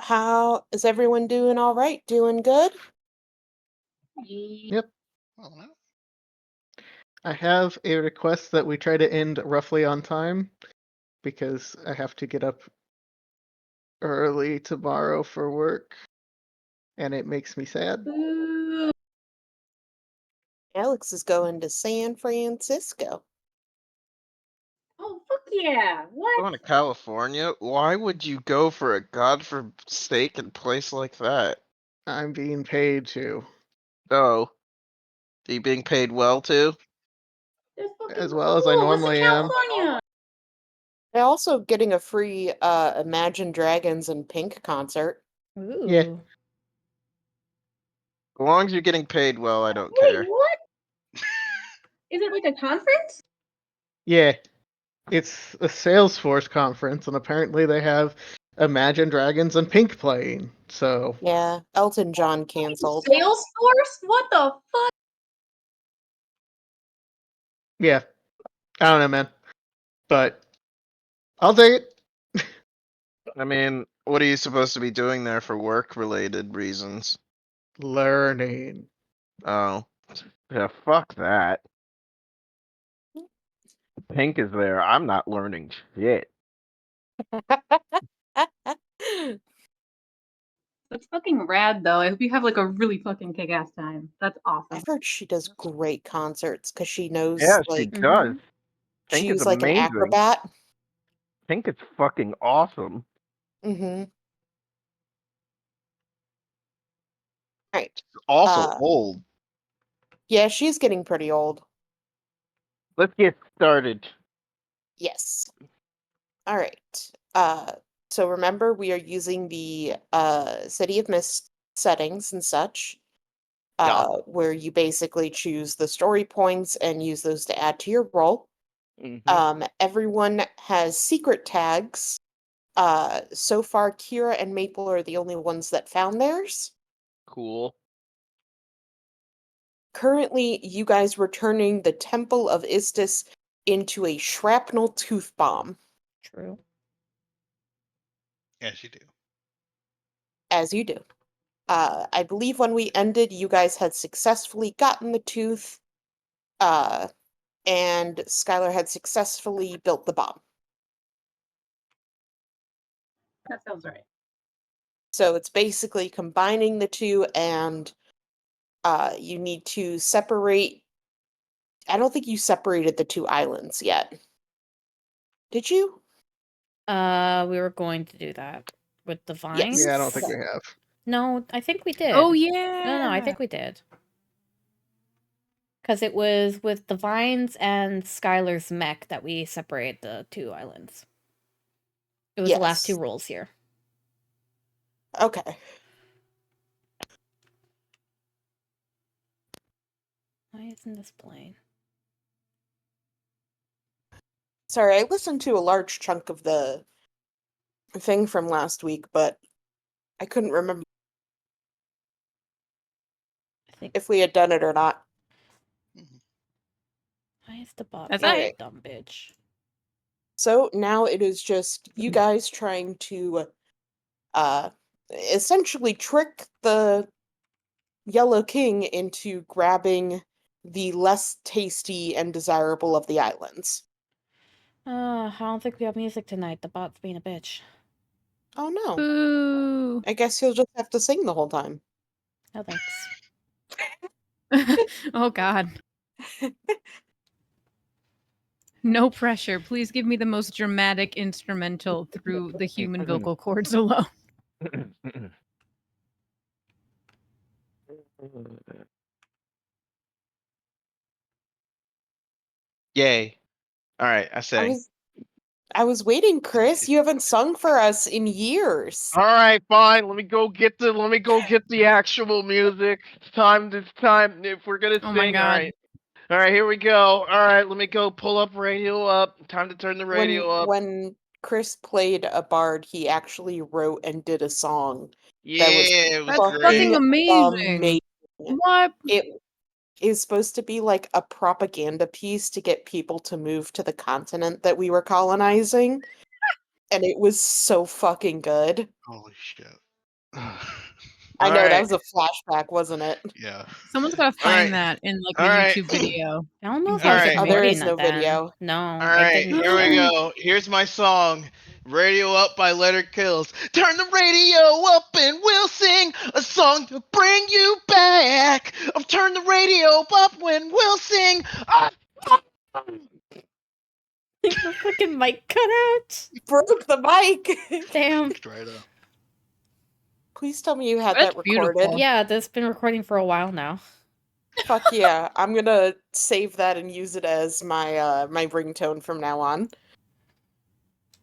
How is everyone doing? All right, doing good? Yep. Well, no. I have a request that we try to end roughly on time because I have to get up early tomorrow for work and it makes me sad. Alex is going to San Francisco. Oh, fuck yeah. What? Going to California? Why would you go for a godforsaken place like that? I'm being paid to, Oh. Are you being paid well too? That's fucking as well as I cool. normally Listen, am. California. They're also getting a free Imagine Dragons and Pink concert. Ooh. Yeah. As long as you're getting paid well, I don't Wait, care. what? Is it like a conference? Yeah. It's a Salesforce conference and apparently they have Imagine Dragons and Pink playing. So, Yeah, Elton John canceled. Salesforce? What the fuck? yeah. I don't know, man. But I'll take it. I mean, what are you supposed to be doing there for work-related reasons? Learning. Oh. Yeah, fuck that. Pink is there. I'm not learning shit. That's fucking rad, though. I hope you have like a really fucking kick-ass time. That's awesome. I've heard she does great concerts because she knows, Yeah, she like, does. Pink is she's like an amazing. acrobat. Pink is fucking awesome. Mm-hmm. Right. Also old. Yeah, she's getting pretty old. Let's get started. Yes. All right. So remember, we are using the City of Mist settings and such, Yeah. where you basically choose the story points and use those to add to your roll. Everyone has secret tags. So far, Kira and Maple are the only ones that found theirs. Cool. Currently, you guys were turning the Temple of Istis into a shrapnel tooth bomb. True. Yes, you do. As you do. I believe when we ended, you guys had successfully gotten the tooth, and Skylar had successfully built the bomb. That sounds right. So it's basically combining the two, and you need to separate. I don't think you separated the two islands yet. Did you? We were going to do that with the vines. Yeah, I don't think we Okay. have. No, I think we did. Oh yeah. No, I think we did. Because it was with the vines and Skylar's mech that we separate the two islands. It was the last two Yes. rolls here. Okay. Why isn't this playing? Sorry, I listened to a large chunk of the thing from last week, but I couldn't remember I think. if we had done it or not. Why is the bot That's being alright. a dumb bitch? So now it is just you guys trying to essentially trick the Yellow King into grabbing the less tasty and desirable of the islands. I don't think we have music tonight. The bot's being a bitch. Oh no. Boo. I guess you'll just have to sing the whole time. No thanks. Oh god. No pressure. Please give me the most dramatic instrumental through the human vocal cords alone. Yay. Alright, I sang. I was waiting, Chris. You haven't sung for us in years. Alright, fine. Let me go get the actual music. It's time if we're gonna Oh sing, my god. Alright, here we go. Alright, let me go pull up radio up. Time to turn the radio up. When Chris played a bard, he actually wrote and did a song. Yeah, it was That's great. fucking amazing. Amazing. What? It is supposed to be like a propaganda piece to get people to move to the continent that we were colonizing. And it was so fucking good. Holy shit. I know, that Alright. was a flashback, wasn't it? Yeah. Someone's got to All right. find that in like a All right. YouTube video. I don't know if All I was right. There recording is no that then. video. No, All I right, didn't. here we go. Here's my song. Radio Up by Leonard Kills. Turn the radio up and we'll sing a song to bring you back. Turn the radio up when we'll sing. The fucking mic cut out. Broke the mic! Damn. Straight up. Please tell me you had That's that recorded. beautiful. Yeah, that's been recording for a while now. Fuck yeah. I'm gonna save that and use it as my my ringtone from now on.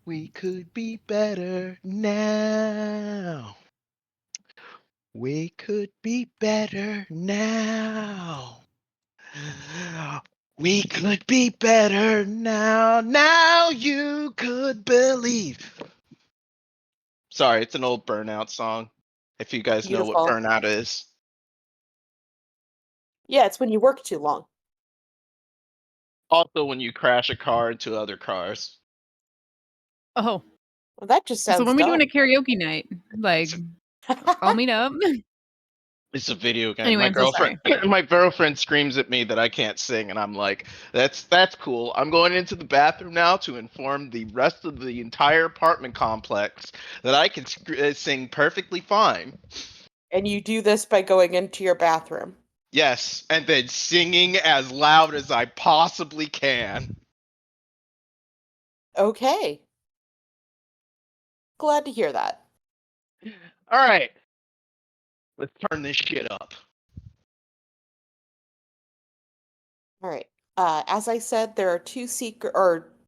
We could be better now. We could be better now. We could be better now. Now you could believe. Sorry, it's an old Burnout song. If you guys know what Beautiful. Burnout is. Yeah, it's when you work too long. Also, when you crash a car into other cars. Oh, Well, that just sounds so when we doing dumb. a karaoke night, like I'll meet up. It's a video game. Anyway, My I'm so sorry. girlfriend, my girlfriend screams at me that I can't sing, and I'm like, "That's cool. I'm going into the bathroom now to inform the rest of the entire apartment complex that I can sing perfectly fine." And you do this by going into your bathroom. Yes, and then singing as loud as I possibly can. Okay. Glad to hear that. All right, let's turn this shit up. All right. As I said, there are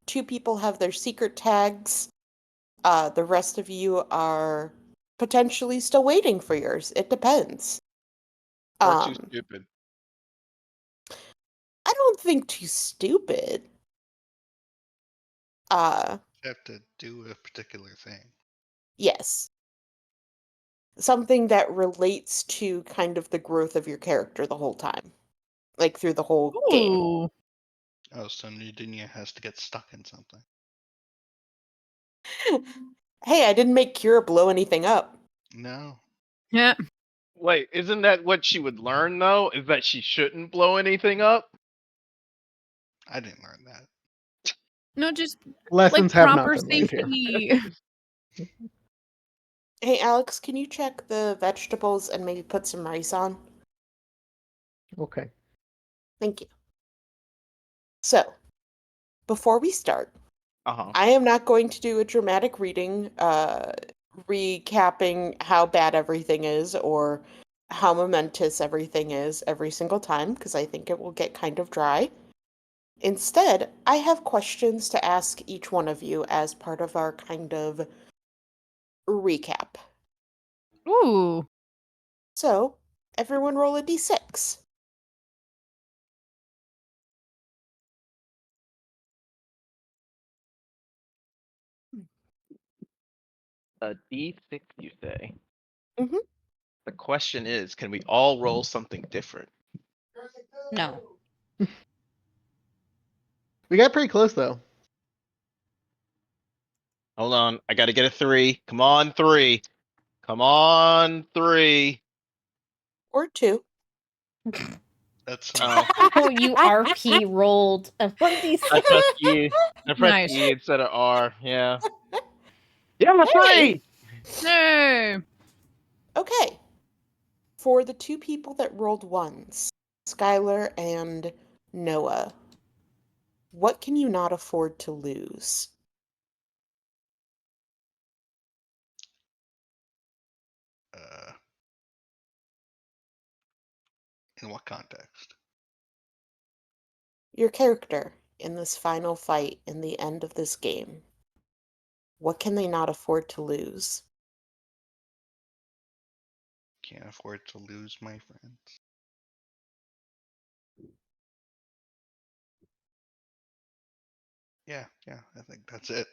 two people have their secret tags. The rest of you are potentially still waiting for yours. It depends. Or too stupid. I don't think too stupid. You have to do a particular thing. Yes. Something that relates to kind of the growth of your character the whole time. Like through the whole game. Ooh. Oh, so Nudinia has to get stuck in something. Hey, I didn't make Kira blow anything up. No. Yeah. Wait, isn't that what she would learn though? Is that she shouldn't blow anything up? I didn't learn that. No, just Lessons like have not proper been learned here. safety. Hey, Alex, can you check the vegetables and maybe put some rice on? Okay. Thank you. So, before we start, Uh-huh. I am not going to do a dramatic reading, recapping how bad everything is or how momentous everything is every single time, because I think it will get kind of dry. Instead, I have questions to ask each one of you as part of our kind of recap. Ooh. So, everyone roll a d6. A D6, you say? Mhm. The question is, can we all roll something different? No. We got pretty close though. Hold on, I gotta get a 3. Come on, 3. Come on, 3. Or 2. That's Oh, you RP rolled a 1d6. I pressed E. I pressed Nice. E instead of R. Yeah. Yeah, Hey! 3. Hey. Okay. For the two people that rolled ones, Skylar and Noah, what can you not afford to lose? uh, in what context? Your character in this final fight in the end of this game. What can they not afford to lose? Can't afford to lose my friends. Yeah, I think that's it.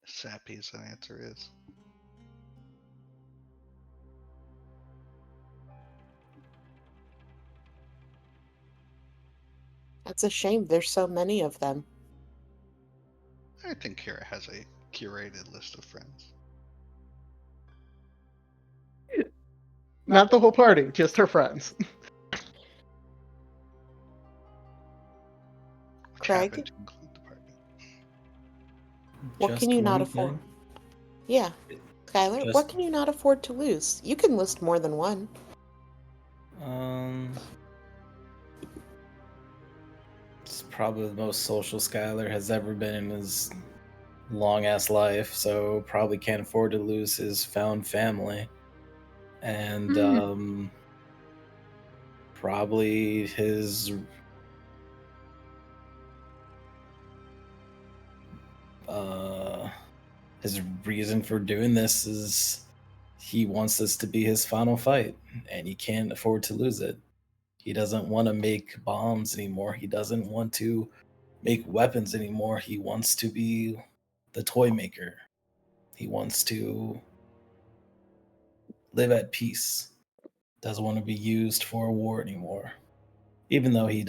Sappy as the answer is. That's a shame. There's so many of them. I think Kira has a curated list of friends. Not the whole party, just her friends. Which Craig? happen to include the party. What Just can you not one afford? thing? Yeah. Skylar, Just- what can you not afford to lose? You can list more than one. It's probably the most social Skylar has ever been in his long ass life, so probably can't afford to lose his found family. And probably his reason for doing this is he wants this to be his final fight, and he can't afford to lose it. He doesn't want to make bombs anymore. He doesn't want to make weapons anymore. He wants to be the toy maker. He wants to live at peace. Doesn't want to be used for a war anymore. Even though he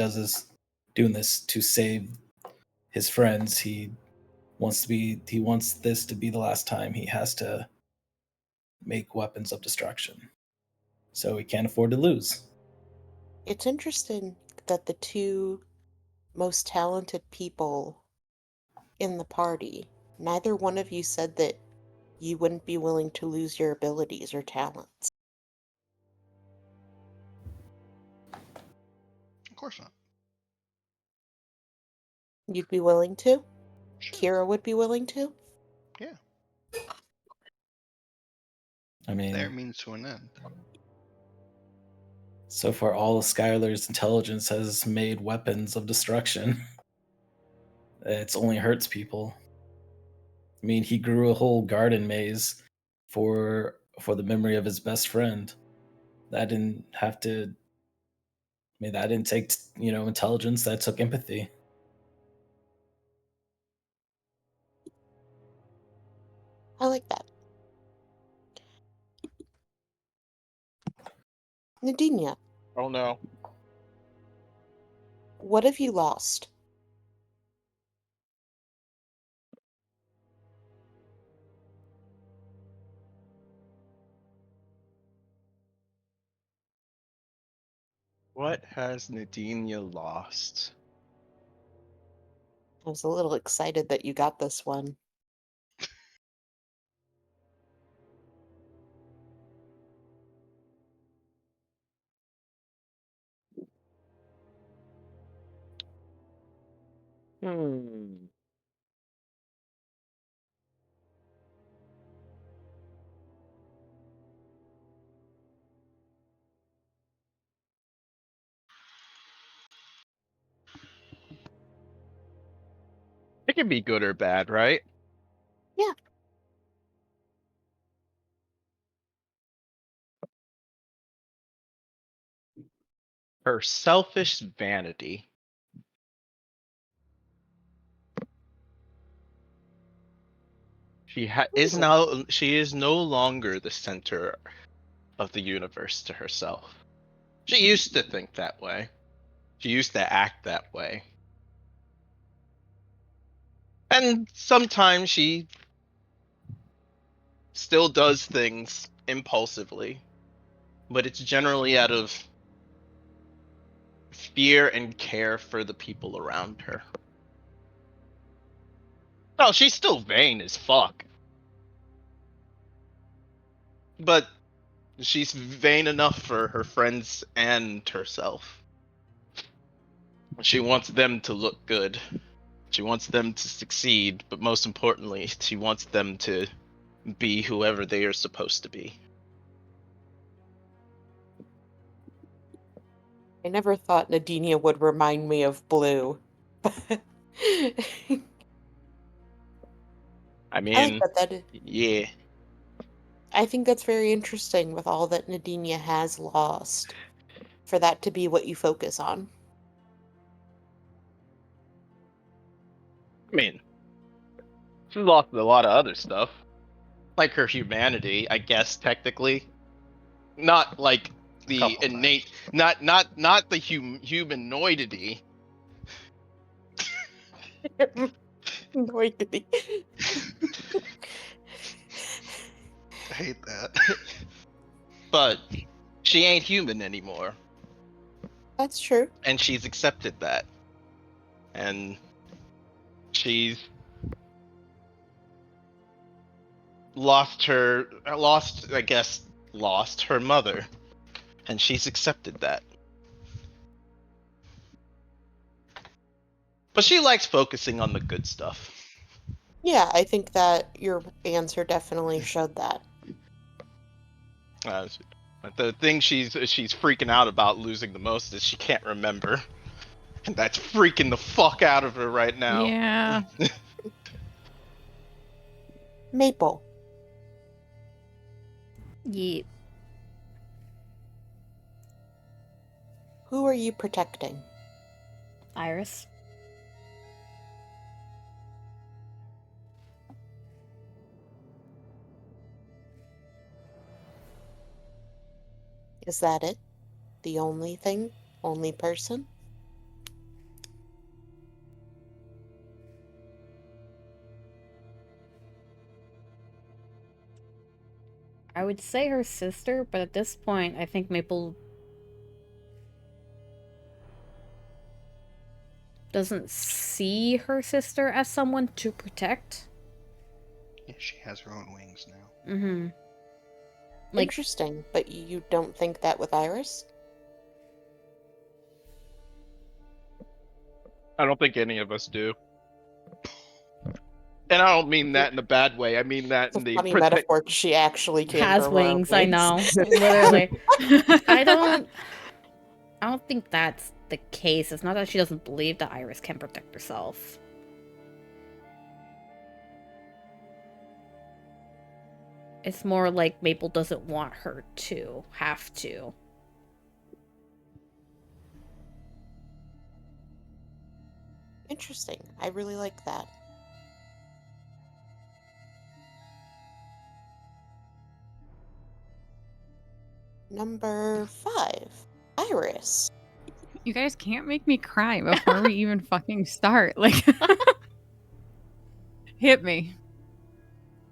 doing this to save his friends, he wants this to be the last time he has to make weapons of destruction. So he can't afford to lose. It's interesting that the two most talented people in the party, neither one of you said that you wouldn't be willing to lose your abilities or talents. Of course not. You'd be willing to? Sure. Kira would be willing to? Yeah. I mean, There means to an end. so far all of Skylar's intelligence has made weapons of destruction. It's only hurts people. I mean, he grew a whole garden maze for the memory of his best friend. That didn't have to. I mean, that didn't take intelligence. That took empathy. I like that. Nadinia, Oh no. what have you lost? What has Nadinia lost? I was a little excited that you got this one. Hmm. It can be good or bad, right? Yeah. Her selfish vanity. She is no longer the center of the universe to herself. She used to think that way. She used to act that way. And sometimes she still does things impulsively, but it's generally out of fear and care for the people around her. No, she's still vain as fuck. But she's vain enough for her friends and herself. She wants them to look good. She wants them to succeed, but most importantly, she wants them to be whoever they are supposed to be. I never thought Nadinia would remind me of Blue. I I like mean, that. yeah. I think that's very interesting with all that Nadinia has lost, for that to be what you focus on. I mean, she's lost a lot of other stuff. Like her humanity, I guess, technically. Not like the Couple innate, not the humanoidity. Noidity. hate that. But she ain't human anymore, That's true. and she's accepted that. And she's lost her mother, and she's accepted that. But she likes focusing on the good stuff. Yeah, I think that your answer definitely showed that. But the thing she's freaking out about losing the most is she can't remember. And that's freaking the fuck out of her right now. Yeah. Maple. Yeet. Who are you protecting? Iris. Is that it? The only thing? Only person? I would say her sister, but at this point, I think Maple doesn't see her sister as someone to protect. Yeah, she has her own wings now. Mm-hmm. Like, Interesting, but you don't think that with Iris? I don't think any of us do. And I don't mean that in a bad way. I mean that It's in a the funny metaphor 'cause she actually can has grow her own wings, I know. Literally. I don't think that's the case. It's not that she doesn't believe that Iris can protect herself. It's more like Maple doesn't want her to have to. Interesting. I really like that. Number 5. Iris. You guys can't make me cry before we even fucking start. Like, hit me.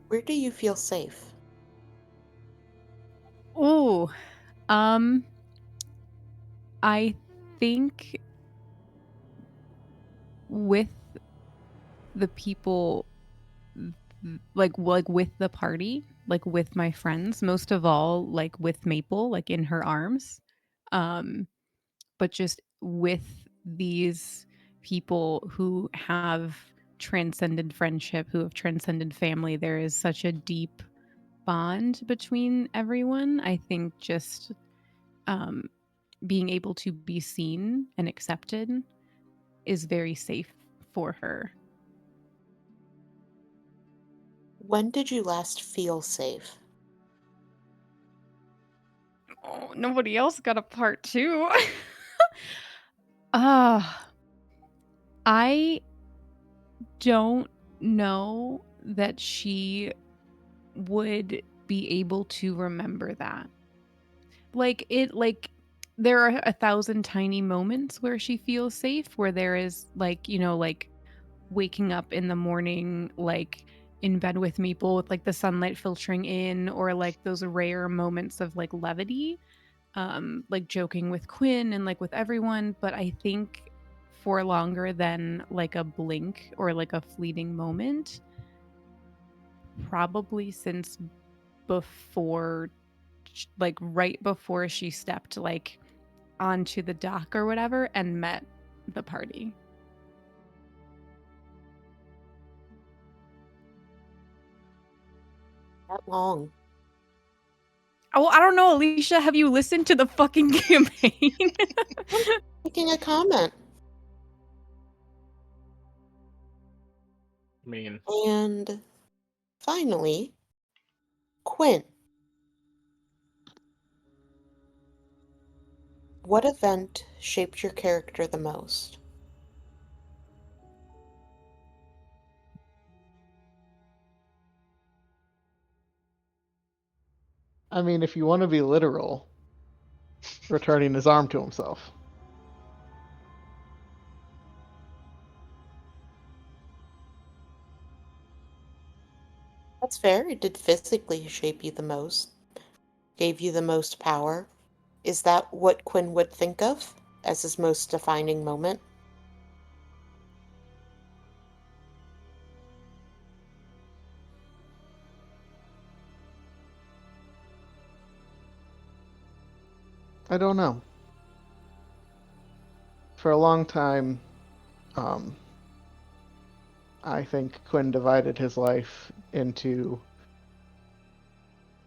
Where do you feel safe? Ooh. I think with the people, like with the party, like with my friends, most of all, like with Maple, like in her arms. But just with these people who have transcended friendship, who have transcended family, there is such a deep bond between everyone. I think just being able to be seen and accepted is very safe for her. When did you last feel safe? Oh, nobody else got a part two. I don't know that she would be able to remember that. Like there are 1,000 tiny moments where she feels safe, where there is like, like waking up in the morning, like in bed with Maple with like the sunlight filtering in, or like those rare moments of like levity, like joking with Quinn and like with everyone. But I think for longer than like a blink or like a fleeting moment, probably since before, like right before she stepped like onto the dock or whatever and met the party. That long. Oh, I don't know, Alicia. Have you listened to the fucking campaign? Making a comment. I mean, And finally, Quinn. What event shaped your character the most? I mean, if you want to be literal, returning his arm to himself. That's fair. It did physically shape you the most, gave you the most power. Is that what Quinn would think of as his most defining moment? I don't know. For a long time, I think Quinn divided his life into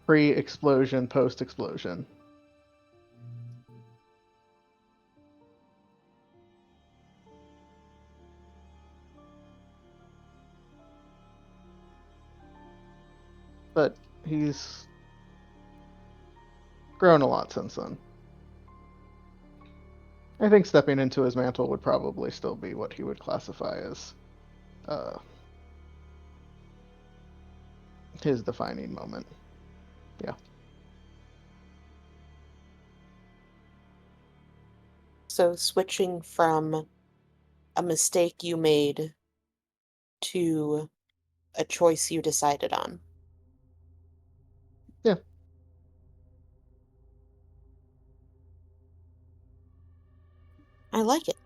pre-explosion, post-explosion. But he's grown a lot since then. I think stepping into his mantle would probably still be what he would classify as his defining moment. Yeah. So switching from a mistake you made to a choice you decided on. Yeah. I like it.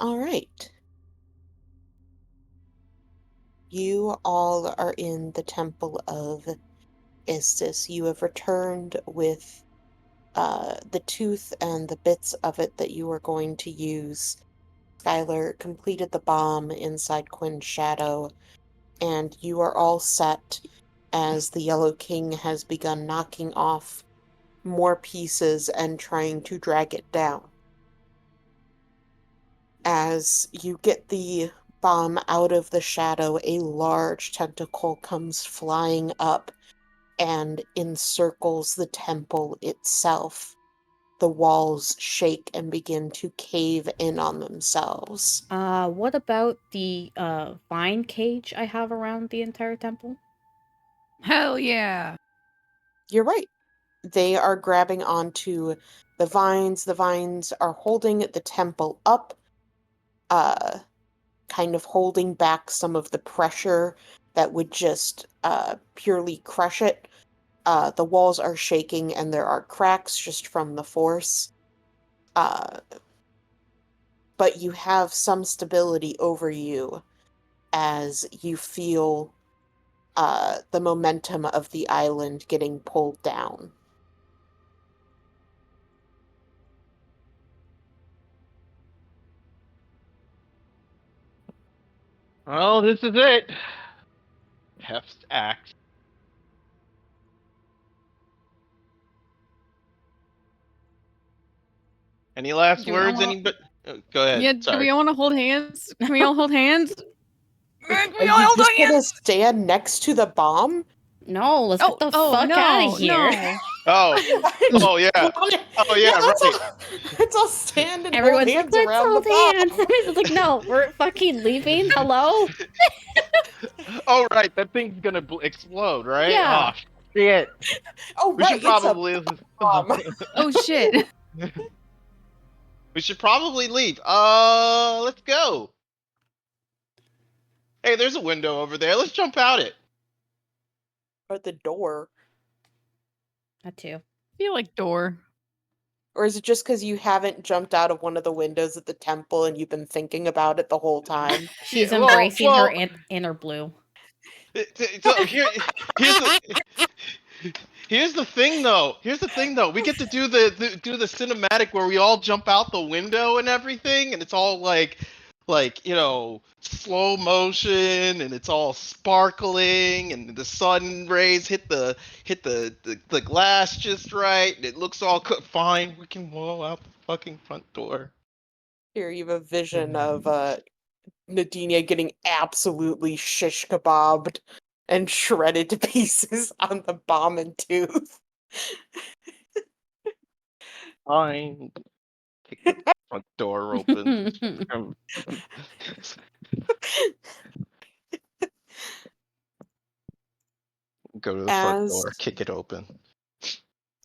All right. You all are in the Temple of Istis. You have returned with the tooth and the bits of it that you were going to use. Skylar completed the bomb inside Quinn's shadow, and you are all set as the Yellow King has begun knocking off more pieces and trying to drag it down. As you get the bomb out of the shadow, a large tentacle comes flying up and encircles the temple itself. The walls shake and begin to cave in on themselves. What about the vine cage I have around the entire temple? Hell yeah. You're right. They are grabbing onto the vines. The vines are holding the temple up, kind of holding back some of the pressure that would just purely crush it. The walls are shaking and there are cracks just from the force. But you have some stability over you as you feel the momentum of the island getting pulled down. Well, this is it. Hef's axe. Any last Do we all words? wanna... Anybody? Go ahead. Yeah, do Sorry. we all want to hold hands? Can we all hold hands? Can Are we all you hold just gonna hands? stand next to the bomb? No, let's get the Oh, fuck out no, of here. no. Oh, oh yeah. Oh yeah, let's right. let's all stand and hold Everyone's like, hands let's around the hold hands. bomb. Everyone's like, no, we're fucking leaving. Hello? Oh right, that thing's gonna explode, right? Yeah. Oh shit. Oh, We should right, it's a probably. bomb. Oh, shit. We should probably leave. Let's go. Hey, there's a window over there. Let's jump out it. Or the door. That too. I feel like door. Or is it just because you haven't jumped out of one of the windows at the temple and you've been thinking about it the whole time? She's Yeah, embracing her inner blue. So here's the here's the thing though. Here's the thing though. We get to do the cinematic where we all jump out the window and everything, and it's all like slow motion, and it's all sparkling, and the sun rays hit the glass just right, and it looks all fine. We can roll out the fucking front door. Here you have a vision of Nadinia getting absolutely shish kebabbed and shredded to pieces on the bomb and tooth. Fine. Kick the front door open. Go to the front As door, kick it open.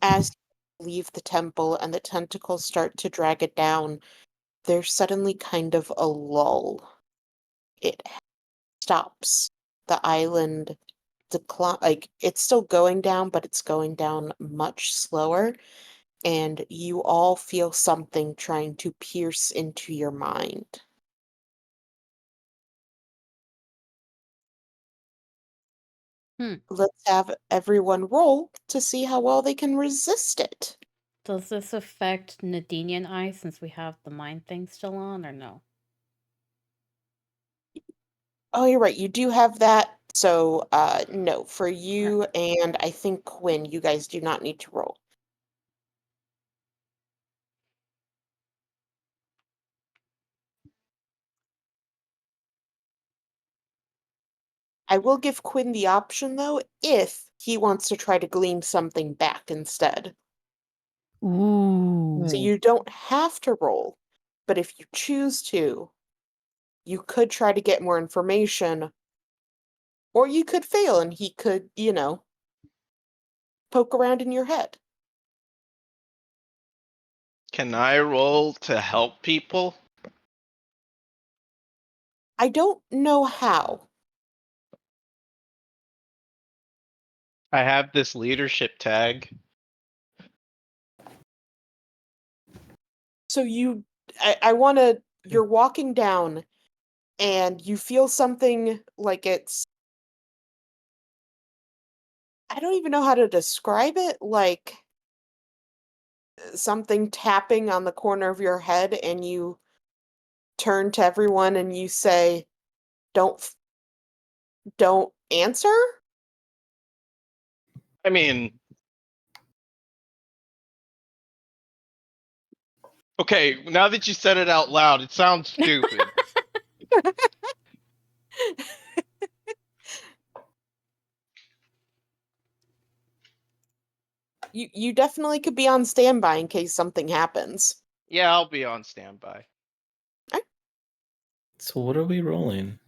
as you leave the temple and the tentacles start to drag it down, there's suddenly kind of a lull. It stops the island decline, like it's still going down, but it's going down much slower, and you all feel something trying to pierce into your mind. Let's have everyone roll to see how well they can resist it. Does this affect Nadine and I since we have the mind thing still on, or no? Oh, you're right. You do have that. So, no, for you and I think Quinn, you guys do not need to roll. I will give Quinn the option, though, if he wants to try to glean something back instead. Ooh. So you don't have to roll, but if you choose to, you could try to get more information, or you could fail and he could, poke around in your head. Can I roll to help people? I don't know how. I have this leadership tag. So I want to, you're walking down and you feel something like I don't even know how to describe it, like something tapping on the corner of your head, and you turn to everyone and you say, don't answer? I mean, okay, now that you said it out loud, it sounds stupid. You definitely could be on standby in case something happens. Yeah, I'll be on standby. So what are we rolling?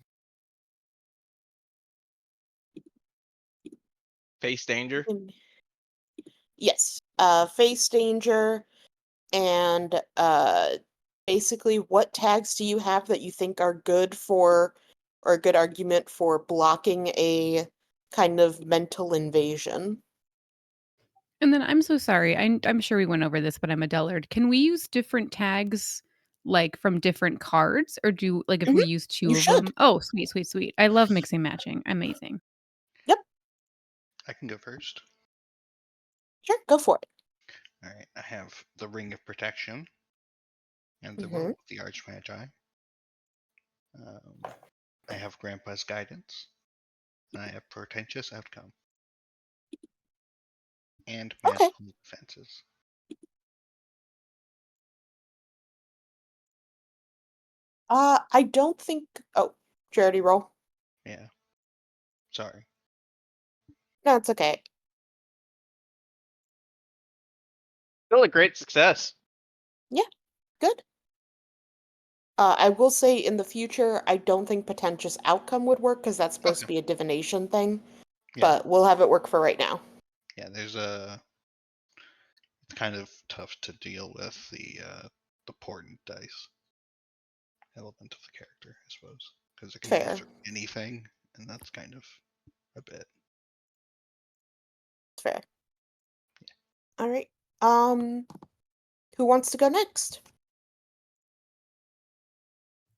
Face danger. Yes. Face danger, and basically what tags do you have that you think are good for, or a good argument for blocking a kind of mental invasion? And then I'm so sorry. I'm sure we went over this, but I'm a dullard. Can we use different tags like from different cards, or do like if Mhm. we use You two of should. them? Oh, sweet, sweet, sweet. I love mixing matching. Amazing. Yep. I can go first. Sure, go for it. All right. I have the Ring of Protection and the Mhm. Robe of the Archmagi. I have Grandpa's Guidance. And I have Portentous Outcome and Okay. Magical Defenses. I don't think. Oh, charity roll. Yeah. Sorry. No, it's okay. Still a great success. Yeah, good. I will say in the future, I don't think potentious outcome would work because that's supposed to Okay. be a divination thing, Yeah. but we'll have it work for right now. Yeah. It's kind of tough to deal with the portent dice element of the character, I suppose, because it can go Fair. through anything, and that's kind of a bit. Fair. All right. Who wants to go next?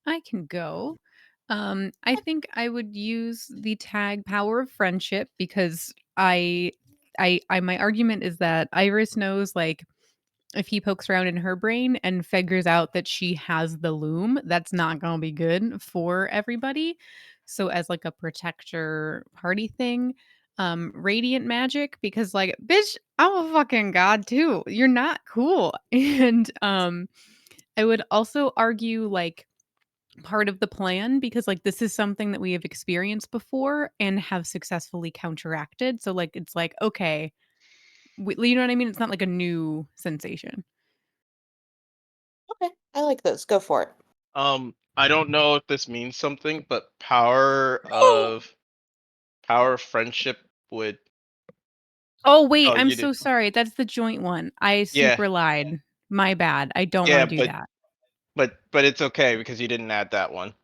I can go. I think I would use the tag Power of Friendship because I my argument is that Iris knows like if he pokes around in her brain and figures out that she has the loom, that's not going to be good for everybody. So as like a protector party thing, radiant magic because like bitch, I'm a fucking god too. You're not cool. And I would also argue like part of the plan because like this is something that we have experienced before and have successfully counteracted. So like it's like okay, you know what I mean? It's not like a new sensation. Okay, I like those. Go for it. I don't know if this means something, but power of friendship would. Oh, wait, Oh, I'm you so did. sorry. That's the joint one. I Yeah, super lied. My bad. I don't yeah, wanna do that. but it's okay because you didn't add that one.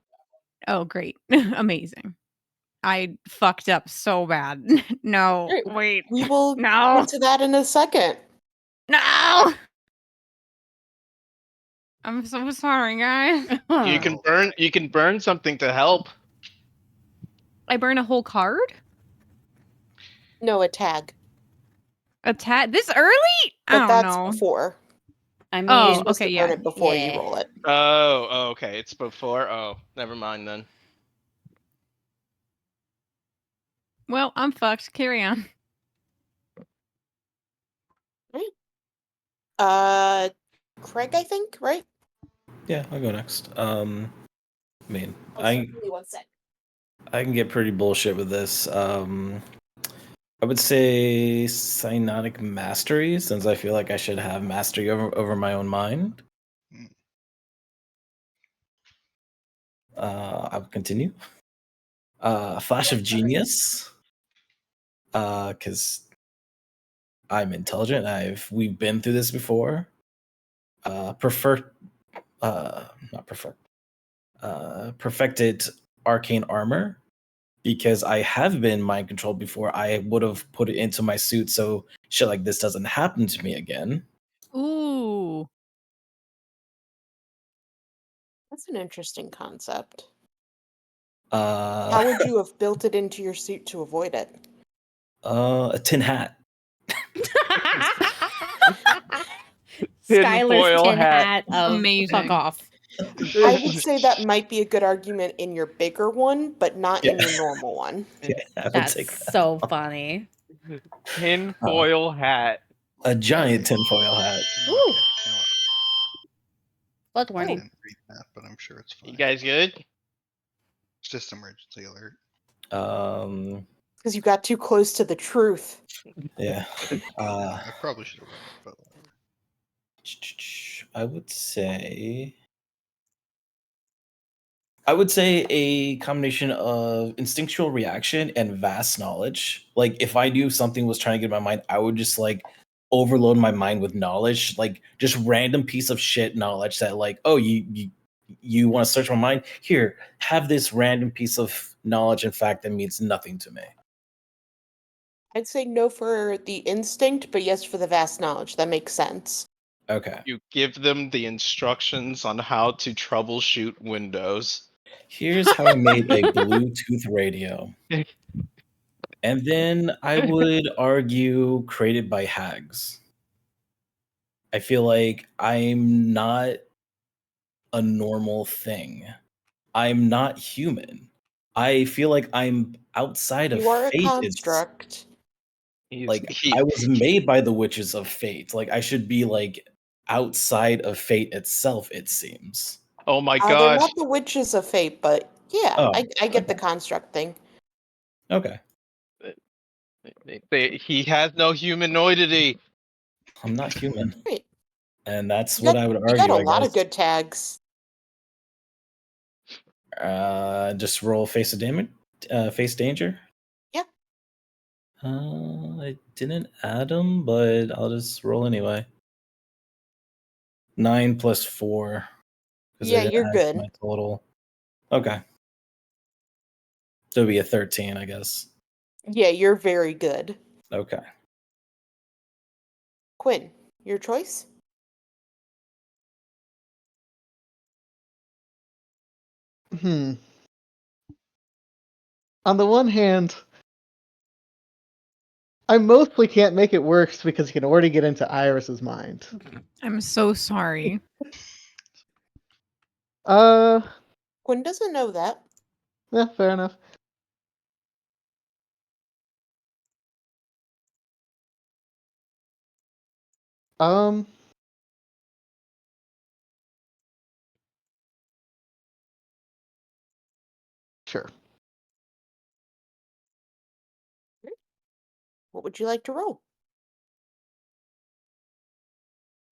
Oh, great. Amazing. I fucked up so bad. No, Great. wait. We will No. get to that in a second. No. I'm so sorry, guys. You can burn something to help. I burn a whole card? No, a tag. A tag this early? I But don't that's know. before. I You're Oh, mean, supposed okay, to burn yeah. it before you yeah. roll it. Oh, okay. It's before. Oh, never mind then. Well, I'm fucked. Carry on. Craig, I think, right? Yeah, I'll go next. I mean, Give me 1 sec. I can get pretty bullshit with this. I would say Cyanotic Mastery, since I feel like I should have mastery over my own mind. Mm. I'll continue. Flash of Genius, because I'm intelligent. We've been through this before. Not prefer. Perfected Arcane Armor, because I have been mind controlled before. I would have put it into my suit so shit like this doesn't happen to me again. Ooh. That's an interesting concept. Uh, How would you have built it into your suit to avoid it? a tin hat. Skylar's tin hat. hat of Amazing. fuck off. I would say that might be a good argument in your bigger one, but not in Yeah. your normal one. Yeah, I would That's take that. so funny. Tinfoil hat. A giant tinfoil hat. Ooh. Okay, now Blood I warning. didn't read that, but I'm sure it's fine. You guys good? It's just emergency alert. Um, Because you got too close to the truth. yeah. I probably should have read it, but whatever. I would say a combination of instinctual reaction and vast knowledge. Like if I knew something was trying to get in my mind, I would just like overload my mind with knowledge, like just random piece of shit knowledge that like, oh, you want to search my mind? Here, have this random piece of knowledge and fact that means nothing to me. I'd say no for the instinct, but yes for the vast knowledge. That makes sense. Okay. You give them the instructions on how to troubleshoot Windows. Here's how I made a Bluetooth radio. And then I would argue created by hags. I feel like I'm not a normal thing. I'm not human. I feel like I'm outside of You are a fate. It's construct. like I was made by the witches of fate. Like I should be like outside of fate itself, it seems. Oh my They're gosh. not the witches of fate, but yeah, Oh, I get the okay. construct thing. Okay. He has no humanoidity. I'm not human. Right. And that's You what got, I would you got argue, a I lot guess. of good tags. Just roll face danger. Yeah. I didn't add them, but I'll just roll anyway. 9 plus 4. Because I Yeah, didn't you're add good. my total. Okay. So it'll be a 13, I guess. Yeah, you're very good. Okay. Quinn, your choice? On the one hand, I mostly can't make it worse because you can already get into Iris's mind. I'm so sorry. Quinn doesn't know that. Yeah, fair enough. Sure. What would you like to roll?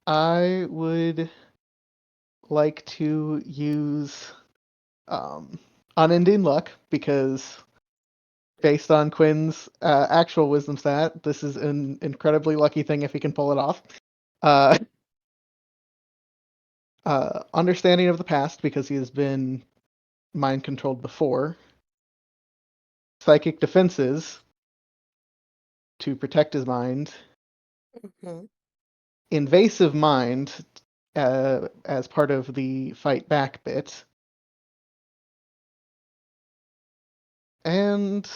I would like to use unending luck because based on Quinn's actual wisdom stat, this is an incredibly lucky thing if he can pull it off. Understanding of the past because he has been mind controlled before. psychic defenses to protect his mind, Mhm. invasive mind as part of the fight back bit, and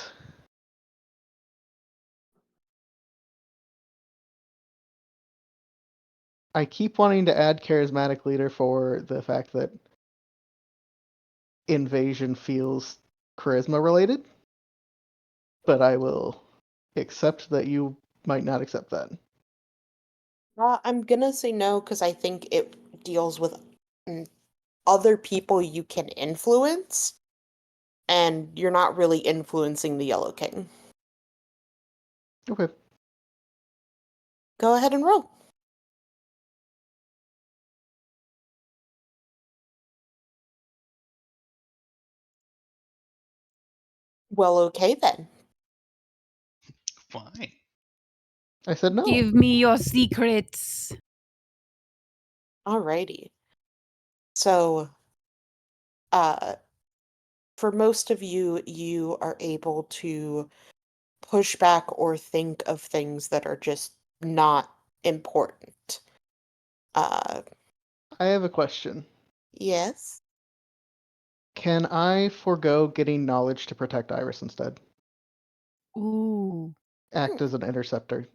I keep wanting to add charismatic leader for the fact that invasion feels charisma related, but I will accept that you might not accept that. I'm gonna say no because I think it deals with other people you can influence, and you're not really influencing the Yellow King. Okay. Go ahead and roll. Well, okay then. Fine. I said no. Give me your secrets. Alrighty. So, uh, for most of you, you are able to push back or think of things that are just not important. Uh, I have a question. yes. Can I forego getting knowledge to protect Iris instead? Ooh. Act as an interceptor.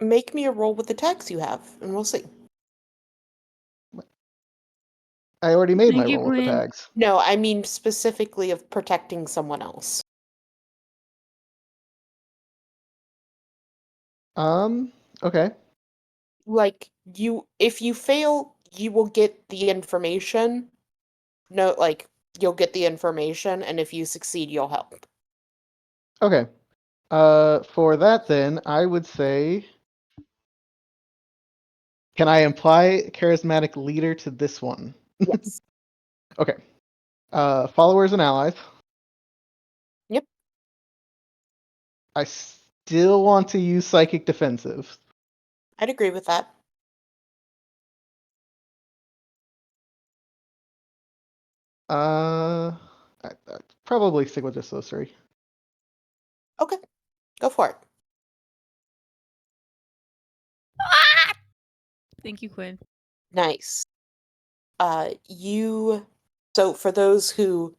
Make me a roll with the tags you have, and we'll see. I already made my Thank you, roll with the Quinn. tags. No, I mean specifically of protecting someone else. Okay. Like, if you fail, you will get the information. No, like, you'll get the information, and if you succeed, you'll help. Okay. For that then, I would say, can I imply charismatic leader to this one? Yes. Okay. Followers and allies. Yep. I still want to use psychic defensive. I'd agree with that. I'd probably stick with just those three. Okay, go for it. Thank you, Quinn. Nice. So for those who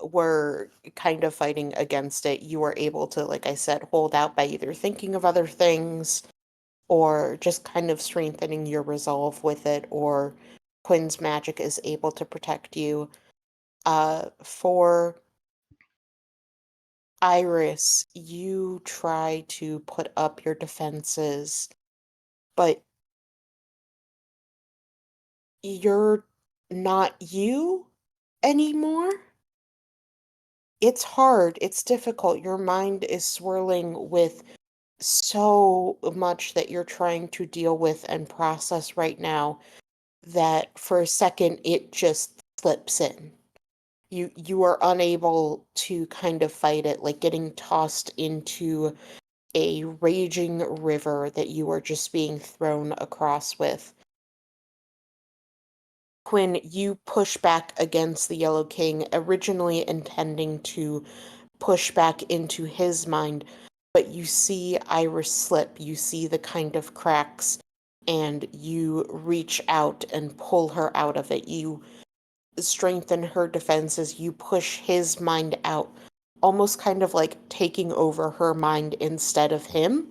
were kind of fighting against it, you were able to, like I said, hold out by either thinking of other things or just kind of strengthening your resolve with it, or Quinn's magic is able to protect you. For Iris, you try to put up your defenses, but you're not you anymore. It's hard, it's difficult. Your mind is swirling with so much that you're trying to deal with and process right now that for a second it just slips in. You are unable to kind of fight it, like getting tossed into a raging river that you are just being thrown across with. Quinn, you push back against the Yellow King, originally intending to push back into his mind, but you see Iris slip, you see the kind of cracks, and you reach out and pull her out of it. You strengthen her defenses, you push his mind out, almost kind of like taking over her mind instead of him.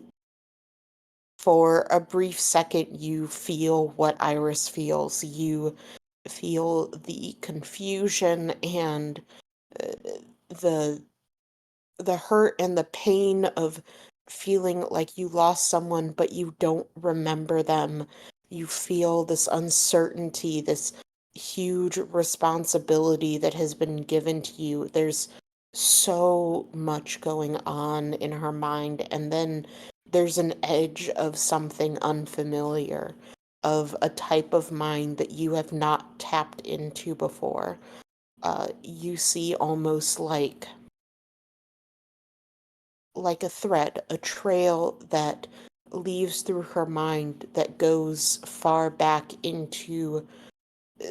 For a brief second, you feel what Iris feels. You feel the confusion and uh, the the hurt and the pain of feeling like you lost someone but you don't remember them. You feel this uncertainty, this huge responsibility that has been given to you. There's so much going on in her mind, and then there's an edge of something unfamiliar, of a type of mind that you have not tapped into before. You see almost like a thread, a trail that leaves through her mind that goes far back into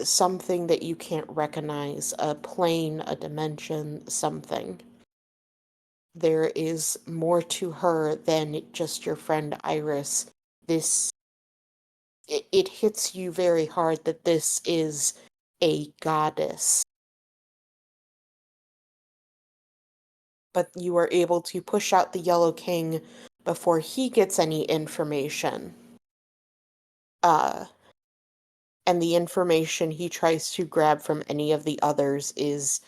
something that you can't recognize, a plane, a dimension, something. There is more to her than just your friend Iris. It hits you very hard that this is a goddess. But you are able to push out the Yellow King before he gets any information. And the information he tries to grab from any of the others is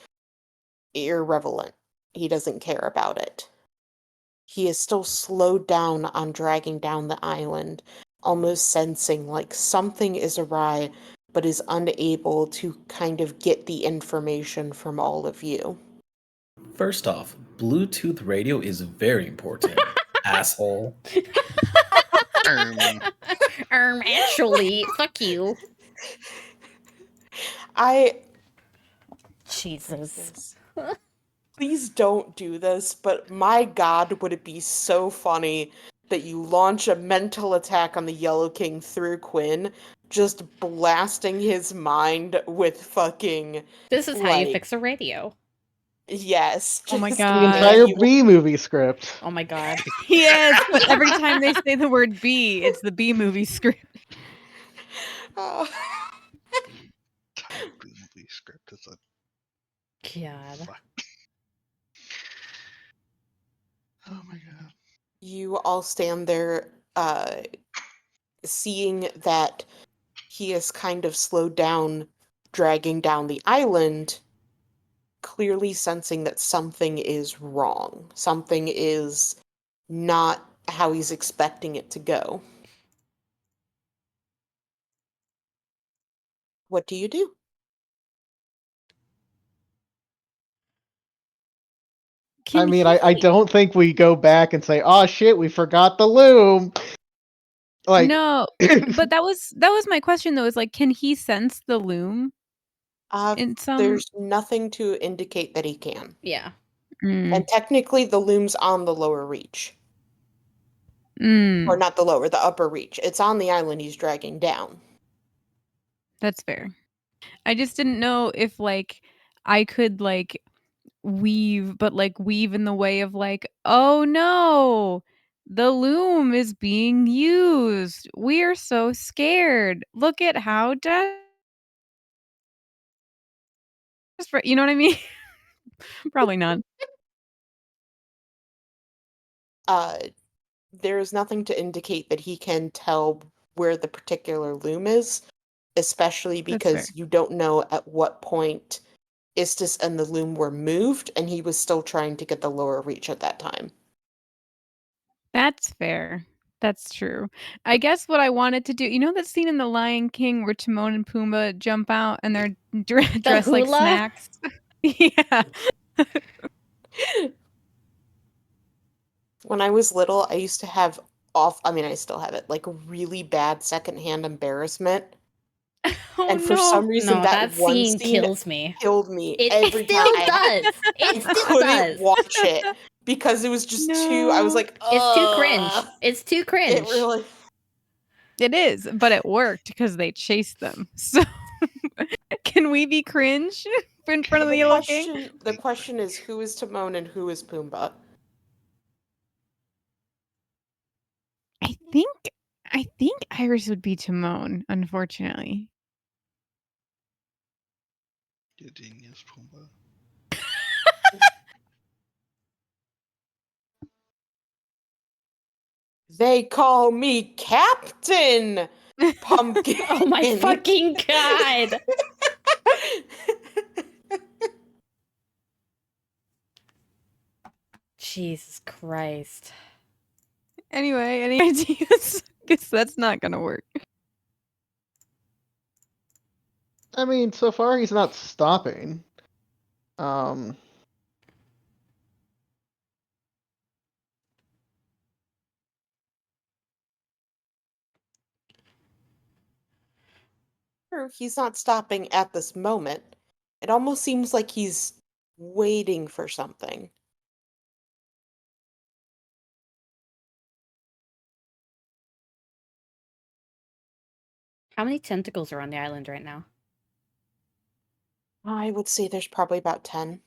irrelevant. He doesn't care about it. He is still slowed down on dragging down the island, almost sensing like something is awry, but is unable to kind of get the information from all of you. First off, Bluetooth radio is very important, asshole. Actually, fuck you. Jesus. Please don't do this, but my god, would it be so funny that you launch a mental attack on the Yellow King through Quinn, just blasting his mind with fucking, This is how you like, fix a radio. yes. Oh my just The God. entire you- B movie script. Oh my god. Yes, but every time they say the word B, it's the B movie script. Oh. Entire movie script is a God. fuck. Oh my god. You all stand there, seeing that he is kind of slowed down, dragging down the island, clearly sensing that something is wrong. Something is not how he's expecting it to go. What do you do? Can I he? don't think we go back and say, "Oh shit, we forgot the loom." Like, No, but that was my question though. Is like, can he sense the loom in some? There's nothing to indicate that he can. Yeah. And technically, the loom's on the lower reach. Mm, Or not the lower, the upper reach. It's on the island he's dragging down. that's fair. I just didn't know if like I could like weave, but like weave in the way of like, oh no, the loom is being used. We're so scared. Look at how desperate. You know what I mean? Probably not. There is nothing to indicate that he can tell where the particular loom is, especially That's fair. because you don't know at what point Istis and the loom were moved, and he was still trying to get the lower reach at that time. That's fair. That's true. I guess what I wanted to do, you know that scene in The Lion King where Timon and Pumbaa jump out and they're dressed like hula? snacks? Yeah. When I was little, I used to have I mean, I still have it, like really bad secondhand embarrassment. Oh And for no. some reason, No, that that one scene scene kills me. killed me It every time. still I does. I It still couldn't does. watch it because it was just too. I was No. like, It's too cringe. ugh. It's too It cringe. really. It is, but it worked because they chased them. So can we be cringe in front of the Yellow King? The question is, who is Timon and who is Pumbaa? I think Iris would be Timon, unfortunately. You genius, Pumbaa. They call me Captain Pumpkin. Oh my fucking god. Jesus Christ. Anyway, any ideas? Guess that's not gonna work. I mean, so far he's not stopping. Um, He's not stopping at this moment. It almost seems like he's waiting for something. How many tentacles are on the island right now? I would say there's probably about 10.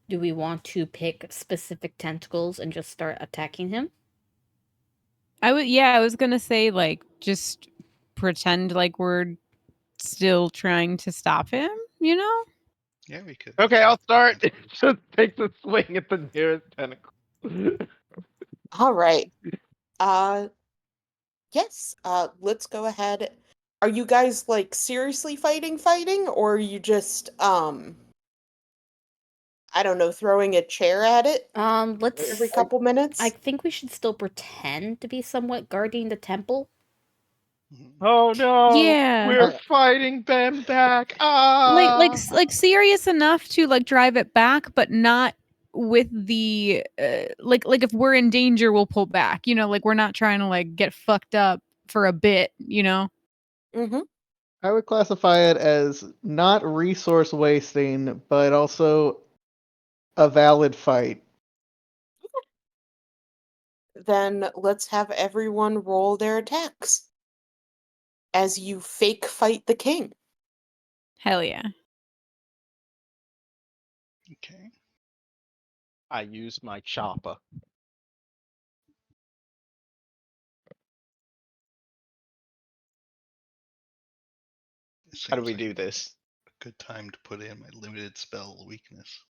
Do we want to pick specific tentacles and just start attacking him? I was gonna say, like, just pretend like we're still trying to stop him, you know? Yeah, we could. Okay, I'll start. Just takes a swing at the nearest tentacle. All right. Uh, yes. Let's go ahead. Are you guys like seriously fighting, or are you just I don't know, throwing a chair at it Let's. every couple minutes? I think we should still pretend to be somewhat guarding the temple. Mhm. Oh no, Yeah. we're fighting them back. Ah, Like serious enough to like drive it back, but not with the like if we're in danger, we'll pull back. You know, like we're not trying to like get fucked up for a bit. You know. Mm-hmm. I would classify it as not resource wasting, but also a valid fight. Then let's have everyone roll their attacks as you fake fight the king. Hell yeah. Okay. I use my chopper. How do Seems we like do this? a good time to put in my limited spell weakness.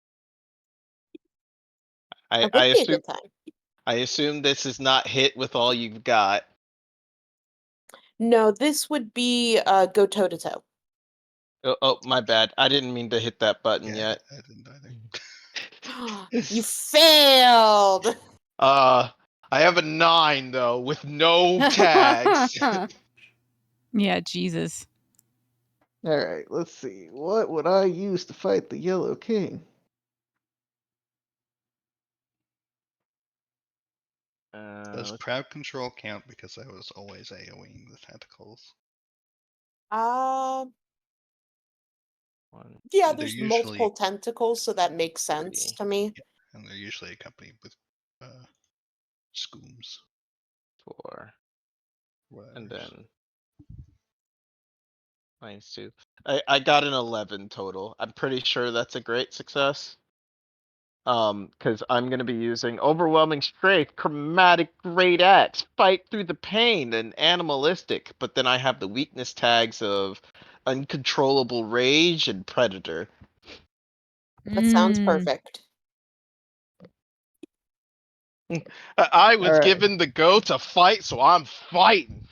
I, It I would be a assume good time. I assume this is not hit with all you've got. No, this would be go toe to toe. Oh, my bad. I didn't mean to hit that button Yeah, yet. I didn't either. You failed. I have a 9 though with no tags. Yeah. Jesus. All right, let's see. What would I use to fight the Yellow King? Does Let's crowd control count because I was always AoEing the tentacles? Um, one, yeah, And they're there's usually multiple tentacles, so that makes sense 3, to me. and they're usually accompanied with scooms, 4, and whatever. then -2. I got an 11 total. I'm pretty sure that's a great success. Because I'm gonna be using overwhelming strength, chromatic great axe, fight through the pain, and animalistic. But then I have the weakness tags of uncontrollable rage and predator. That sounds Mm. perfect. I All was right. given the go to fight, so I'm fighting.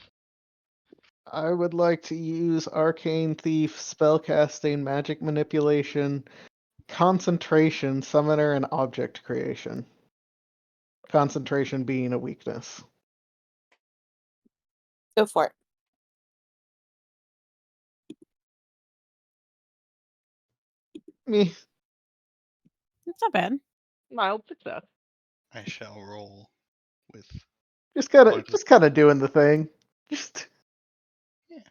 I would like to use Arcane Thief, Spellcasting, Magic Manipulation, Concentration, Summoner, and Object Creation. Concentration being a weakness. Go for it. Me, It's not bad. Mild success. I shall roll with just kind of Wand of- just kind of doing the thing. Just I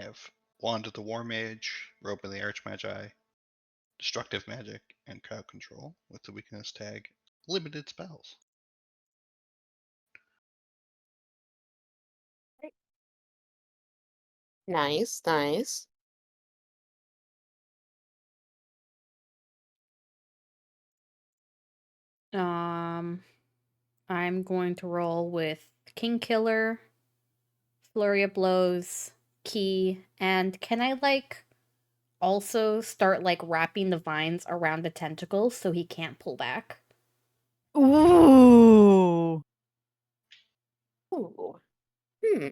have Wand of the War Mage, Robe of the Archmagi, Destructive Magic, and Crowd Control with the weakness tag Limited Spells. Nice, nice. I'm going to roll with King Killer, Flurry of Blows, Key, and can I like also start like wrapping the vines around the tentacles so he can't pull back? Ooh. Ooh. Hmm.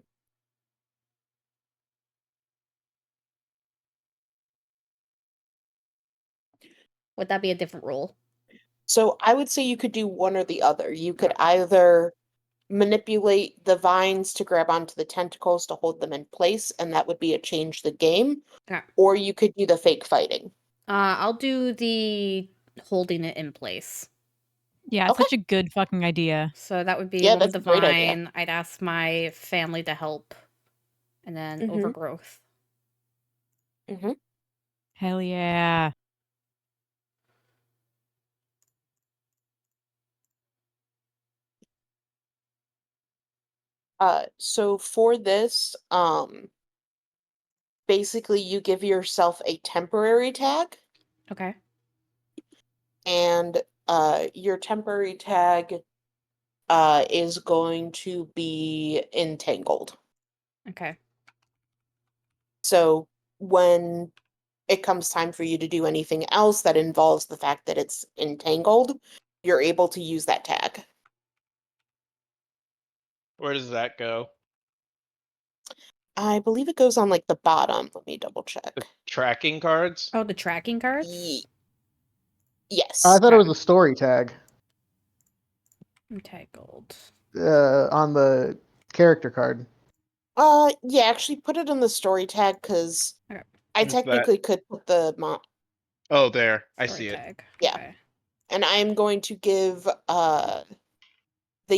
Would that be a different roll? So I would say you could do one or the other. You could either manipulate the vines to grab onto the tentacles to hold them in place, and that would be a change the game, Okay. or you could do the fake fighting. I'll do the holding it in place. Yeah, it's Okay. such a good fucking idea. So that would be Yeah, one with that's the a great idea. vine. I'd ask my family to help, and then Mm-hmm. overgrowth. Mm-hmm. Hell yeah. So for this, basically you give yourself a temporary tag, Okay. and your temporary tag is going to be entangled. Okay. So when it comes time for you to do anything else that involves the fact that it's entangled, you're able to use that tag. Where does that go? I believe it goes on like the bottom. Let me double check. The tracking cards? Oh, the tracking cards? Yes. I thought it Okay. was a story tag Entangled. on the character card. Yeah, actually put it on the story tag because Okay. I Where's that? technically could put the Oh, there. I Story see it. tag. Yeah. Okay. and I'm going to give the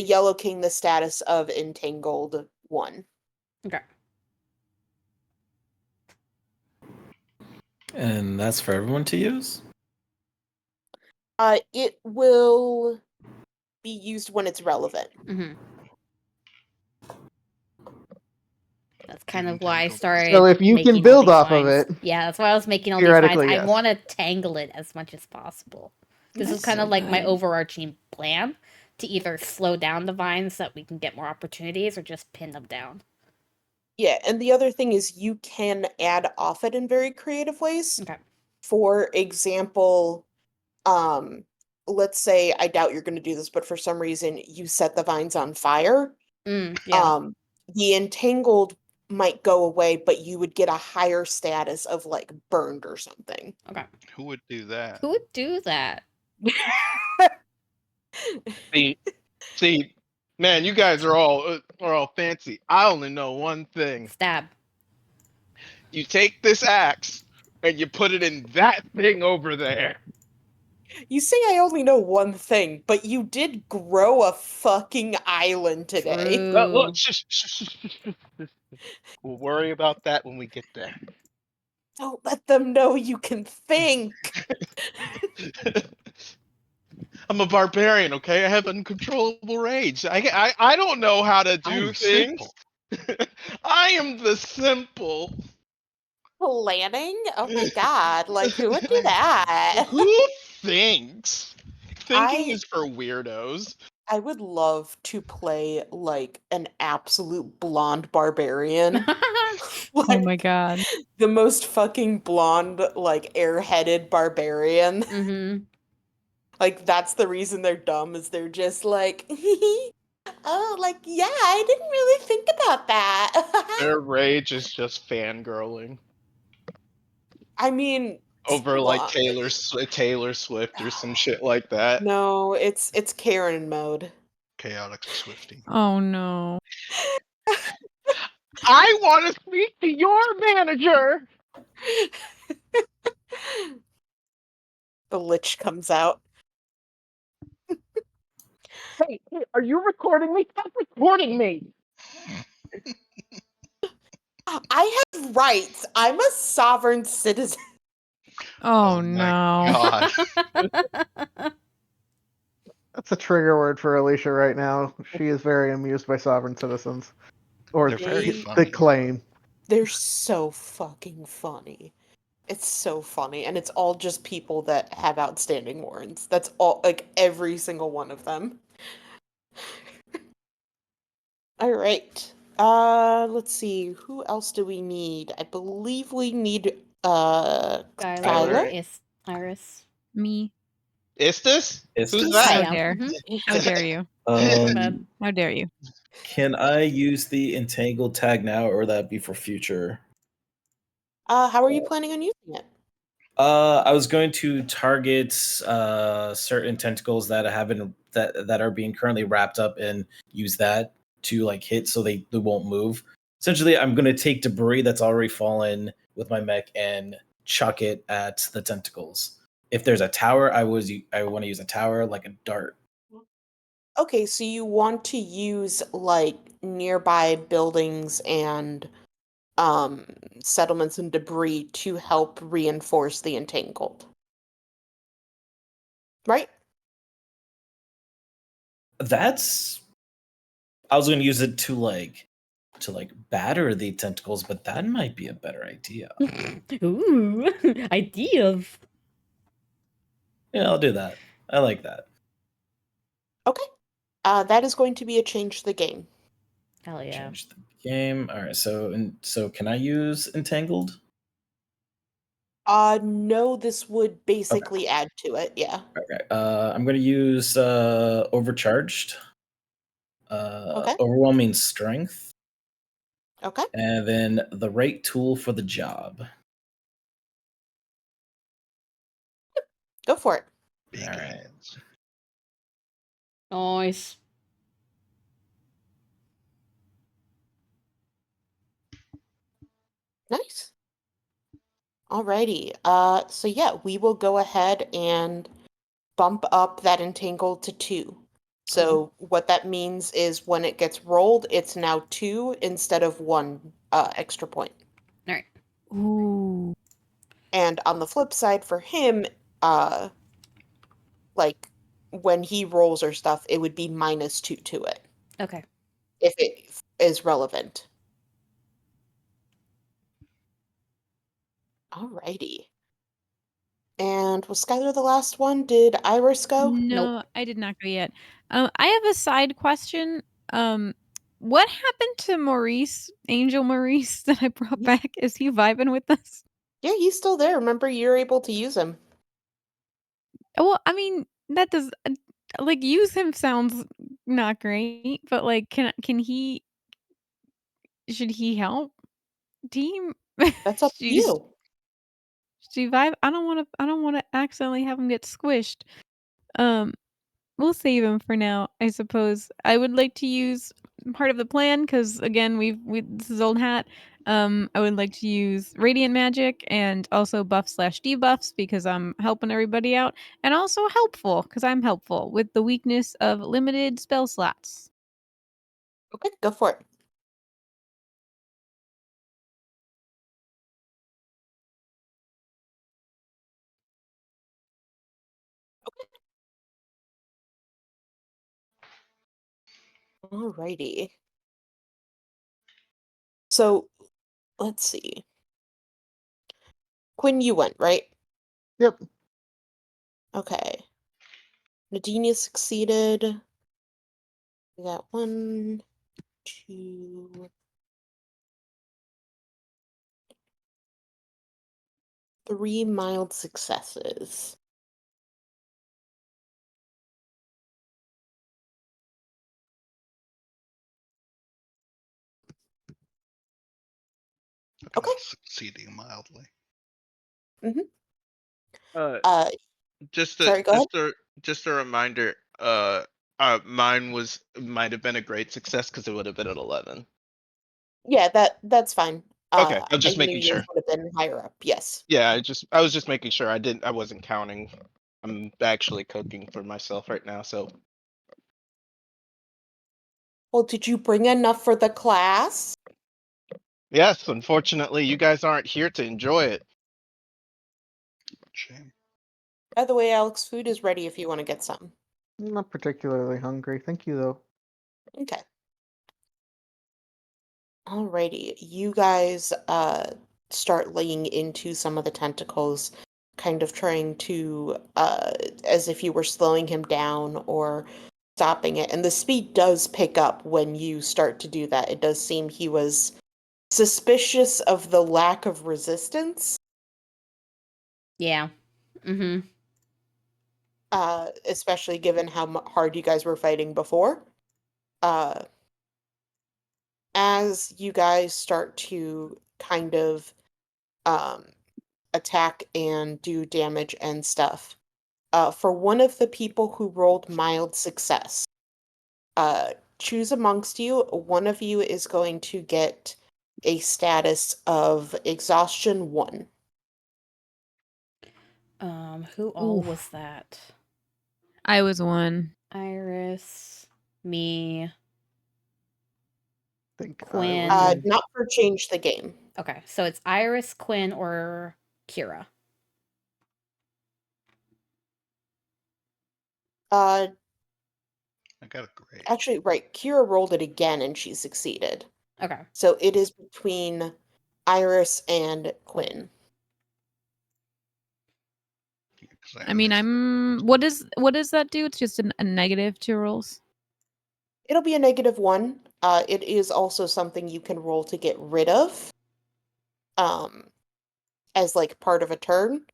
Yellow King the status of entangled 1. Okay. And that's for everyone to use? It will be used when it's relevant. Mm-hmm. That's kind You of why I entangled. started. So if you can making all build these off of vines. it, Yeah, that's why I was making all these vines. theoretically, I yes. want to tangle it as much as possible. This is kind of like my overarching plan to either slow down the vines so that we can get more opportunities or just pin them down. Yeah, and the other thing is you can add off it in very creative ways. Okay. For example, let's say, I doubt you're going to do this, but for some reason you set the vines on fire. Yeah. The entangled might go away, but you would get a higher status of like burned or something. Okay. Who would do that? Who would do that? See, man, you guys are all fancy. I only know one thing. Stab. You take this axe and you put it in that thing over there. You say I only know one thing, but you did grow a fucking island today. True. Well, look, we'll worry about that when we get there. Don't let them know you can think. I'm a barbarian, okay? I have uncontrollable rage. I don't know how to do I'm things. simple. I am the simple. Planning? Oh my god, like who would do that? Who thinks? Thinking I is for weirdos. I would love to play like an absolute blonde barbarian. Oh my Like god. the most fucking blonde, like airheaded barbarian. Mm-hmm. Like that's the reason they're dumb, is they're just like oh, like yeah, I didn't really think about that. Their rage is just fangirling I mean, over like well, Taylor Swift or some shit like that. no, it's Karen mode. Chaotic Swifty. Oh no. I want to speak to your manager. The Lich comes out. Hey, are you recording me? Stop recording me. I have rights. I'm a sovereign citizen. Oh, my no. god. That's a trigger word for Alicia right now. She is very amused by sovereign citizens. Or They're very They- the funny. claim. They're so fucking funny. It's so funny, and it's all just people that have outstanding warrants. That's all, like every single one of them. All right. Let's see. Who else do we need? I believe we need Skylar Skylar. is Iris. Me. Istis? Is Who's this? I How that? am. dare. Mhm. How dare you? Um, How dare you? can I use the entangled tag now, or would that be for future? How are you planning on using it? I was going to target certain tentacles that haven't that are being currently wrapped up and use that to like hit so they won't move. Essentially, I'm going to take debris that's already fallen with my mech and chuck it at the tentacles. If there's a tower, I want to use a tower like a dart. Okay, so you want to use like nearby buildings and um settlements and debris to help reinforce the entangled. Right? That's I was going to use it to batter the tentacles, but that might be a better idea. Ooh, ideas. Yeah, I'll do that. I like that. Okay. That is going to be a change the game. Hell yeah. Change the game. All right. So can I use entangled? No, this would basically add to it. Yeah. Okay. I'm going to use overcharged. Okay. Overwhelming strength. Okay. And then the right tool for the job. Go for it. Big All right. hands. Nice. Nice. Alrighty. So yeah, we will go ahead and bump up that entangled to 2. So what that means is when it gets rolled, it's now 2 instead of 1 extra point. All right. Ooh. And on the flip side for him, like when he rolls or stuff, it would be -2 to it Okay. if it is relevant. Alrighty. And was Skylar the last one? Did Iris go? No, I did not go yet. I have a side question. What happened to Maurice, Angel Maurice, that I brought back? Is he vibing with us? Yeah, he's still there. Remember, you're able to use him. Well, I mean, that does like use him sounds not great, but like, can he? Should he help team? That's up to She's you. she vibe. I don't want to. I don't want to accidentally have him get squished. Um, we'll save him for now, I suppose. I would like to use part of the plan because again, we this is old hat. I would like to use radiant magic and also buff/debuffs because I'm helping everybody out, and also helpful because I'm helpful with the weakness of limited spell slots. Okay, go for it. Alrighty. So, let's see. Quinn, you went, right? Yep. Okay. Nadinia succeeded. We got 1, 2, 3 mild successes. Okay. Succeeding mildly. Mm-hmm. Uh, just a Sorry, go ahead. just a reminder. Mine might have been a great success because it would have been at 11. Yeah, that's fine. Okay, I'm I just knew making yours sure. would have been higher up. Yes. Yeah, I was just making sure. I wasn't counting. I'm actually cooking for myself right now, so Well, did you bring enough for the class? yes. Unfortunately, you guys aren't here to enjoy it. Shame. By the way, Alex, food is ready if you want to get some. I'm not particularly hungry. Thank you, though. Okay. Alrighty. You guys start laying into some of the tentacles, kind of trying to as if you were slowing him down or stopping it. And the speed does pick up when you start to do that. It does seem he was suspicious of the lack of resistance. Yeah. Mm-hmm. Especially given how hard you guys were fighting before. As you guys start to kind of um, attack and do damage and stuff, for one of the people who rolled mild success, choose amongst you. One of you is going to get a status of exhaustion 1. Who all Oof. was that? I was one. Iris, me, I think Quinn. I was. Not for change the game. Okay, so it's Iris, Quinn, or Kira. Uh, got a great. Actually, right, Kira rolled it again and she succeeded. Okay. So it is between Iris and Quinn. I mean, what does that do? It's just a negative to rolls. It'll be a -1. It is also something you can roll to get rid of, as like part of a turn.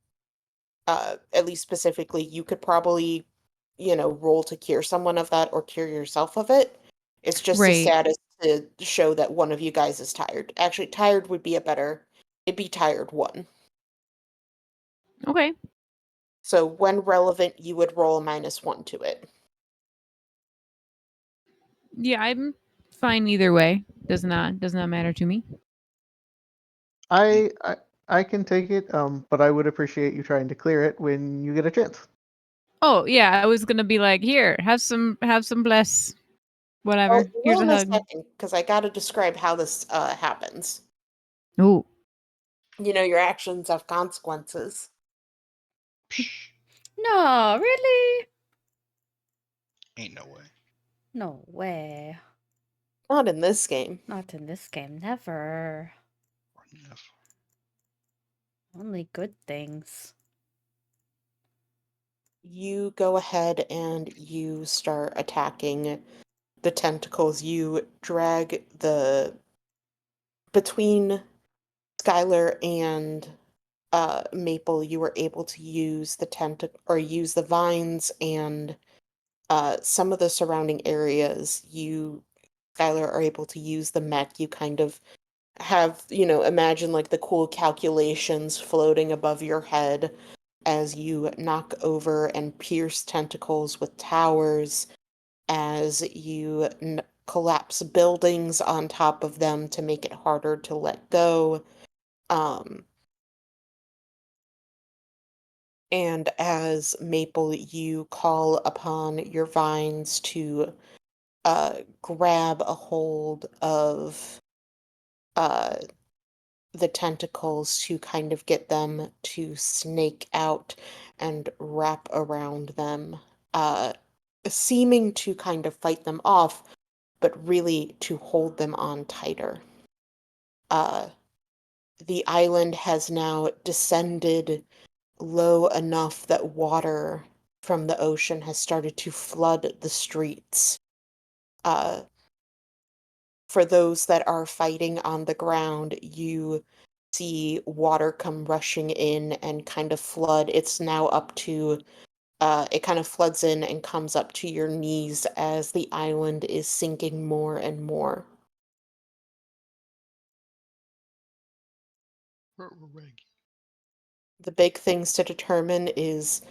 At least specifically, you could probably, roll to cure someone of that or cure yourself of it. It's just a Right. status to show that one of you guys is tired. Actually, tired would be it'd be tired 1. Okay. So when relevant, you would roll a -1 to it. Yeah, I'm fine either way. Does not matter to me. I I can take it, but I would appreciate you trying to clear it when you get a chance. Oh yeah, I was gonna be like, here, have some bless, Well, whatever. you Here's will a in a hug. second, because I got to describe how this happens. Ooh. Your actions have consequences. Psh, No, really? ain't no way. No way. Not in this game. Not in this game. Never. Or never. Only good things. You go ahead and you start attacking the tentacles. You drag between Skylar and Maple. You were able to use use the vines and some of the surrounding areas. Skylar, are able to use the mech. You kind of have, imagine like the cool calculations floating above your head as you knock over and pierce tentacles with towers, as you collapse buildings on top of them to make it harder to let go. And as Maple, you call upon your vines to grab a hold of uh, the tentacles to kind of get them to snake out and wrap around them, uh, seeming to kind of fight them off, but really to hold them on tighter. Uh, the island has now descended low enough that water from the ocean has started to flood the streets. Uh, for those that are fighting on the ground, you see water come rushing in and kind of flood. It's now up to, it kind of floods in and comes up to your knees as the island is sinking more and more. Reggie. The big things to determine is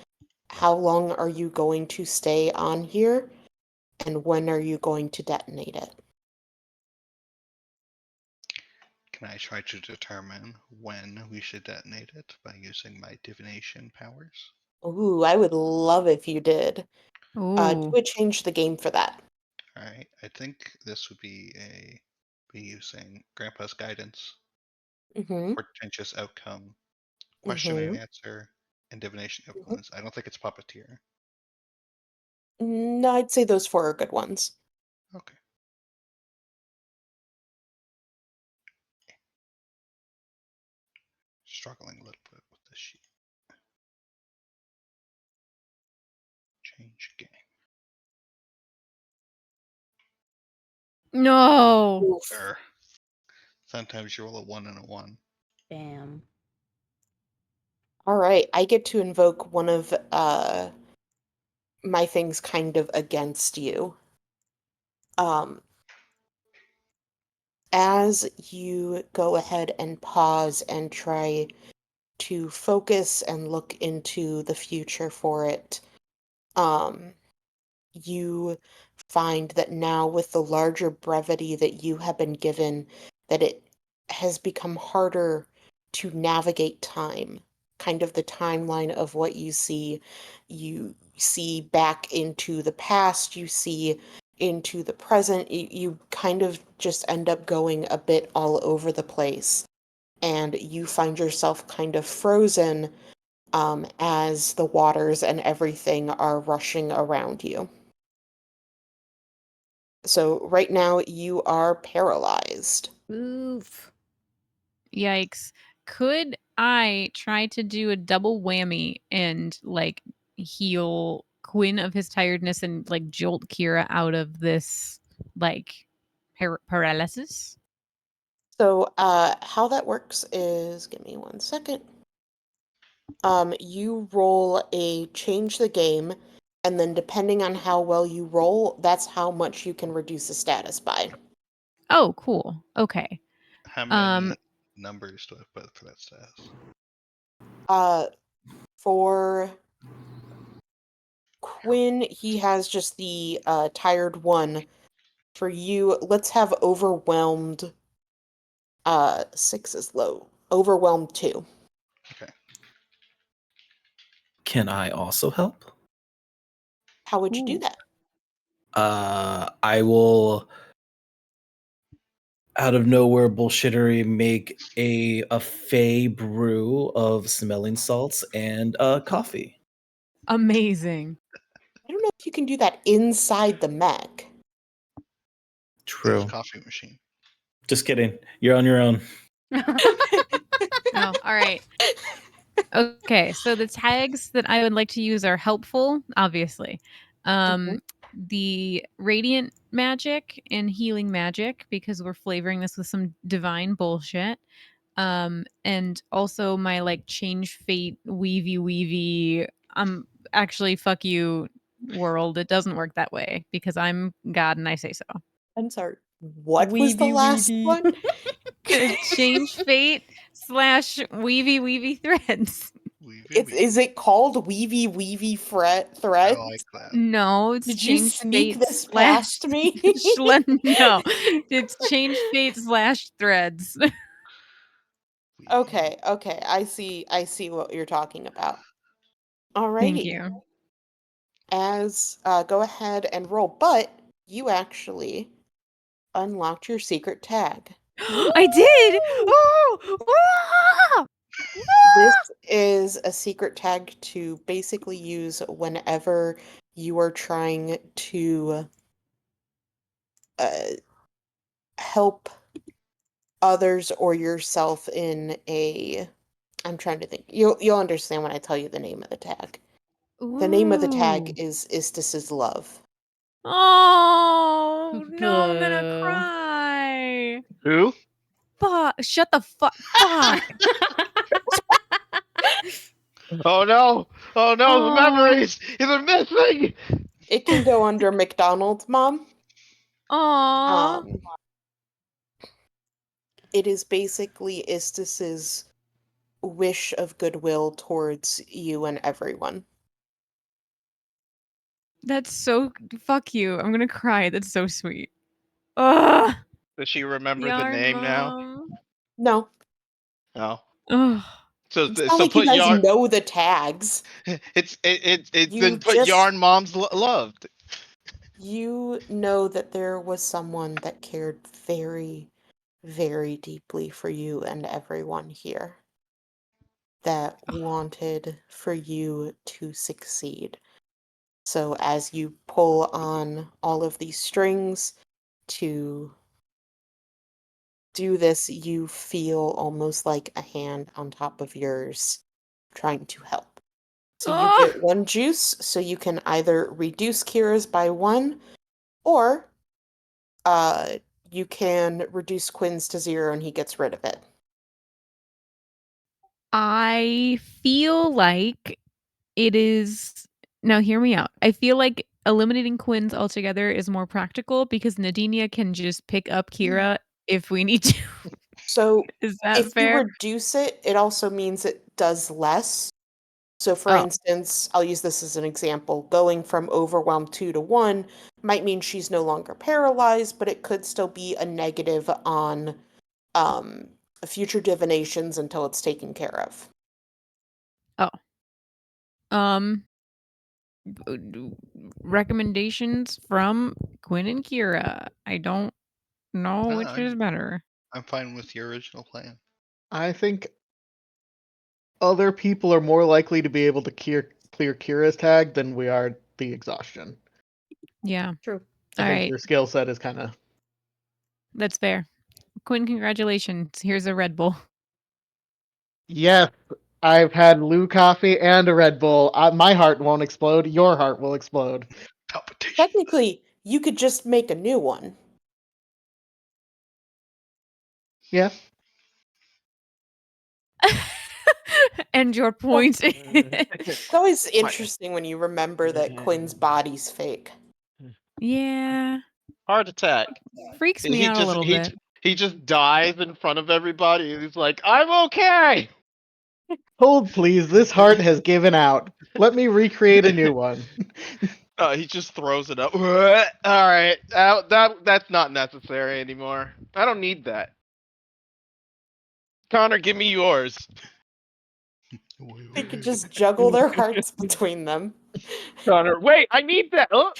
how long are you going to stay on here and when are you going to detonate it? Can I try to determine when we should detonate it by using my divination powers? Ooh, I would love if you did. Ooh. Do a change the game for that. Alright, I think this would be using Grandpa's guidance, Mm-hmm. portentous outcome, question Mm-hmm. and answer, and divination Mm-hmm. influence. I don't think it's puppeteer. No, I'd say those 4 are good ones. Okay. Struggling a little bit with this sheet. Change game. No. Oof. Err. Sometimes you roll a 1 and a 1. Damn. All right, I get to invoke one of my things kind of against you. Um, as you go ahead and pause and try to focus and look into the future for it, um, you find that now with the larger brevity that you have been given, that it has become harder to navigate time, kind of the timeline of what you see back into the past, you see into the present, you kind of just end up going a bit all over the place, and you find yourself kind of frozen as the waters and everything are rushing around you. So right now you are paralyzed. Oof. Yikes. Could I try to do a double whammy and like heal Quinn of his tiredness and like jolt Kira out of this like paralysis? So how that works is, give me 1 second. You roll a change the game, and then depending on how well you roll, that's how much you can reduce the status by. Oh, cool. Okay. How many numbers do I put for that status? For Quinn, he has just the tired one. For you, let's have overwhelmed. 6 is low. Overwhelmed 2. Okay. Can I also help? How would you do Ooh. that? I will, out of nowhere bullshittery, make a fey brew of smelling salts and coffee. Amazing. I don't know if you can do that inside the mech. There's a True. coffee machine. Just kidding. You're on your own. Oh, all right. Okay, so the tags that I would like to use are helpful, obviously. The radiant magic and healing magic, because we're flavoring this with some divine bullshit. And also my like change fate weavy. Actually fuck you world. It doesn't work that way because I'm God and I say so. I'm sorry. What was the last one? Change fate / weavy threads. Is it called Weavy I Threads? like that. No, it's Did you change sneak fate this / past me? no, it's change fate / threads. Okay, I see what you're talking about. Thank Alrighty. you. As go ahead and roll, but you actually unlocked your secret tag. I did. Oh, ah! This Ah! is a secret tag to basically use whenever you are trying to uh, help others or yourself in a. I'm trying to think. You'll understand when I tell you the name of the tag. The name of the tag Ooh. is Istis's Love. Oh no, I'm gonna Boo. cry. Who? Fuck! Shut the fuck. Fuck. Oh no! Oh no! The Oh. memories! They're missing. It can go under McDonald's, Mom. Aw. Um, it is basically Istis's wish of goodwill towards you and everyone. That's so. Fuck you. I'm gonna cry. That's so sweet. Ugh. Does she remember the Yarn name now? mom. No, No. Ugh. it's not So like you put guys yarn. know the tags. It's You then put just yarn mom's loved. you know that there was someone that cared very, very deeply for you and everyone here, that wanted for you to succeed. So as you pull on all of these strings to do this, you feel almost like a hand on top of yours trying to help. So you Ugh. get 1 juice, so you can either reduce Kira's by 1, or uh, you can reduce Quinn's to 0 and he gets rid of it. I feel like it is. Now, hear me out. I feel like eliminating Quinn's altogether is more practical because Nadinia can just pick up Kira if we need to. So Is that if you fair? reduce it, it also means it does less. So for Oh. instance, I'll use this as an example. Going from overwhelmed 2 to 1 might mean she's no longer paralyzed, but it could still be a negative on um, future divinations until it's taken care of. Oh. Um. Recommendations from Quinn and Kira. I don't know No, which is better. I'm fine with your original plan. I think other people are more likely to be able to clear Kira's tag than we are the exhaustion. Yeah. True. I All think right. your skill set is kind of. That's fair. Quinn, congratulations. Here's a Red Bull. Yes, I've had Lou coffee and a Red Bull. My heart won't explode. Your heart will explode. Palpitation. Technically, you could just make a new one. Yeah. And your point. It's always interesting when you remember that Quinn's body's fake. Yeah. Heart attack. Freaks me He out a just little bit. he just dies in front of everybody, and he's like, "I'm okay." Hold, please. This heart has given out. Let me recreate a new one. He just throws it up. All right, that's not necessary anymore. I don't need that. Connor, give me yours. They could just juggle their hearts between them. Connor, wait, I need that. Oh.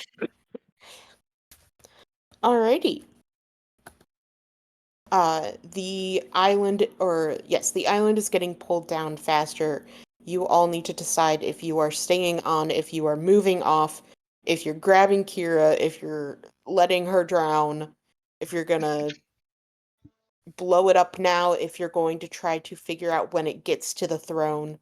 Alrighty. The island, the island is getting pulled down faster. You all need to decide if you are staying on, if you are moving off, if you're grabbing Kira, if you're letting her drown, if you're gonna blow it up now, if you're going to try to figure out when it gets to the throne.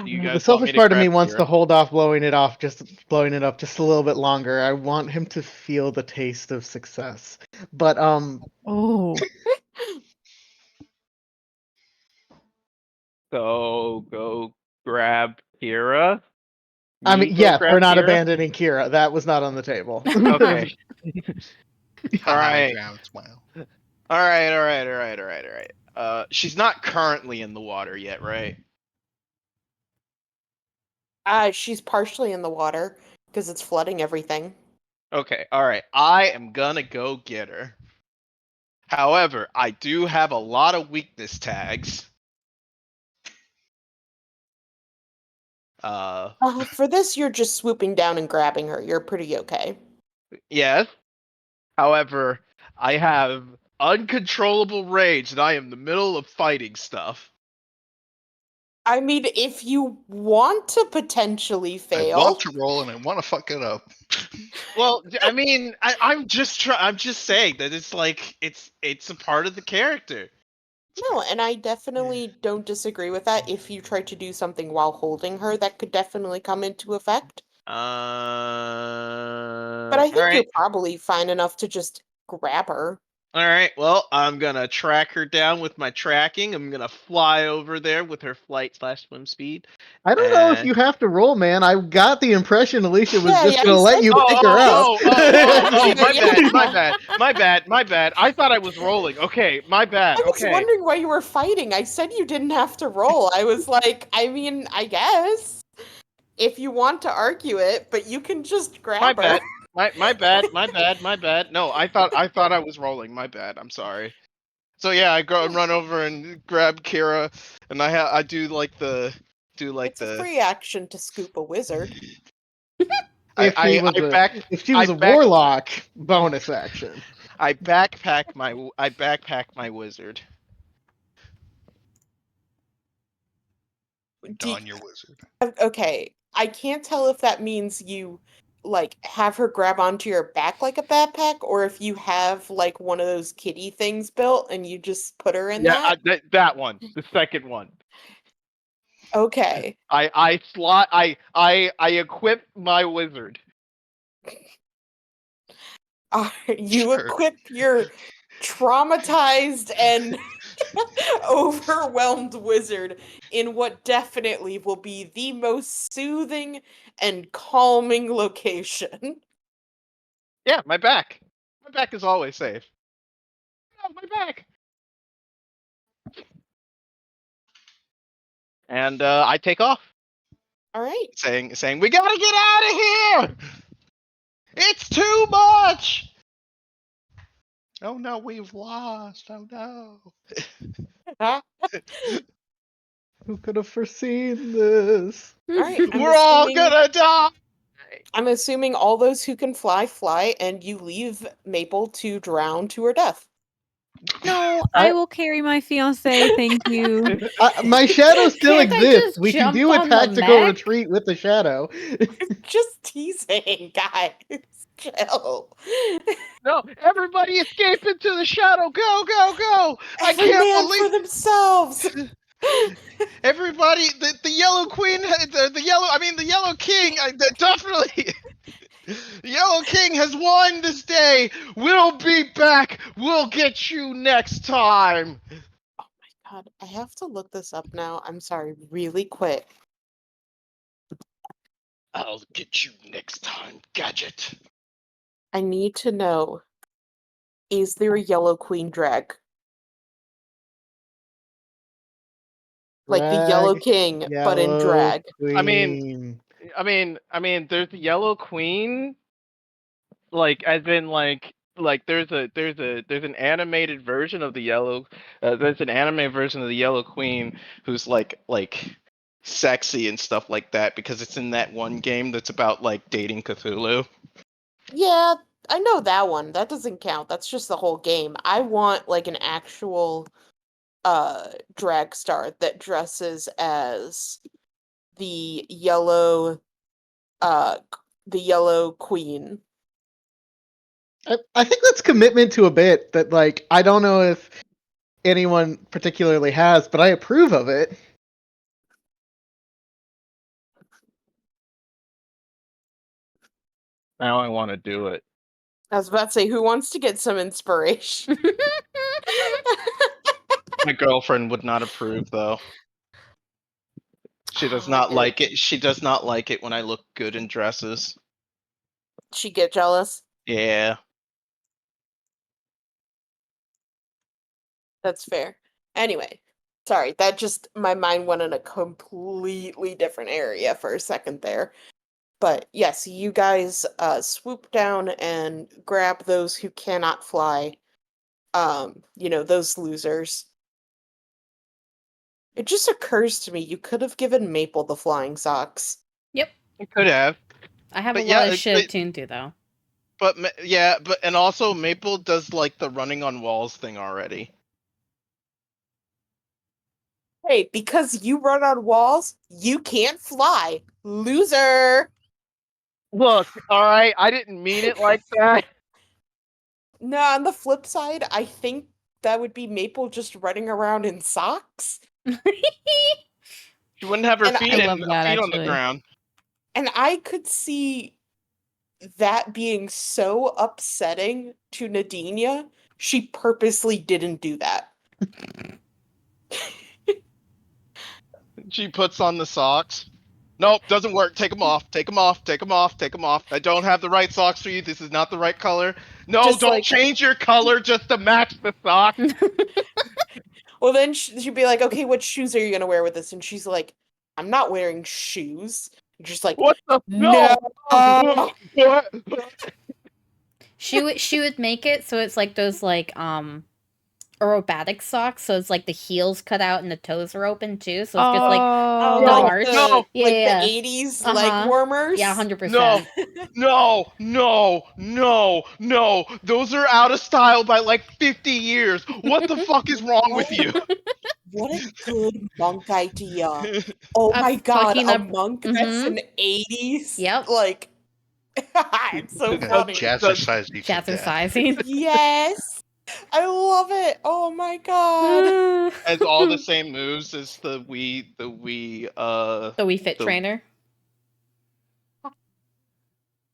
Do you The guys want me selfish to part of me grab wants to Kira? hold off blowing it up just a little bit longer. I want him to feel the taste of success. But Oh. So go grab Kira. I Me mean, go yes, grab we're not Kira. abandoning Kira. That was not on the table. Okay. All High right. ground smile. All right. She's not currently in the water yet, right? She's partially in the water because it's flooding everything. Okay. All right. I am gonna go get her. However, I do have a lot of weakness tags. For this, you're just swooping down and grabbing her. You're pretty okay. Yes. However, I have uncontrollable rage and I am in the middle of fighting stuff. I mean, if you want to potentially I fail, want to roll and I want to fuck it up. Well, I mean, I'm just saying that it's like it's a part of the character. no, and I definitely don't disagree with that. If you try to do something while holding her, that could definitely come into effect. But I All think you're right. probably fine enough to just grab her. All right. Well, I'm gonna track her down with my tracking. I'm gonna fly over there with her flight/swim speed. I don't know if you have to roll, man. I got the impression Alicia was Yeah, just yeah, going to he let said you you pick could her up. My Yeah. bad, my bad. I thought I was rolling. Okay, my bad. I was Okay. wondering why you were fighting. I said you didn't have to roll. I was like, I mean, I guess. If you want to argue it, but you can just My grab her. bad. My bad. No, I thought I was rolling. My bad. I'm sorry. So yeah, I go and run over and grab Kira, and I do like the It's a free action to scoop a wizard. If he was if she was a warlock, bonus action. I backpack my wizard. Don your wizard. Okay, I can't tell if that means you like have her grab onto your back like a backpack, or if you have like one of those kitty things built and you just put her in Yeah, that. that one, the second one. Okay. I equip my wizard. You Sure. equip your traumatized and overwhelmed wizard in what definitely will be the most soothing and calming location. Yeah, my back. My back is always safe. Oh, my back. And I take off, All right. saying we gotta get out of here. It's too much. Oh no, we've lost. Oh no. Who could have foreseen this? All right. We're all gonna die. I'm assuming all those who can fly fly, and you leave Maple to drown to her death. No, I- I will carry my fiance. Thank you. My shadow still Can't I exists. just We can jump do a on the tactical mech? retreat with the shadow. Just teasing, guys. Chill. No, everybody escape into the shadow. Go, go, go. I Every can't man for believe themselves. everybody. The yellow queen, the yellow king. Definitely. The Yellow King has won this day. We'll be back. We'll get you next time. God, I have to look this up now. I'm sorry, really quick. I'll get you next time, Gadget. I need to know, is there a yellow queen drag? Like the Yellow Drag King, but in Yellow drag. I mean, Queen. there's the Yellow Queen, like as in there's an animated version of the yellow. There's an anime version of the Yellow Queen who's like sexy and stuff like that because it's in that one game that's about like dating Cthulhu. Yeah, I know that one. That doesn't count. That's just the whole game. I want like an actual drag star that dresses as the yellow the Yellow Queen. I think that's commitment to a bit that, like, I don't know if anyone particularly has, but I approve of it. Now I want to do it. I was about to say, who wants to get some inspiration? My girlfriend would not approve though. She does not like it. She does not like it when I look good in dresses. She get jealous? Yeah. That's fair. Anyway, sorry, that just my mind went in a completely different area for a second there. But yes, you guys swoop down and grab those who cannot fly. Those losers. It just occurs to me you could have given Maple the flying socks. Yep. I could have. I have But a yeah, lot of shit tuned to though. and also Maple does like the running on walls thing already. Hey, because you run on walls, you can't fly. Loser! Look, all right, I didn't mean it like that. No, on the flip side, I think that would be Maple just running around in socks. She wouldn't have her And feet I love that, on the actually. ground. And I could see that being so upsetting to Nadinia, she purposely didn't do that. She puts on the socks. Nope, doesn't work. Take them off. Take them off. Take them off. Take them off. I don't have the right socks for you. This is not the right color. No, Just don't like, change your color just to match the socks. well, then she'd be like, okay, what shoes are you gonna wear with this? And she's like, I'm not wearing shoes. And just like, What the no. What? She would make it so it's like those like aerobatic socks, so it's like the heels cut out and the toes are open too, so it's just like Oh, the like No, arch. no, Yeah, like yeah. the 80s leg Uh-huh. warmers? Yeah, no, 100%. no. Those are out of style by like 50 years. What the fuck is wrong with you? What a good monk idea. Oh A my god, fucking a up. monk that's in 80s? Yep. Like, it's so funny. Jazzercise you to death. Jazzercising. Yes! I love it. Oh my god. Has all the same moves as the Wii The Wii Fit the trainer.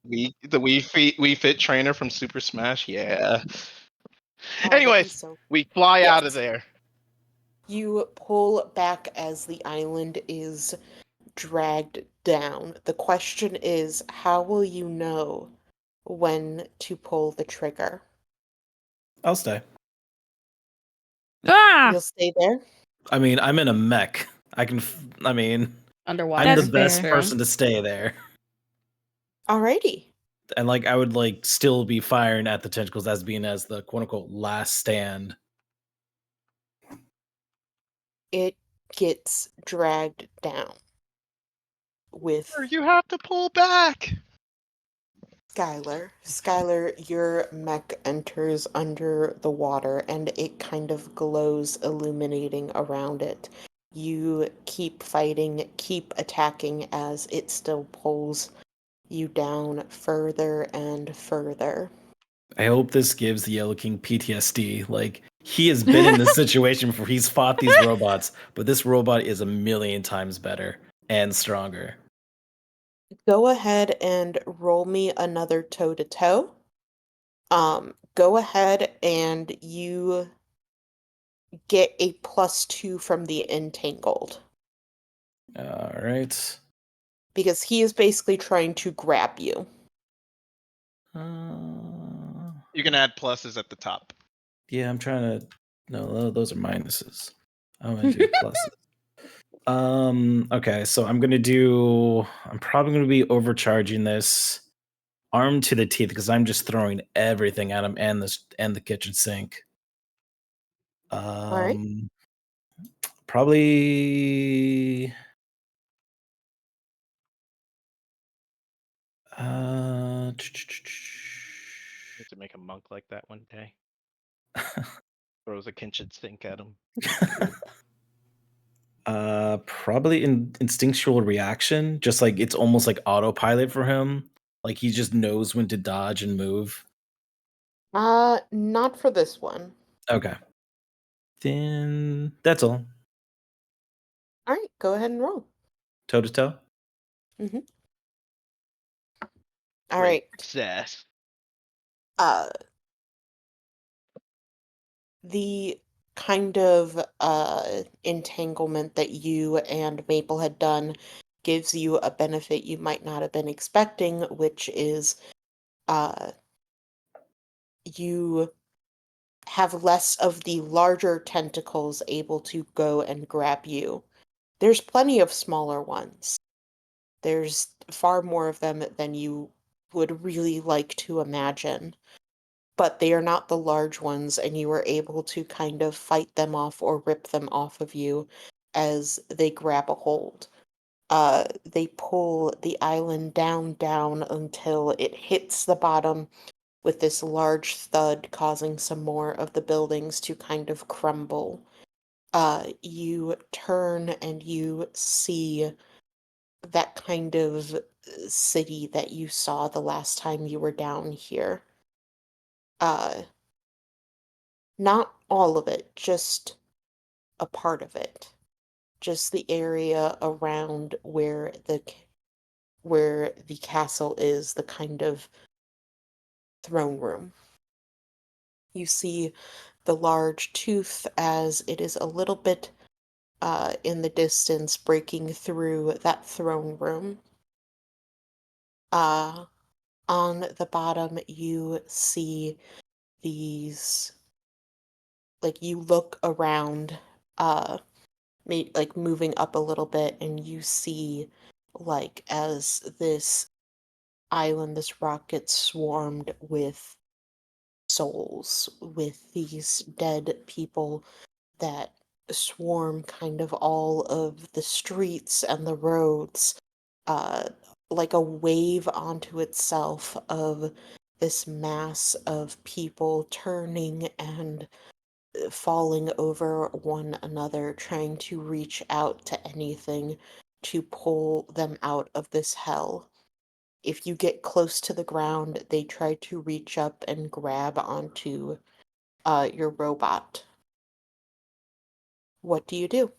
Wii Fit trainer from Super Smash. Yeah. Oh, that'd be Anyways, so. we fly out of Yes. there. You pull back as the island is dragged down. The question is, how will you know when to pull the trigger? I'll stay. Ah, You'll stay there? I mean, I'm in a mech. I'm Underwater. the That's best fair. person to stay there. Alrighty. And like I would like still be firing at the tentacles as being as the quote unquote last stand. It gets dragged down with You have to pull back. Skylar. Skylar, your mech enters under the water and it kind of glows, illuminating around it. You keep fighting, keep attacking as it still pulls you down further and further. I hope this gives the Yellow King PTSD. Like, he has been in this situation before. He's fought these robots, but this robot is a million times better and stronger. Go ahead and roll me another toe-to-toe. Go ahead and you get a +2 from the entangled. All right. Because he is basically trying to grab you. You can add pluses at the top. Yeah, I'm trying to. No, those are minuses. I want to do pluses. Okay, so I'm probably gonna be overcharging this arm to the teeth because I'm just throwing everything at him and the kitchen sink. All right. Probably Need to make a monk like that one day. Throws a kitchen sink at him. probably instinctual reaction, just like it's almost like autopilot for him. Like he just knows when to dodge and move. Not for this one. Okay. Then that's all. All right, go ahead and roll. Toe to toe. Mm-hmm. All Great right. success. The kind of entanglement that you and Maple had done gives you a benefit you might not have been expecting, which is you have less of the larger tentacles able to go and grab you. There's plenty of smaller ones. There's far more of them than you would really like to imagine. But they are not the large ones, and you are able to kind of fight them off or rip them off of you as they grab a hold. They pull the island down until it hits the bottom with this large thud, causing some more of the buildings to kind of crumble. You turn and you see that kind of city that you saw the last time you were down here. Not all of it, just a part of it. Just the area around where the castle is, the kind of throne room. You see the large tooth as it is a little bit in the distance breaking through that throne room. On the bottom, you see these, like, you look around, like moving up a little bit, and you see, like, as this island, this rock gets swarmed with souls, with these dead people that swarm kind of all of the streets and the roads, uh, like a wave onto itself of this mass of people turning and falling over one another, trying to reach out to anything to pull them out of this hell. If you get close to the ground, they try to reach up and grab onto your robot. What do you do?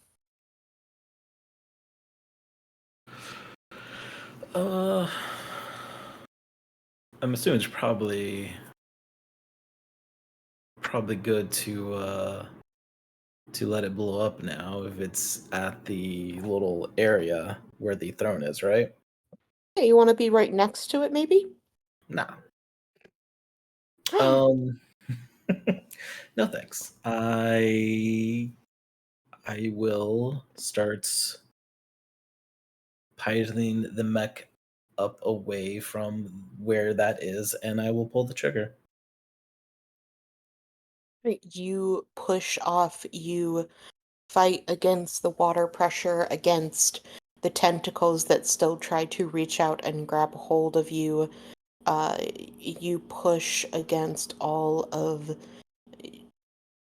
I'm assuming it's probably good to let it blow up now if it's at the little area where the throne is, right? Hey, you want to be right next to it, maybe? Nah. No thanks. I will start piloting the mech up away from where that is, and I will pull the trigger. Right, you push off, you fight against the water pressure, against the tentacles that still try to reach out and grab hold of you. you push against all of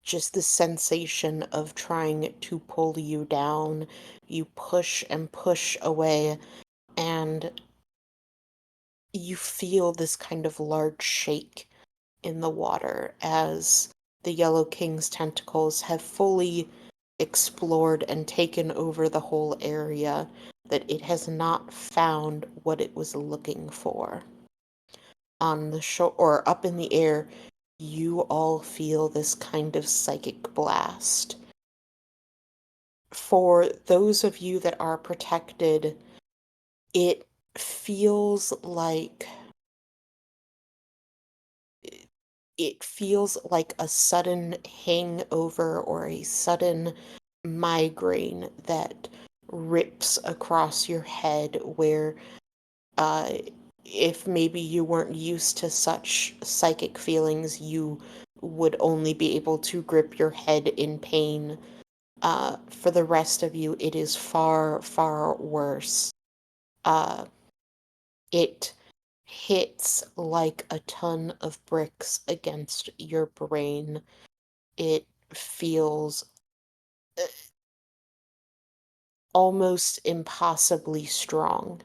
just the sensation of trying to pull you down. You push and push away, and you feel this kind of large shake in the water as the Yellow King's tentacles have fully explored and taken over the whole area, that it has not found what it was looking for. On the shore or up in the air, you all feel this kind of psychic blast. For those of you that are protected, it feels like a sudden hangover or a sudden migraine that rips across your head, where uh, if maybe you weren't used to such psychic feelings, you would only be able to grip your head in pain. For the rest of you, it is far, far worse. It hits like a ton of bricks against your brain. It feels almost impossibly strong.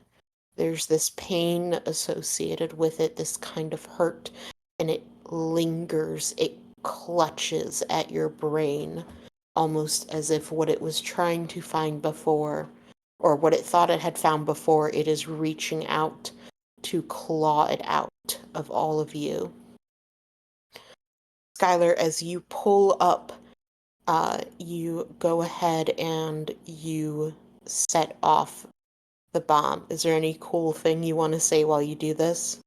There's this pain associated with it, this kind of hurt, and it lingers, it clutches at your brain, almost as if what it was trying to find before, or what it thought it had found before, it is reaching out to claw it out of all of you. Skylar, as you pull up, you go ahead and you set off the bomb. Is there any cool thing you want to say while you do this?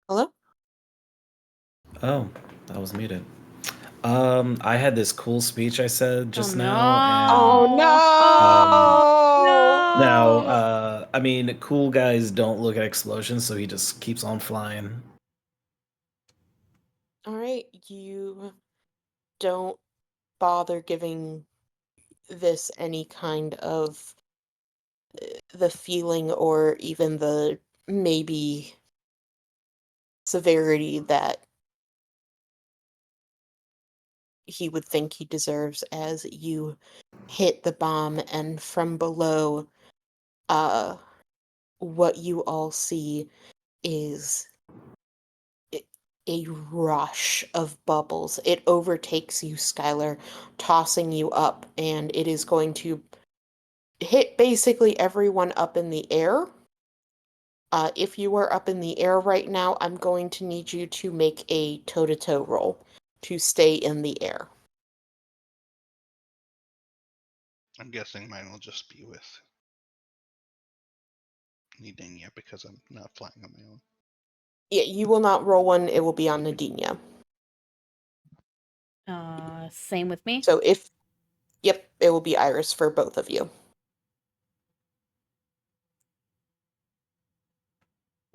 Hello? Oh, that was muted. I had this cool speech I said just now, Oh and no! now, No. I mean, cool guys don't look at explosions, so he just keeps on flying. All right, you don't bother giving this any kind of the feeling or even the maybe severity that he would think he deserves, as you hit the bomb, and from below, what you all see is a rush of bubbles. It overtakes you, Skylar, tossing you up, and it is going to hit basically everyone up in the air. If you are up in the air right now, I'm going to need you to make a toe-to-toe roll to stay in the air. I'm guessing mine will just be with Nidania because I'm not flying on my own. Yeah, you will not roll one. It will be on Nadinia. Same with me. So yep, it will be Iris for both of you.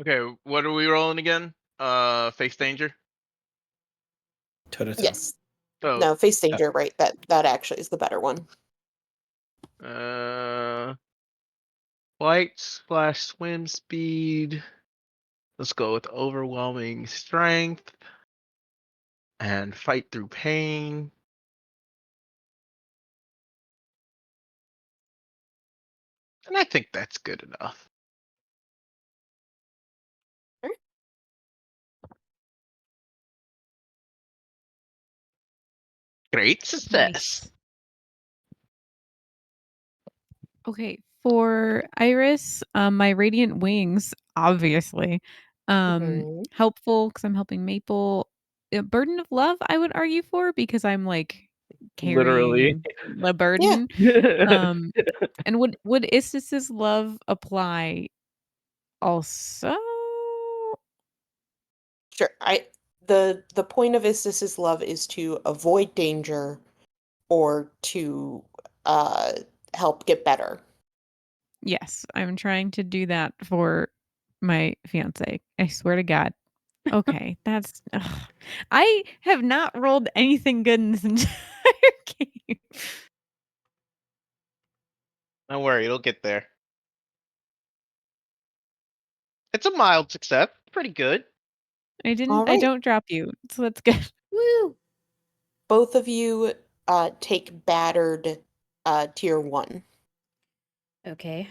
Okay, what are we rolling again? Face danger. Toe to toe. Yes. So, No, face danger, right? That actually is the better one. flight / swim speed. Let's go with overwhelming strength and fight through pain. And I think that's good enough. Alright. Great success. Nice. Okay, for Iris, my radiant wings, obviously, Mhm. helpful because I'm helping Maple. A burden of love, I would argue for because I'm like Literally. carrying the Yeah, burden. Um, and would Istis's love apply also? sure. The point of Istis's love is to avoid danger or to uh help get better. Yes, I'm trying to do that for my fiance. I swear to God. Okay, that's. Ugh. I have not rolled anything good in this entire game. Don't worry, it'll get there. It's a mild success. Pretty good. I Alright. don't drop you, so that's good. Woo! Both of you take battered tier 1. Okay.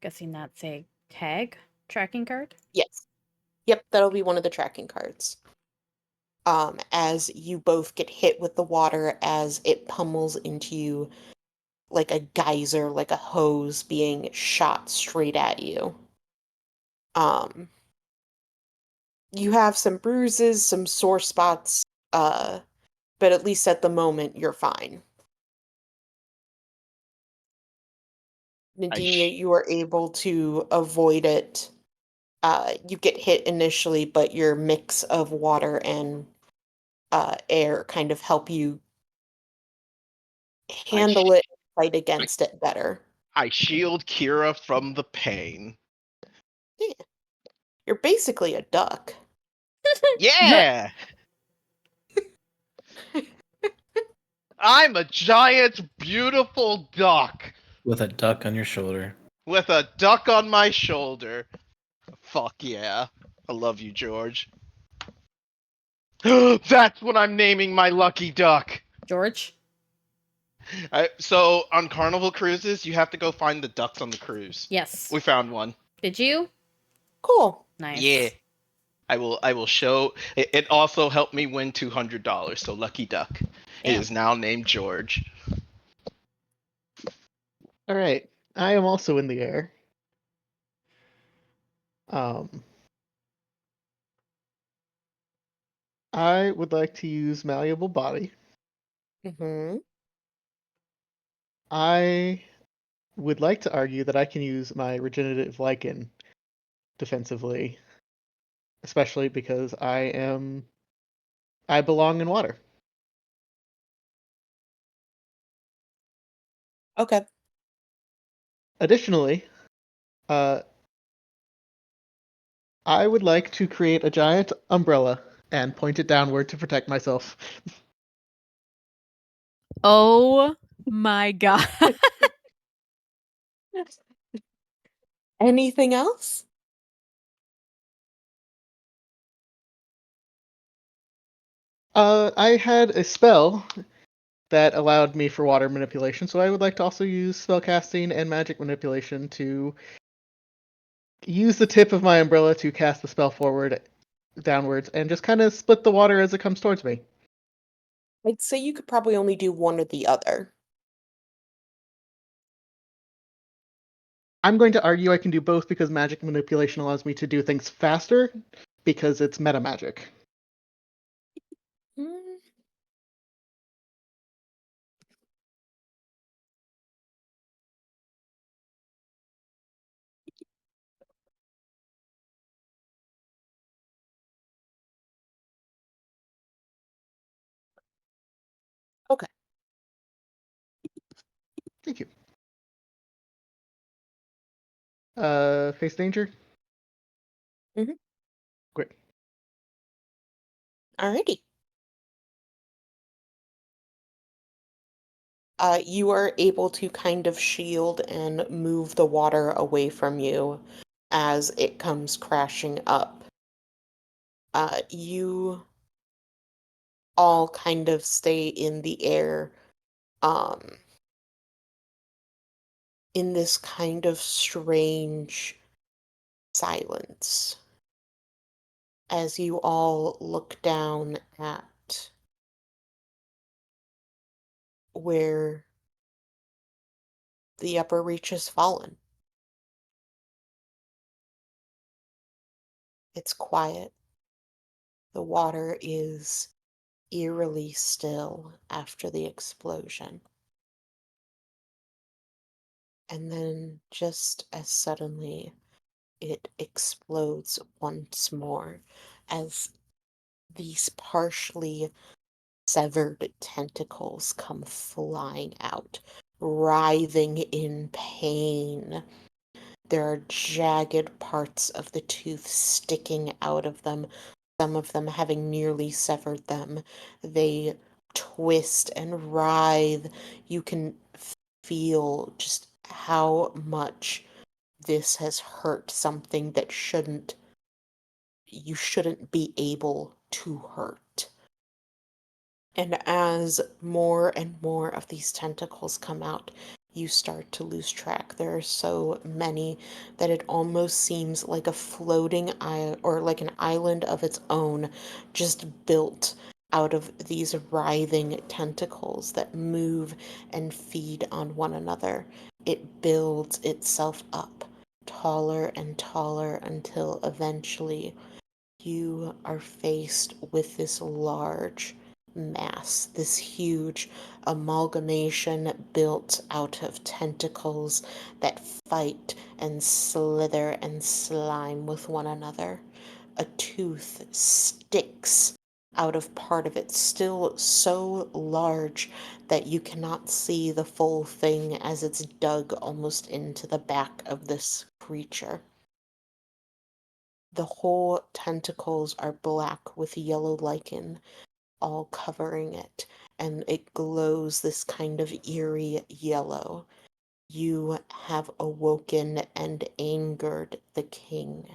Guessing that's a tag tracking card. Yes. Yep, that'll be one of the tracking cards. As you both get hit with the water as it pummels into you like a geyser, like a hose being shot straight at you. You have some bruises, some sore spots, but at least at the moment you're fine. Nadinia, you are able to avoid it. You get hit initially, but your mix of water and air kind of help you handle it, fight against it better. I shield Kira from the pain. Yeah. You're basically a duck. Yeah! I'm a giant, beautiful duck With a duck on your shoulder. with a duck on my shoulder. Fuck yeah. I love you, George. That's what I'm naming my lucky duck. George? So on Carnival cruises, you have to go find the ducks on the cruise. Yes. We found one. Did you? Cool. Nice. Yeah. I will show. It also helped me win $200. So lucky duck. It Damn. is now named George. All right. I am also in the air. I would like to use Malleable Body. Mm-hmm. I would like to argue that I can use my Regenerative Lichen defensively, especially because I belong in water. Okay. Additionally, I would like to create a giant umbrella and point it downward to protect myself. Oh my God. Anything else? I had a spell that allowed me for water manipulation, so I would like to also use spellcasting and magic manipulation to use the tip of my umbrella to cast the spell downwards, and just kind of split the water as it comes towards me. I'd say you could probably only do one or the other. I'm going to argue I can do both because magic manipulation allows me to do things faster because it's meta magic. Mm. Okay. Thank you. Face danger? Mhm. Great. Alrighty. You are able to kind of shield and move the water away from you as it comes crashing up. You all kind of stay in the air, in this kind of strange silence as you all look down at where the upper reach has fallen. It's quiet. The water is eerily still after the explosion. And then, just as suddenly, it explodes once more as these partially severed tentacles come flying out writhing in pain. There are jagged parts of the tooth sticking out of them, some of them having nearly severed them. They twist and writhe. You can feel just how much this has hurt something that you shouldn't be able to hurt. And as more and more of these tentacles come out, you start to lose track. There are so many that it almost seems like a floating island or like an island of its own, just built out of these writhing tentacles that move and feed on one another. It builds itself up taller and taller until eventually you are faced with this large mass, this huge amalgamation built out of tentacles that fight and slither and slime with one another. A tooth sticks out of part of it, still so large that you cannot see the full thing as it's dug almost into the back of this creature. The whole tentacles are black with yellow lichen all covering it, and it glows this kind of eerie yellow. You have awoken and angered the king.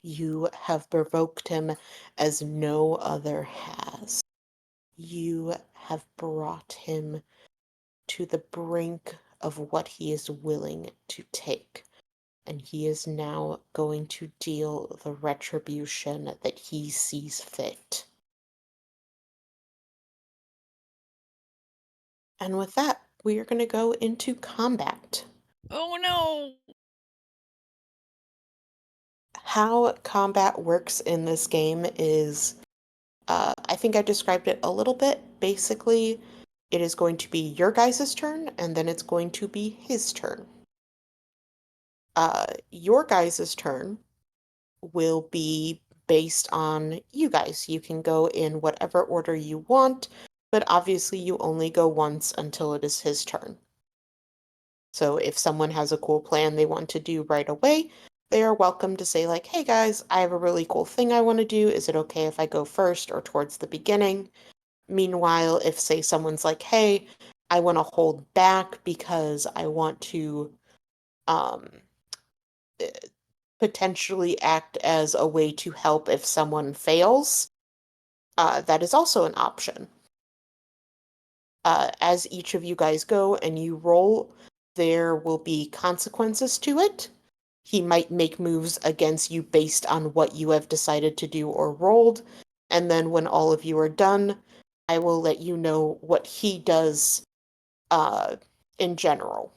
You have provoked him as no other has. You have brought him to the brink of what he is willing to take. And he is now going to deal the retribution that he sees fit. And with that, we are going to go into combat. Oh no! How combat works in this game is, I think I described it a little bit. Basically, it is going to be your guys' turn, and then it's going to be his turn. Your guys' turn will be based on you guys. You can go in whatever order you want, but obviously you only go once until it is his turn. So if someone has a cool plan they want to do right away, they are welcome to say like, hey guys, I have a really cool thing I want to do. Is it okay if I go first or towards the beginning? Meanwhile, if say someone's like, hey, I want to hold back because I want to um eh, potentially act as a way to help if someone fails, that is also an option. As each of you guys go and you roll, there will be consequences to it. He might make moves against you based on what you have decided to do or rolled. And then when all of you are done, I will let you know what he does in general.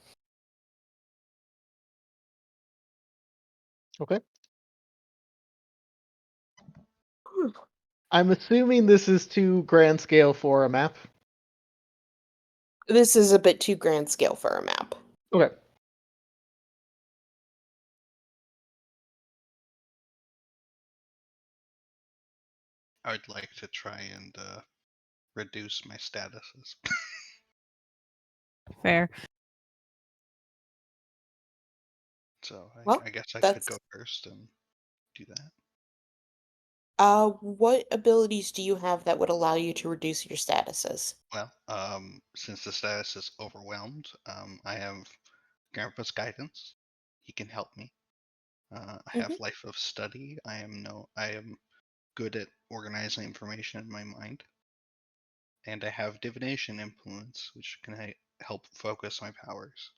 Okay. I'm assuming this is too grand scale for a map. This is a bit too grand scale for a map. Okay. I'd like to try and reduce my statuses. Fair. So Well, I guess I could that's go first and do that. what abilities do you have that would allow you to reduce your statuses? Well, since the status is overwhelmed, I have Grandpa's guidance. He can help me. I have Mhm. life of study. I am good at organizing information in my mind, and I have divination influence, which can help focus my powers.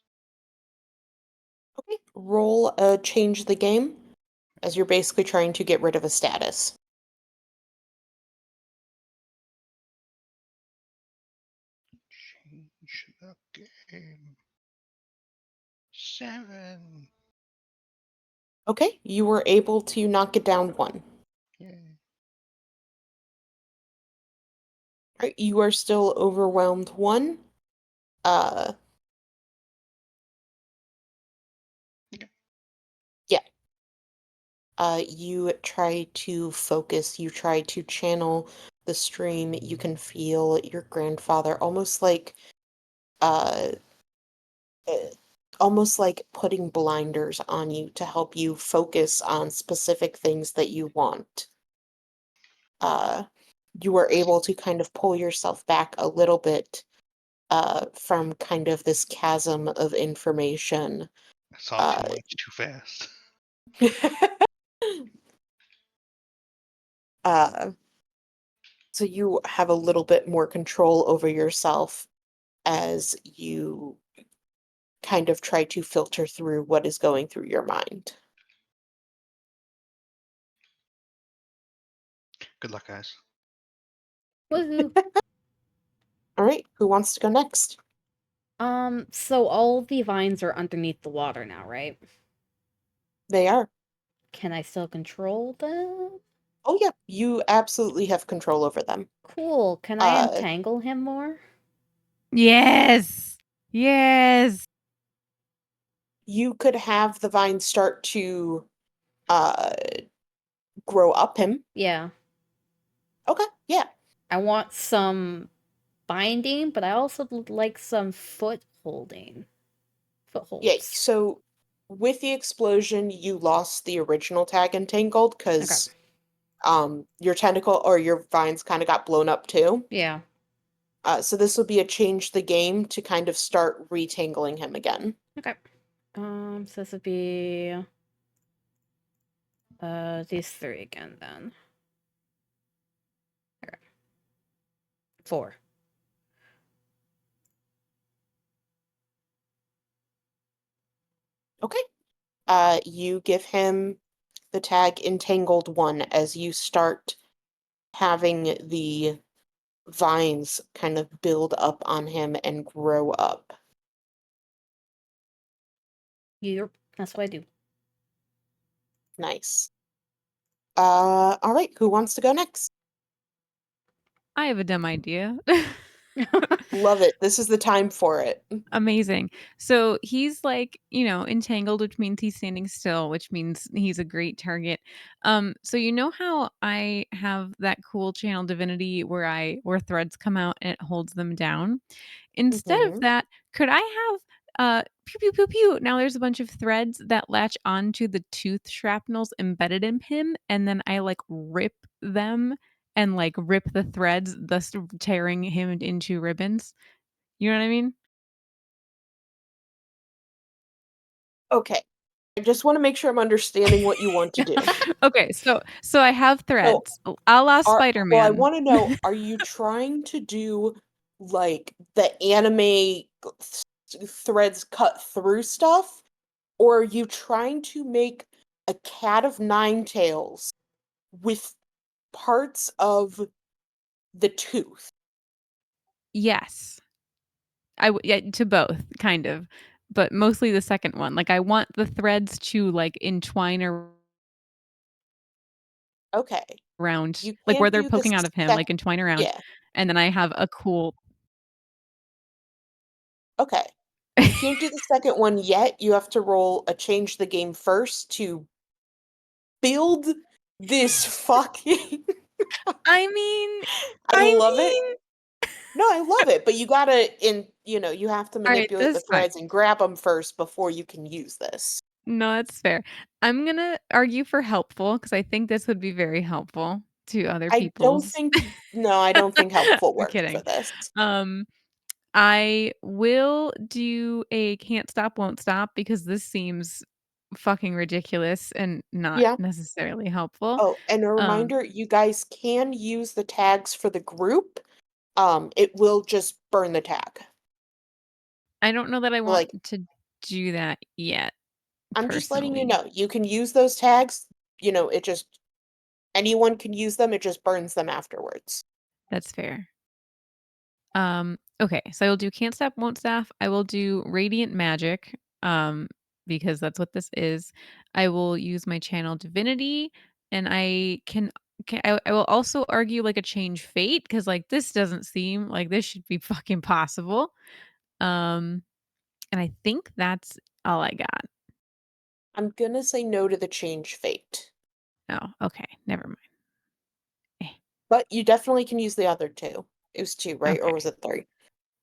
Okay. Roll a change the game as you're basically trying to get rid of a status. Change the game. 7. Okay, you were able to knock it down one. Yay. Right, you are still overwhelmed one. Uh, Okay. yeah. You try to focus, you try to channel the stream. You can feel your grandfather almost like uh, almost like putting blinders on you to help you focus on specific things that you want. You were able to kind of pull yourself back a little bit from kind of this chasm of information. I saw too much too fast. So you have a little bit more control over yourself as you kind of try to filter through what is going through your mind. Good luck, guys. Woohoo. All right, who wants to go next? So all the vines are underneath the water now, right? They are. Can I still control them? Oh, yeah, you absolutely have control over them. Cool. Can I Uh, entangle him more? Yes. Yes. you could have the vine start to uh, grow up him. Yeah. Okay, yeah. I want some binding, but I also would like some Yeah, footholds. so with the explosion, you lost the original tag entangled Okay. because your tentacle or your vines kind of got blown up too. Yeah. So this will be a change the game to kind of start retangling him again. Okay. So this would be these three again then. Okay. 4. Okay. You give him the tag entangled one as you start having the vines kind of build up on him and grow up. Yep, that's what I do. Nice. All right, who wants to go next? I have a dumb idea. Love it. This is the time for it. Amazing. So he's like, entangled, which means he's standing still, which means he's a great target. So you know how I have that cool channel divinity where threads come out and it holds them down? Instead of Mhm. that, could I have pew pew pew pew? Now there's a bunch of threads that latch onto the tooth shrapnels embedded in him, and then I like rip them and like rip the threads, thus tearing him into ribbons. You know what I mean? Okay. I just want to make sure I'm understanding what you want to do. Okay, so I have So, threads, a la well, I Spider-Man. want to know, are you trying to do like the anime threads cut through stuff? Or are you trying to make a cat of nine tails with parts of the tooth? Yes. Yeah, to both, kind of, but mostly the second one. Like, I want the threads to, like, entwine Okay. around You like, where can't they're do the poking out of him, sec like, entwine around, Yeah, and then I have a cool okay. You can't do the second one yet. You have to roll a change the game first to build this fucking I mean I I love it. mean No, I love it, but you gotta you have to Alright, manipulate the that's fine. threads and grab them first before you can use this. No, that's fair. I'm gonna argue for helpful because I think this would be very helpful to other I don't people's think No, I don't think helpful I'm works for kidding. this. Um I will do a can't stop, won't stop because this seems fucking ridiculous and not Yeah. necessarily helpful. Oh, and a Um, reminder, you guys can use the tags for the group. It will just burn the tag. I don't know that I want Like, to do that yet, I'm just letting you personally. know, you can use those tags. It just anyone can use them. It just burns them afterwards. That's fair. Okay, so I will do can't stop, won't stop. I will do radiant magic, because that's what this is. I will use my channel divinity, and I will also argue like a change fate because like this doesn't seem like this should be fucking possible. Um, and I think that's all I got. I'm gonna say no to the change fate, Oh, okay, never mind. Eh, but you definitely can use the other two. It was two, right? Or okay. was it three?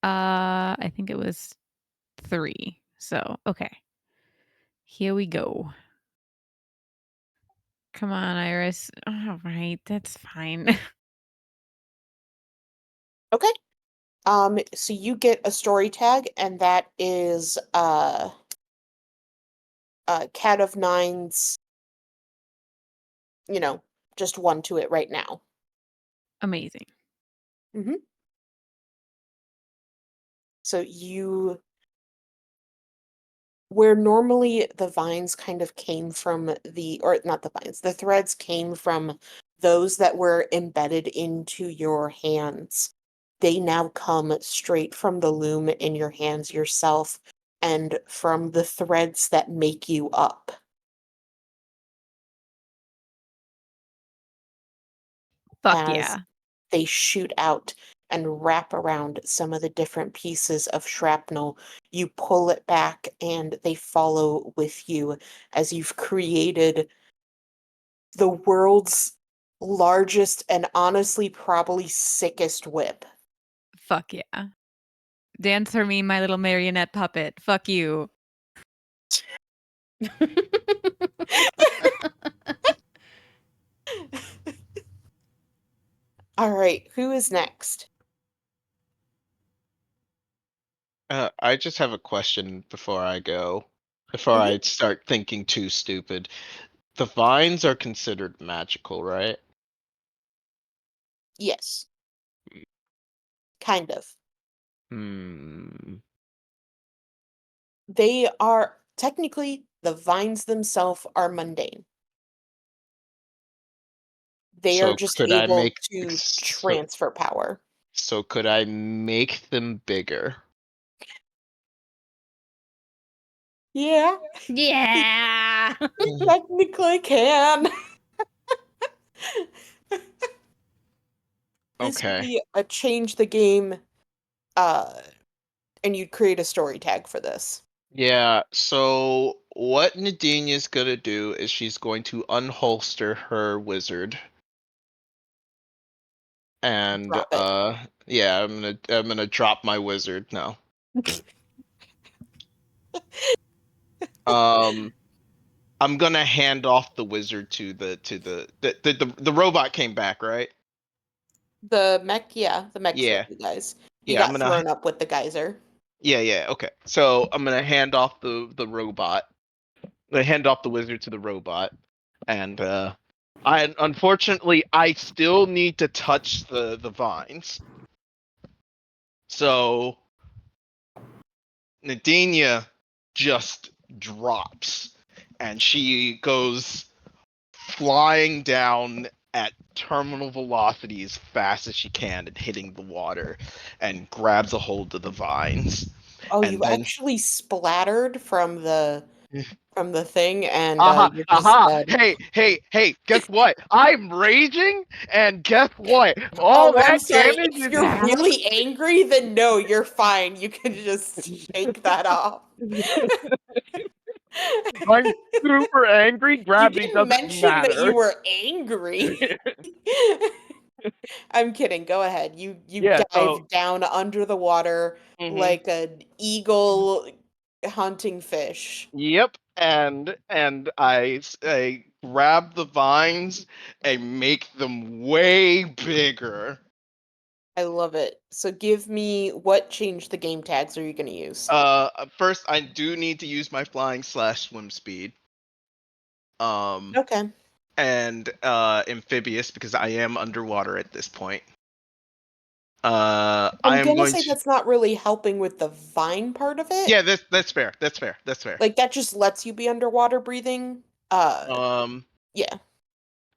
I think it was 3. So, okay. Here we go. Come on, Iris. All right, that's fine. Okay. So you get a story tag, and that is Cat of Nines, just one to it right now. Amazing. Mm-hmm. So where normally the vines kind of came from or not the vines, the threads came from those that were embedded into your hands. They now come straight from the loom in your hands yourself and from the threads that make you up. Fuck As yeah. they shoot out and wrap around some of the different pieces of shrapnel. You pull it back and they follow with you as you've created the world's largest and honestly probably sickest whip. Fuck yeah. Dance for me, my little marionette puppet. Fuck you. All right, who is next? I just have a question before I go. Before Mhm. I start thinking too stupid. The vines are considered magical, right? Yes, kind of. Hmm. They are technically the vines themselves are mundane. They are So just could I able make to so, transfer power. so could I make them bigger? Yeah, Yeah. you technically can. This would Okay. be a change the game, uh, and you'd create a story tag for this. Yeah, so what Nadine gonna do is she's going to unholster her wizard. And Drop it. yeah, I'm gonna drop my wizard now. Um I'm gonna hand off the wizard to the robot came back, right? The mech, yeah, the mech's with Yeah. you guys. He Yeah, I'm got gonna thrown up with the geyser. yeah, okay. So I'm gonna hand off the robot. I hand off the wizard to the robot. And I unfortunately I still need to touch the vines. So Nadinia just drops and she goes flying down at terminal velocity as fast as she can and hitting the water and grabs a hold of the vines. Oh, you And then actually splattered from the thing, and aha, you're just aha, dead. hey, guess what? I'm raging, and guess what? All Oh, I'm that sorry. damage If is you're really angry, then no, you're fine. You can just shake that off. I'm super angry. You Gravity didn't doesn't mention that you matter. were angry. I'm kidding. Go ahead. You Yeah, so dive down under the water mhm. like an eagle hunting fish. Yep, and I grab the vines and make them way bigger. I love it. So give me what change the game tags are you going to use? First I do need to use my flying slash swim speed. Um, Okay. and amphibious because I am underwater at this point. I I'm am going to going say to. that's not really helping with the vine part of it. Yeah, that's fair. That's fair. That's fair. Like that just lets you be underwater breathing. Um, Yeah.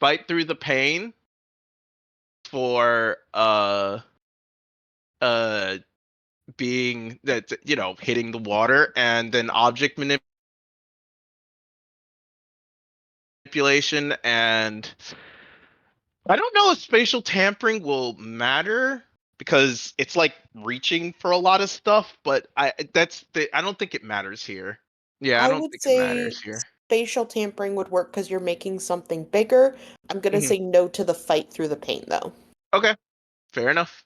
fight through the pain for uh being that hitting the water, and then object manipulation, and I don't know if spatial tampering will matter because it's like reaching for a lot of stuff, but I don't think it matters here. Yeah, I I don't would think it matters say here. spatial tampering would work because you're making something bigger. I'm going to Mhm. say no to the fight through the pain, though. Okay, fair enough.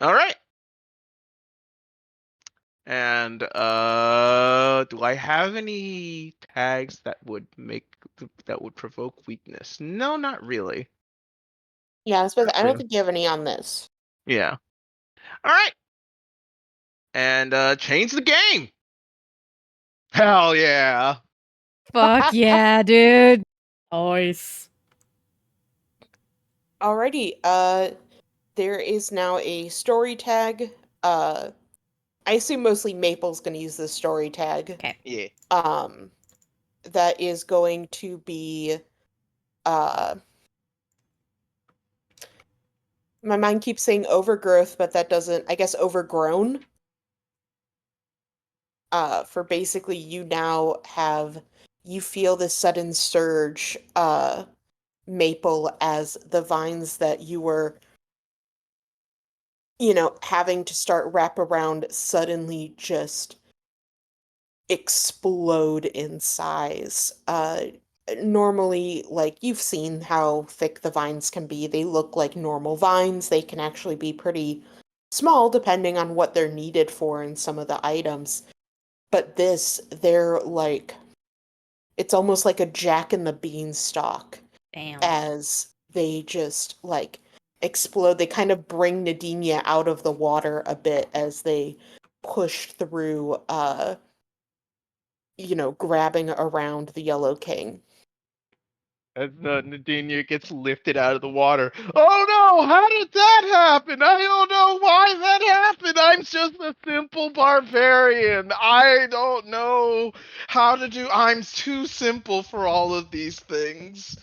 All right. And do I have any tags that would provoke weakness? No, not really. Yeah, Not I don't really. think you have any on this. Yeah. All right. And change the game. Hell yeah. Fuck yeah, dude. Nice. Alrighty, there is now a story tag. I assume mostly Maple's gonna use this story tag. Okay. Yeah. That is going to be, uh, my mind keeps saying overgrowth, but that doesn't, I guess overgrown. For basically you now you feel this sudden surge, Maple, as the vines that you were, having to start wrap around suddenly just explode in size. Normally, like you've seen how thick the vines can be, they look like normal vines. They can actually be pretty small depending on what they're needed for in some of the items. But they're like, it's almost like a Jack and the Beanstalk Damn. as they just like explode. They kind of bring Nadinia out of the water a bit as they push through, grabbing around the Yellow King. As Nadinia gets lifted out of the water. Oh no! How did that happen? I don't know why that happened. I'm just a simple barbarian. I don't know how to do. I'm too simple for all of these things.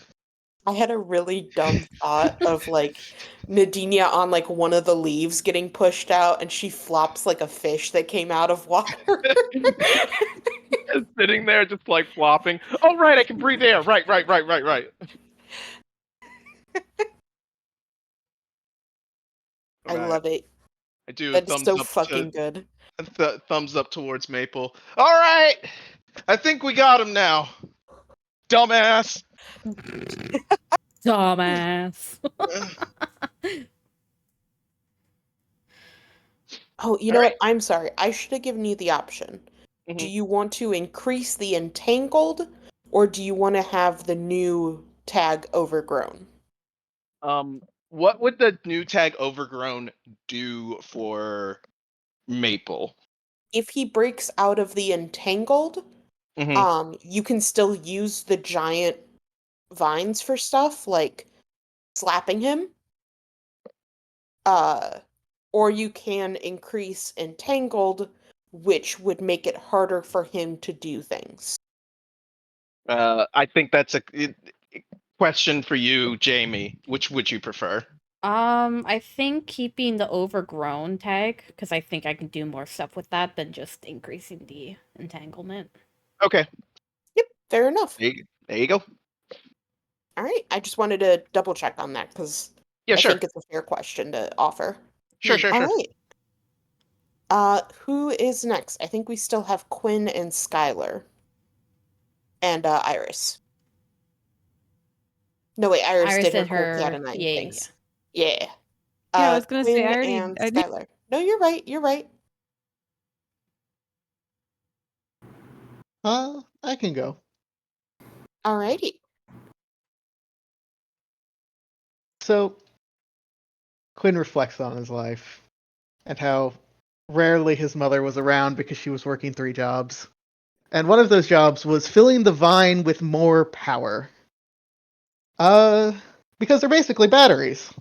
I had a really dumb thought of like Nadinia on like one of the leaves getting pushed out and she flops like a fish that came out of water. Just sitting there, just like flopping. Oh right, I can breathe air. Right. I Alright. love it. I do a That's thumbs so up fucking good. thumbs up towards Maple. All right, I think we got him now. Dumbass. Dumbass. Oh, you All know right. what? I'm sorry. I should have given you the option. Do Mhm. you want to increase the entangled or do you want to have the new tag overgrown? What would the new tag overgrown do for Maple? If he breaks out of the entangled, Mhm. you can still use the giant vines for stuff like slapping him. Or you can increase entangled, which would make it harder for him to do things. I think that's a question for you, Jamie. Which would you prefer? I think keeping the overgrown tag, because I think I can do more stuff with that than just increasing the entanglement. Okay. Yep, fair enough. There you go. All right, I just wanted to double check on that because Yeah, I sure. think it's a fair question to offer. Sure. All right. Who is next? I think we still have Quinn and Skylar. And Iris. No, wait, Iris Iris did her did cool cat her. of nine Yeah, yeah, yeah. things. Yeah. Yeah, I was gonna say Quinn I already. and Skylar. No, you're right. You're right. I can go. Alrighty. So Quinn reflects on his life and how rarely his mother was around because she was working 3 jobs. And one of those jobs was filling the vine with more power. Because they're basically batteries.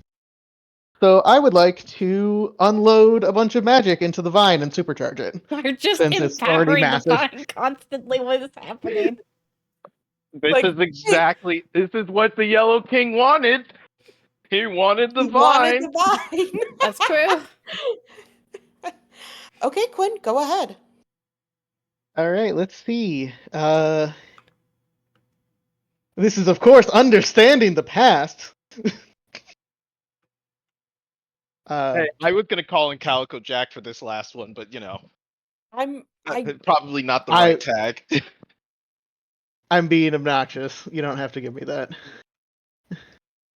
So I would like to unload a bunch of magic into the vine and supercharge it. We're just Since it's already empowering the massive. vine constantly. What is happening? This Like, this is what the Yellow King wanted. He wanted the he wanted vine. the vine. That's true. Okay, Quinn, go ahead. Alright, let's see. This is, of course, understanding the past. Hey, I was gonna call in Calico Jack for this last one, but probably not the right tag. I'm being obnoxious. You don't have to give me that.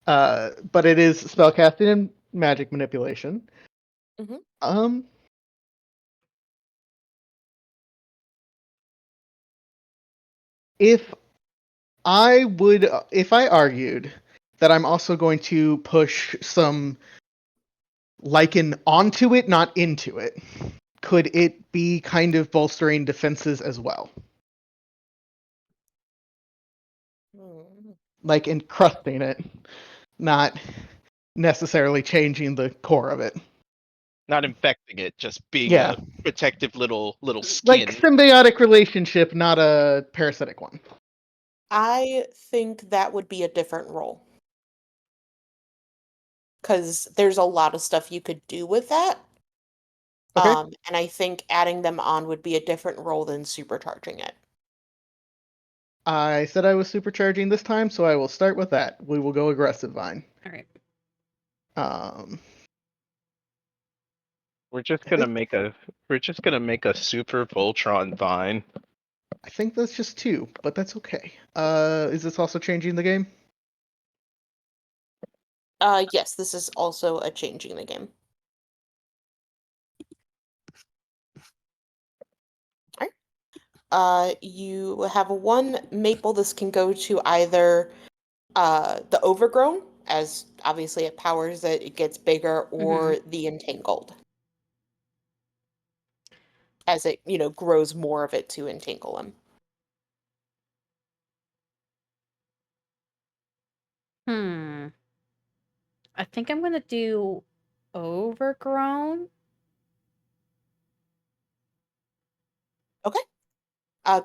But it is spellcasting and magic manipulation. Mhm. if I argued that I'm also going to push some lichen onto it, not into it, could it be kind of bolstering defenses as well? Like encrusting it, not necessarily changing the core of it. Not infecting it, just being Yeah. a protective little Like skin. symbiotic relationship, not a parasitic one. I think that would be a different role. Because there's a lot of stuff you could do with that. Okay. And I think adding them on would be a different role than supercharging it. I said I was supercharging this time, so I will start with that. We will go aggressive vine. All right. We're just gonna make a super Voltron vine. I think that's just 2, but that's okay. Is this also changing the game? Yes, this is also a changing the game. You have one maple. This can go to either the overgrown, as obviously it powers it, it gets bigger, or the entangled, as it, grows more of it to entangle him. I think I'm gonna do overgrown. Okay.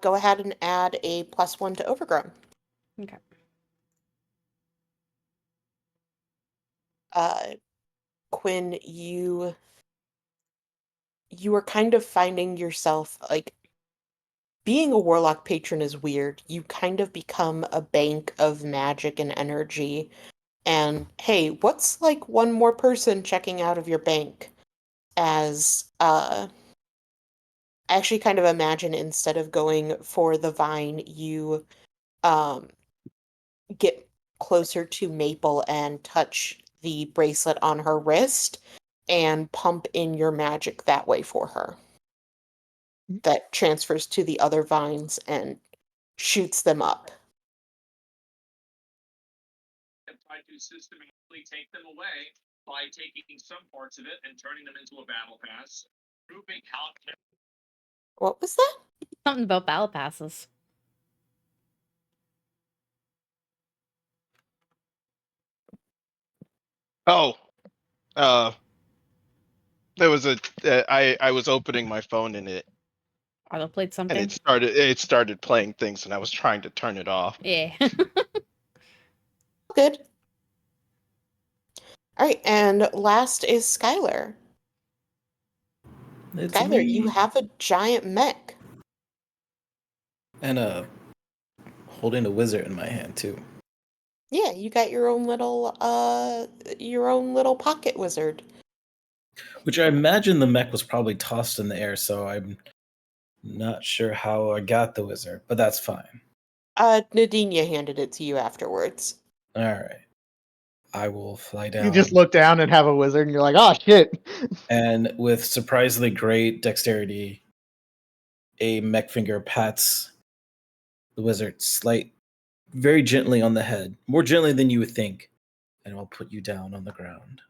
Go ahead and add a +1 to overgrown. Okay. Quinn, you are kind of finding yourself like being a warlock patron is weird. You kind of become a bank of magic and energy. And hey, what's like one more person checking out of your bank? As I actually kind of imagine instead of going for the vine, you um get closer to Maple and touch the bracelet on her wrist and pump in your magic that way for her. That transfers to the other vines and shoots them up. Tried to systematically take them away by taking some parts of it and turning them into a battle pass, proving how. What was that? Something about battle passes. Oh, there was I was opening my phone and it Autoplayed something. it started playing things and I was trying to turn it off. Yeah. Good. All right, and last is Skylar. It's Skylar, you me. have a giant mech. And holding a wizard in my hand too. Yeah, you got your own little pocket wizard. Which I imagine the mech was probably tossed in the air, so I'm not sure how I got the wizard, but that's fine. Nadinia handed it to you afterwards. All right. I will fly down. You just look down and have a wizard, and you're like, "Oh shit!" And with surprisingly great dexterity, a mech finger pats the wizard very gently on the head, more gently than you would think, and I'll put you down on the ground.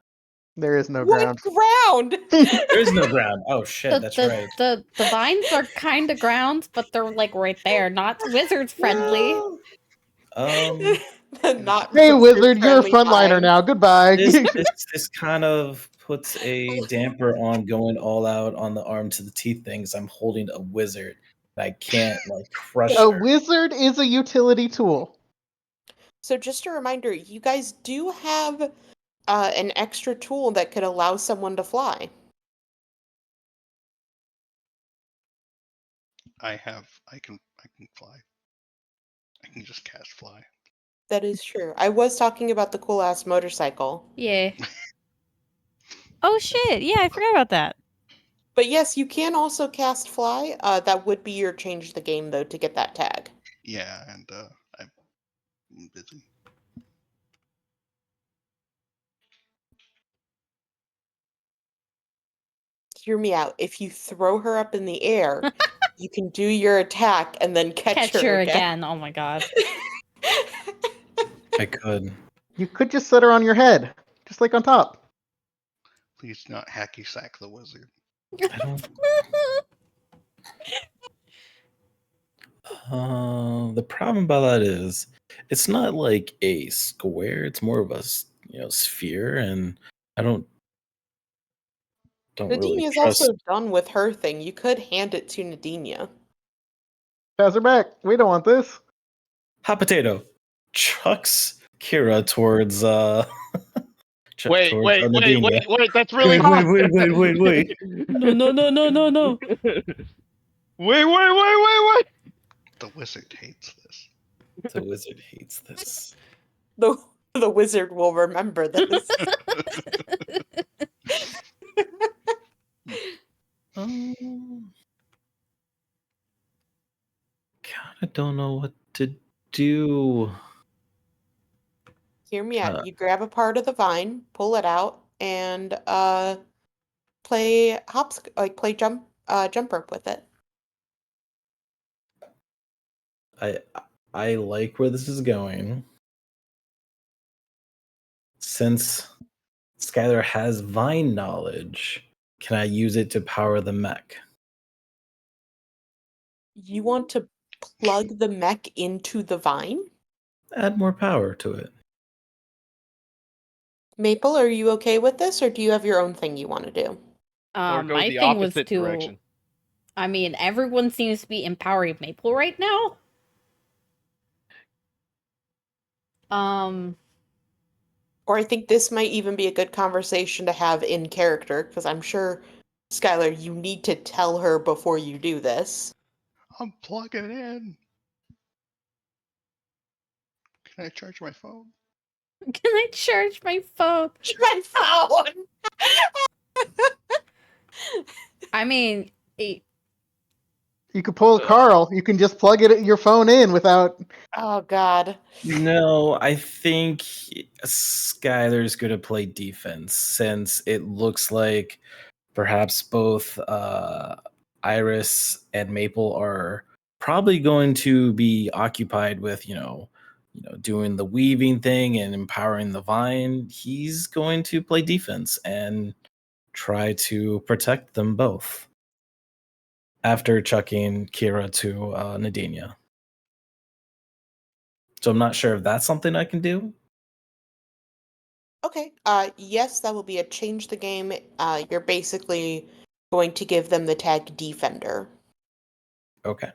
There is no What ground. ground? There is no ground. Oh shit, that's right. The vines are kind of ground, but they're like right there, not wizards friendly. Um, Not Hey, wizard, you're a friendly frontliner vines. now. Goodbye. this kind of puts a damper on going all out on the arm to the teeth things. I'm holding a wizard. I can't like crush A her. wizard is a utility tool. So just a reminder, you guys do have an extra tool that could allow someone to fly. I can fly. I can just cast fly. That is true. I was talking about the cool ass motorcycle. Yeah. Oh shit! Yeah, I forgot about that. But yes, you can also cast fly. That would be your change the game though to get that tag. Yeah, and I'm busy. Hear me out. If you throw her up in the air, You can do your attack and then catch her again. Oh my god. I could. You could just set her on your head, just like on top. Please do not hacky sack the wizard. I don't. The problem about that is, it's not like a square. It's more of a sphere, and I don't really Nadinia's trust. also done with her thing. You could hand it to Nadinia. Pass her back. We don't want this. Hot potato chucks Kira towards Wait, towards wait, wait, Nadinia. wait, that's really Wait, hot. wait. No. Wait. The wizard hates this. The wizard hates this. The wizard will remember this. Kinda don't know what to do. Hear me out. You grab a part of the vine, pull it out, and play play jump rope with it. I like where this is going. Since Skylar has vine knowledge, can I use it to power the mech? You want to plug the mech into the vine? Add more power to it. Maple, are you okay with this, or do you have your own thing you want to do? Or go My the thing was opposite to. direction. I mean, everyone seems to be empowering Maple right now. Or I think this might even be a good conversation to have in character, because I'm sure, Skylar, you need to tell her before you do this. I'm plugging in. Can I charge my phone? Can I charge my phone? My phone! I mean, You could pull Carl. You can just plug your phone in without. Oh, God. No, I think Skylar's going to play defense since it looks like perhaps both Iris and Maple are probably going to be occupied with, doing the weaving thing and empowering the vine. He's going to play defense and try to protect them both after chucking Kira to Nadinia. So I'm not sure if that's something I can do. Okay. Yes, that will be a change the game. You're basically going to give them the tag Defender. Okay.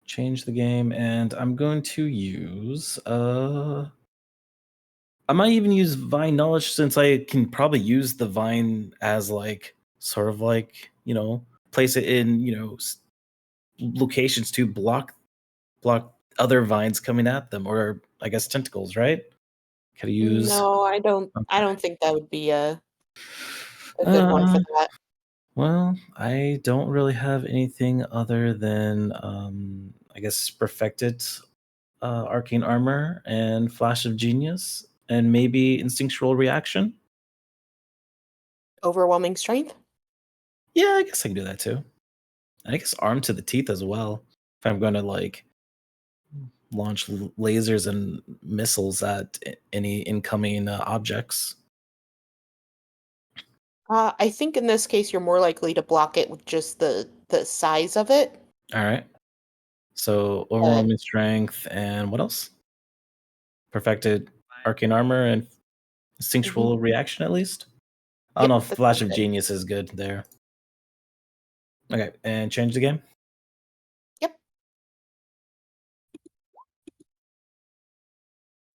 Change the game, and I'm going to use I might even use Vine Knowledge since I can probably use the Vine as sort of place it in locations to block other vines coming at them, or I guess tentacles, right? Could I use? No, I don't. Okay. I don't think that would be a good one for that. Well, I don't really have anything other than I guess perfected arcane armor and flash of genius and maybe instinctual reaction. Overwhelming strength? Yeah, I guess I can do that too. I guess arm to the teeth as well. If I'm going to launch lasers and missiles at any incoming objects. I think in this case you're more likely to block it with just the size of it. All right. So overwhelming strength and what else? Perfected arcane armor and instinctual reaction at least. I don't know if Flash of Genius is good there. Okay, and change the game? Yep.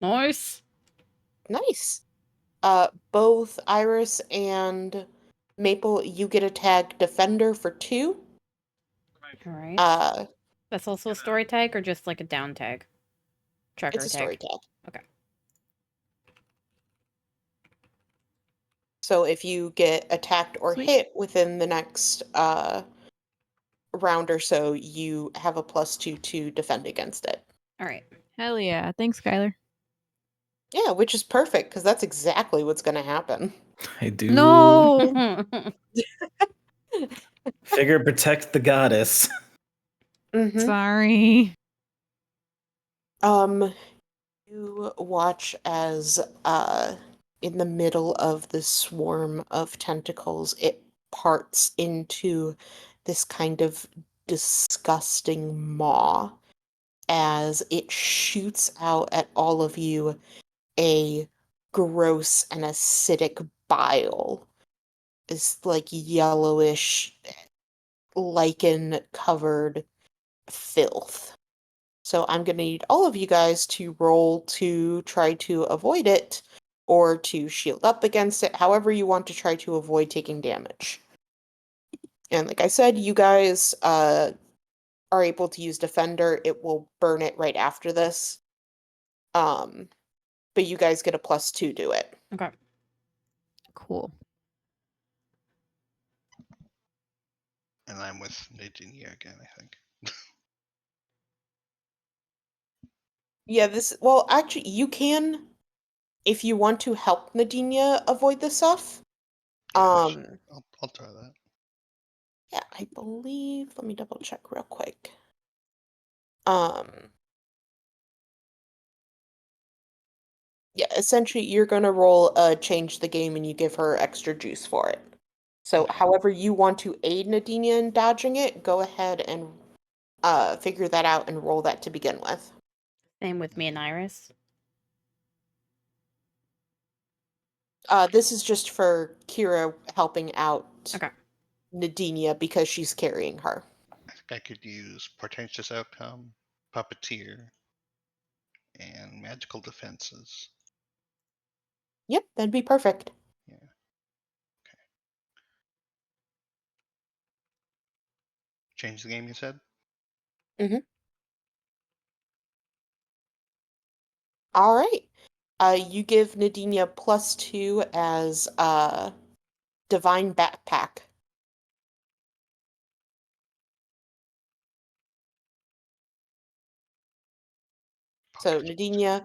Nice. Nice. Both Iris and Maple, you get a tag Defender for 2. All right. That's also a story tag or just like a down tag? Tracker It's a story tag. Okay. So if you get attacked or hit within the next round or so, you have a +2 to defend against it. All right. Hell yeah. Thanks, Skylar. Yeah, which is perfect because that's exactly what's going to happen. I do. No. Figure protect the goddess. Mm-hmm. Sorry. You watch as in the middle of this swarm of tentacles, it parts into this kind of disgusting maw as it shoots out at all of you a gross and acidic bile. It's like yellowish, lichen covered filth. So I'm going to need all of you guys to roll to try to avoid it or to shield up against it, however you want to try to avoid taking damage. And like I said, you guys are able to use Defender. It will burn it right after this. But you guys get a +2 to it. Okay. Cool. And I'm with Nadine again, I think. Yeah, well, actually, you can, if you want to help Nadinia avoid this stuff. Yeah, I'll try that. Yeah, I believe, let me double check real quick. Yeah, essentially, you're gonna roll change the game and you give her extra juice for it. So, Okay. however you want to aid Nadinia in dodging it, go ahead and figure that out and roll that to begin with. Same with me and Iris. This is just for Kira helping out Okay. Nadinia because she's carrying her. I think I could use Portentous Outcome, Puppeteer, and Magical Defenses. Yep, that'd be perfect. Yeah. Okay. Change the game, you said? All right. You give Nadinia +2 as Divine Backpack. So, Nadinia,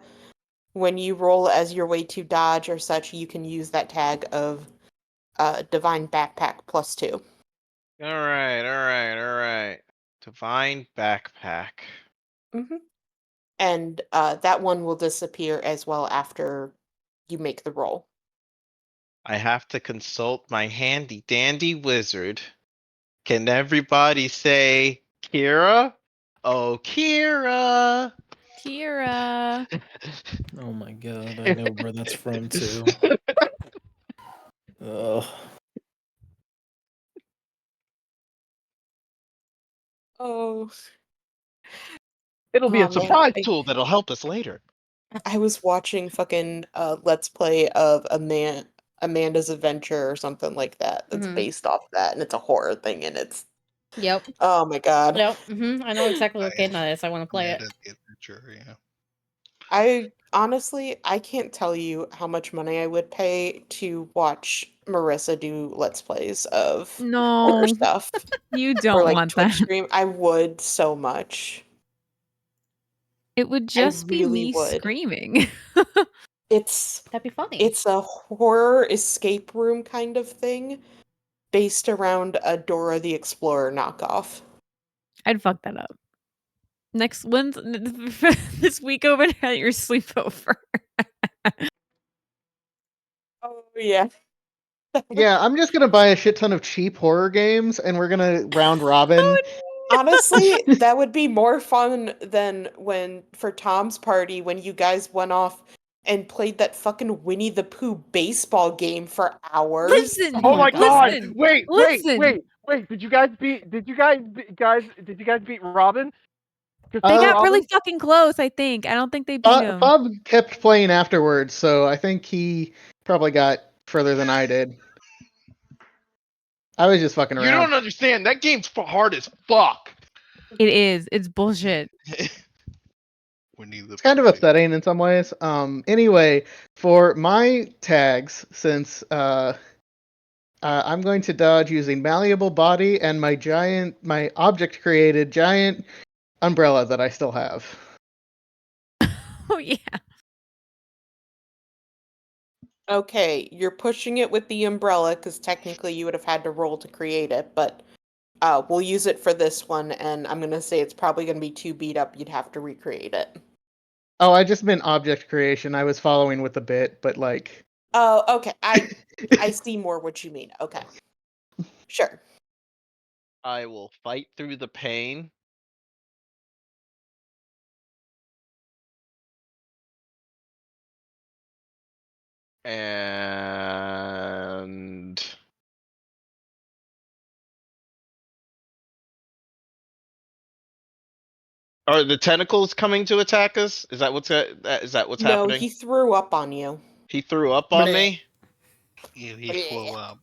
when you roll as your way to dodge or such, you can use that tag of Divine Backpack +2. All right. Divine backpack. And that one will disappear as well after you make the roll. I have to consult my handy dandy wizard. Can everybody say Kira? Oh, Kira! Kira. Oh my god, I know where that's from too. Ugh. Oh. It'll be a Man, surprise tool that'll help us later. I was watching fucking Let's Play of Amanda's Adventure or something like that. That's based off that, and it's a horror thing, and it's Yep. oh my god. Yep. I know exactly what game that is. I want to play it. The Adventure, yeah. I honestly, I can't tell you how much money I would pay to watch Marissa do Let's Plays of horror No. stuff. You Or don't like want Twitch that. stream. I would so much. It would just be really me would. screaming. That'd be funny. It's a horror escape room kind of thing based around a Dora the Explorer knockoff. I'd fuck that up. This week over at your sleepover. Oh yeah. Yeah, I'm just gonna buy a shit ton of cheap horror games, and we're gonna round robin. Honestly, that would be more fun than when for Tom's party when you guys went off and played that fucking Winnie the Pooh baseball game for hours. Listen, Oh my god! listen, Wait! listen. Did you guys beat Robin? They Uh, got really Robin? fucking close, I think. I don't think they beat him. Bob kept playing afterwards, so I think he probably got further than I did. I was just fucking You around. don't understand. That game's hard as fuck. It is. It's bullshit. It's kind of upsetting in some ways. Anyway, for my tags, since I'm going to dodge using malleable body and my object created giant umbrella that I still have. Oh yeah. Okay, you're pushing it with the umbrella because technically you would have had to roll to create it, but we'll use it for this one, and I'm gonna say it's probably gonna be too beat up. You'd have to recreate it. Oh, I just meant object creation. I was following with the bit, but like. Oh, okay. I see more what you mean. Okay, sure. I will fight through the pain. And are the tentacles coming to attack us? Is that what's No, happening? he threw up on you. He threw up on me. He flew up.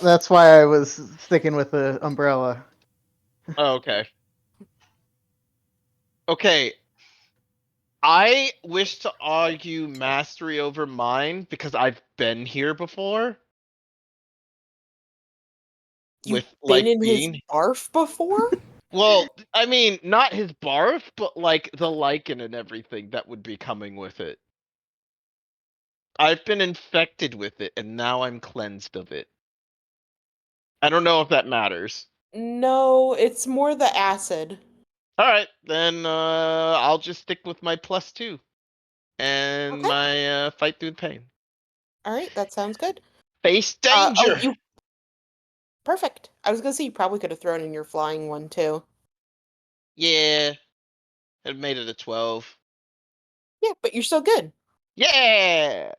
That's why I was sticking with the umbrella. Oh, okay. Okay. I wish to argue mastery over mind because I've been here before. You've With been like in his being barf before? well, I mean, not his barf, but like the lichen and everything that would be coming with it. I've been infected with it, and now I'm cleansed of it. I don't know if that matters. No, it's more the acid. All right, then I'll just stick with my +2 and Okay. my fight through the pain. All right, that sounds good. Face Oh, danger. you perfect. I was gonna say you probably could have thrown in your flying one too. Yeah, it made it a 12. Yeah, but you're still good. Yeah.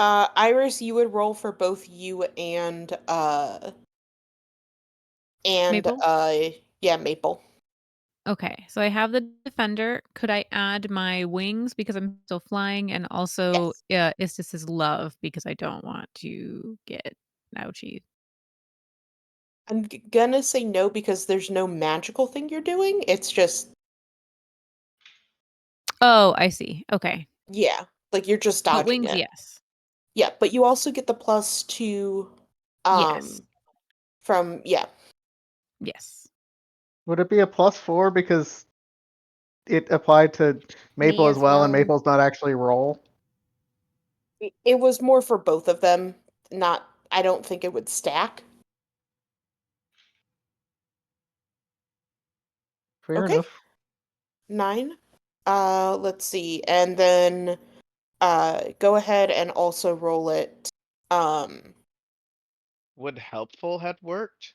Iris, you would roll for both you and Maple? yeah, Maple. Okay, so I have the defender. Could I add my wings because I'm still flying, and also Yes. Istis's love because I don't want to get ouchie. I'm gonna say no because there's no magical thing you're doing. It's just Oh, I see. Okay, yeah, like you're just but dodging wings, it. yes, Yeah, but you also get the +2 yes, from yeah. yes. Would it be a +4 because it applied to Me Maple as as well, and well. Maple's not actually roll? It was more for both of them. Not I don't think it would stack. Fair Okay. enough. 9. Let's see. And then go ahead and also roll it. Would helpful had worked?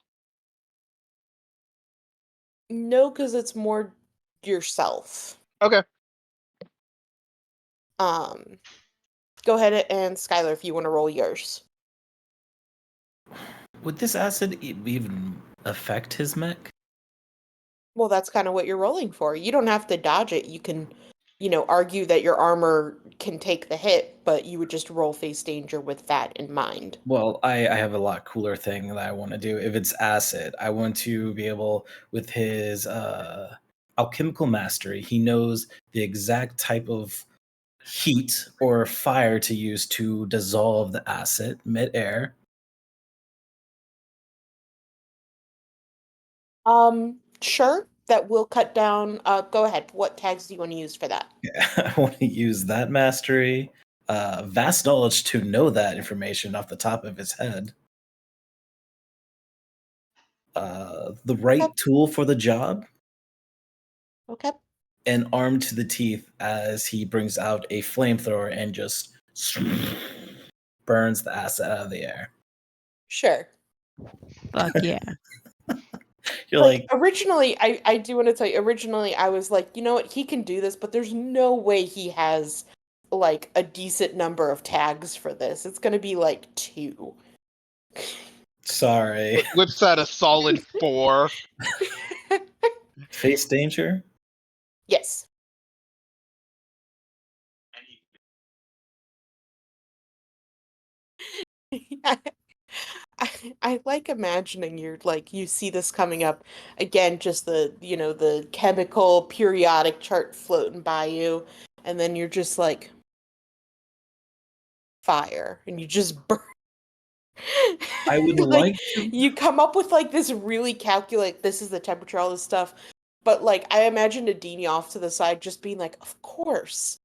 No, because it's more yourself. Okay. Um, go ahead and Skylar if you want to roll yours. Would this acid even affect his mech? Well, that's kind of what you're rolling for. You don't have to dodge it. You can, argue that your armor can take the hit, but you would just roll face danger with that in mind. Well, I have a lot cooler thing that I want to do. If it's acid, I want to be able, with his alchemical mastery, he knows the exact type of heat or fire to use to dissolve the acid midair. Sure, that will cut down. Go ahead. What tags do you want to use for that? I want to use that mastery, vast knowledge to know that information off the top of his head. The right Okay. tool for the job, Okay. and armed to the teeth as he brings out a flamethrower and just burns the acid out of the air. Sure. Fuck yeah. You're Like like, originally, I do want to tell you. Originally, I was like, you know what, he can do this, but there's no way he has like a decent number of tags for this. It's gonna be like 2. sorry. Whips that a solid 4. Face danger? Yes. I like imagining you're like you see this coming up again, just the chemical periodic chart floating by you, and then you're just like fire, and you just burn. I would Like like to. you come up with like this really calculate this is the temperature, all this stuff, but like I imagine Adini off to the side just being like, of course,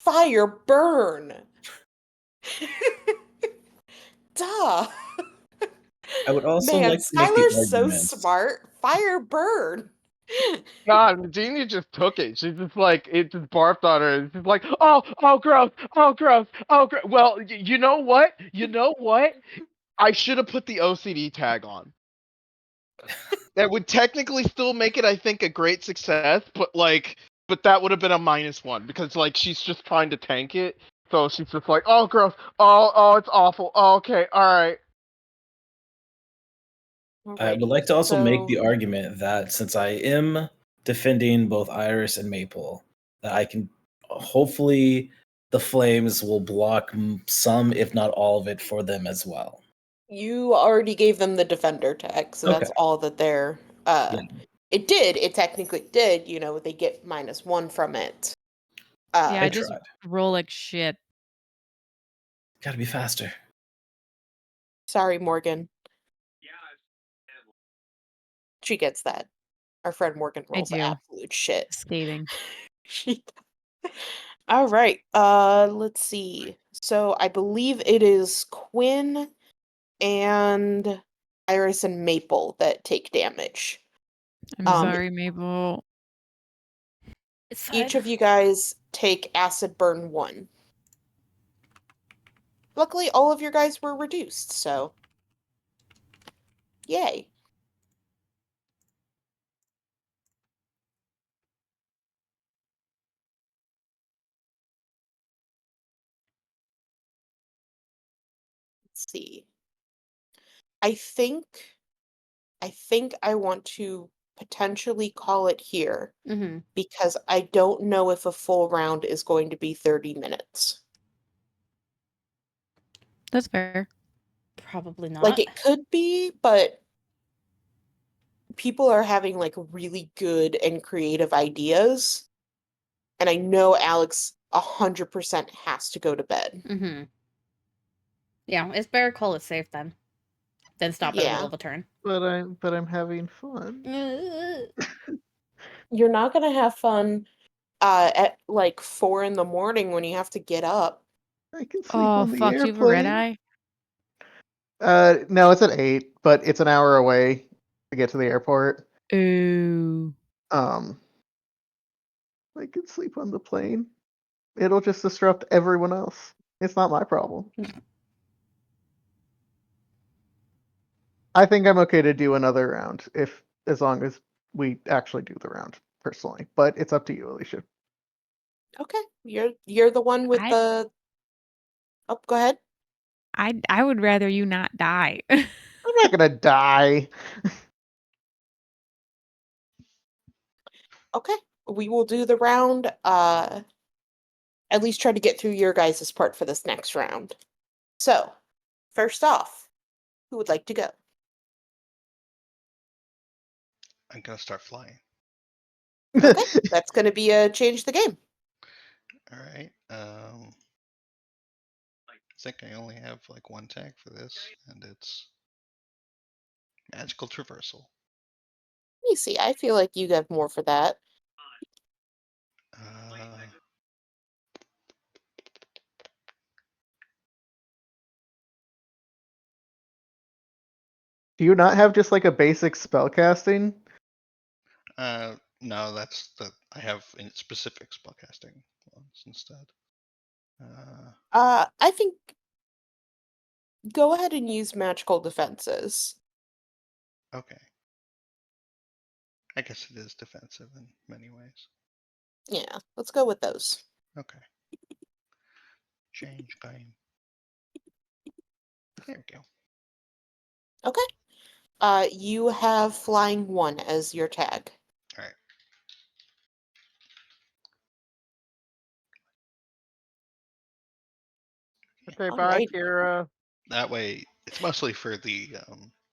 Fire burn. Duh. I would also Man, like to make the Skylar's so argument. smart. Fire burn. God, Virginia just took it. She's just like, it just barfed on her. It's just like, oh, gross, oh, gross, oh, gross. Well, you know what? You know what? I should have put the OCD tag on. That would technically still make it, I think, a great success, but that would have been a -1 because, like, she's just trying to tank it. So she's just like, oh, gross, oh, it's awful. Oh, okay, all right. I would Alrighty, like to also make the so argument that since I am defending both Iris and Maple, that I can hopefully the flames will block some, if not all of it, for them as well. you already gave them the defender tag, so that's Okay. all that they're Yeah. it technically did, they get -1 from it. Yeah, I I just tried. roll like shit. Gotta be faster. Sorry, Morgan. Yeah, She gets that. Our friend Morgan I rolls do. absolute shit. Scathing. She All right. Let's see. So I believe it is Quinn and Iris and Maple that take damage. I'm Um, sorry, Mabel. It's Each fine. of you guys take acid burn 1. Luckily, all of your guys were reduced, so yay. Let's see. I think I want to potentially call it here Mm-hmm. because I don't know if a full round is going to be 30 minutes. That's fair. Probably Like, not. it could be, but people are having, like, really good and creative ideas, and I know Alex 100% has to go to bed. Mm-hmm. Yeah, it's better call it safe then. Then stop in the middle Yeah. of a turn. But I'm having fun. You're not gonna have fun at, like, 4 in the morning when you have to get up. I can sleep Oh, on the fuck, you have a red airplane. eye? No, it's at 8, but it's an hour away to get to the airport. Ooh. I can sleep on the plane. It'll just disrupt everyone else. It's not my problem. I think I'm okay to do another round as long as we actually do the round personally. But it's up to you, Alicia. Okay. You're the one with I the Oh, go ahead. I would rather you not die. I'm not gonna die. Okay. We will do the round. At least try to get through your guys' part for this next round. So, first off, who would like to go? I'm gonna start flying. Okay. That's going to be a change the game. All right. I think I only have like one tag for this, and it's magical traversal. Let me see. I feel like you have more for that. Do you not have just like a basic spell casting? No, I have specific spellcasting ones instead. I think go ahead and use magical defenses. Okay. I guess it is defensive in many ways. Yeah, let's go with those. Okay. Change game. There we go. Okay. You have flying 1 as your tag. All right. Okay, All bye, right. Kira. That way, it's mostly for the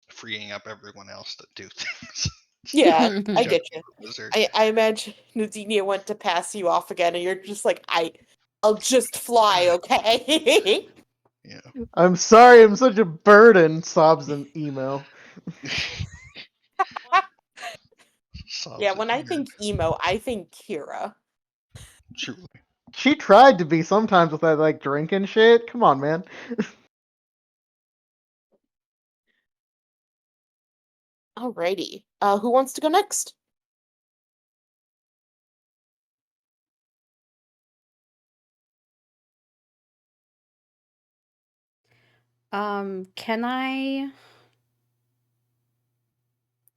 freeing up everyone else to do things. Yeah, I Jump get you. wizard. I imagine Nadinia went to pass you off again, and you're just like, I'll just fly, okay? Yeah. I'm sorry, I'm such a burden, sobs an emo. Yeah, Sobs when I it. think emo, I think Kira. Truly. She tried to be sometimes with that like drinking shit. Come on, man. Alrighty. Who wants to go next? Can I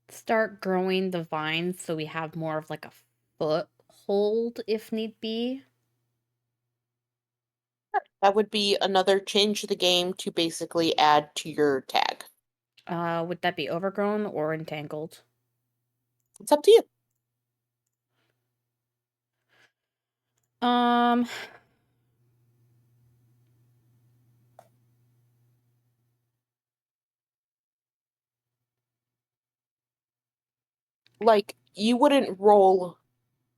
start growing the vines so we have more of like a foothold if need be? That would be another change to the game to basically add to your tag. Would that be overgrown or entangled? It's up to you. Um, Like, you wouldn't roll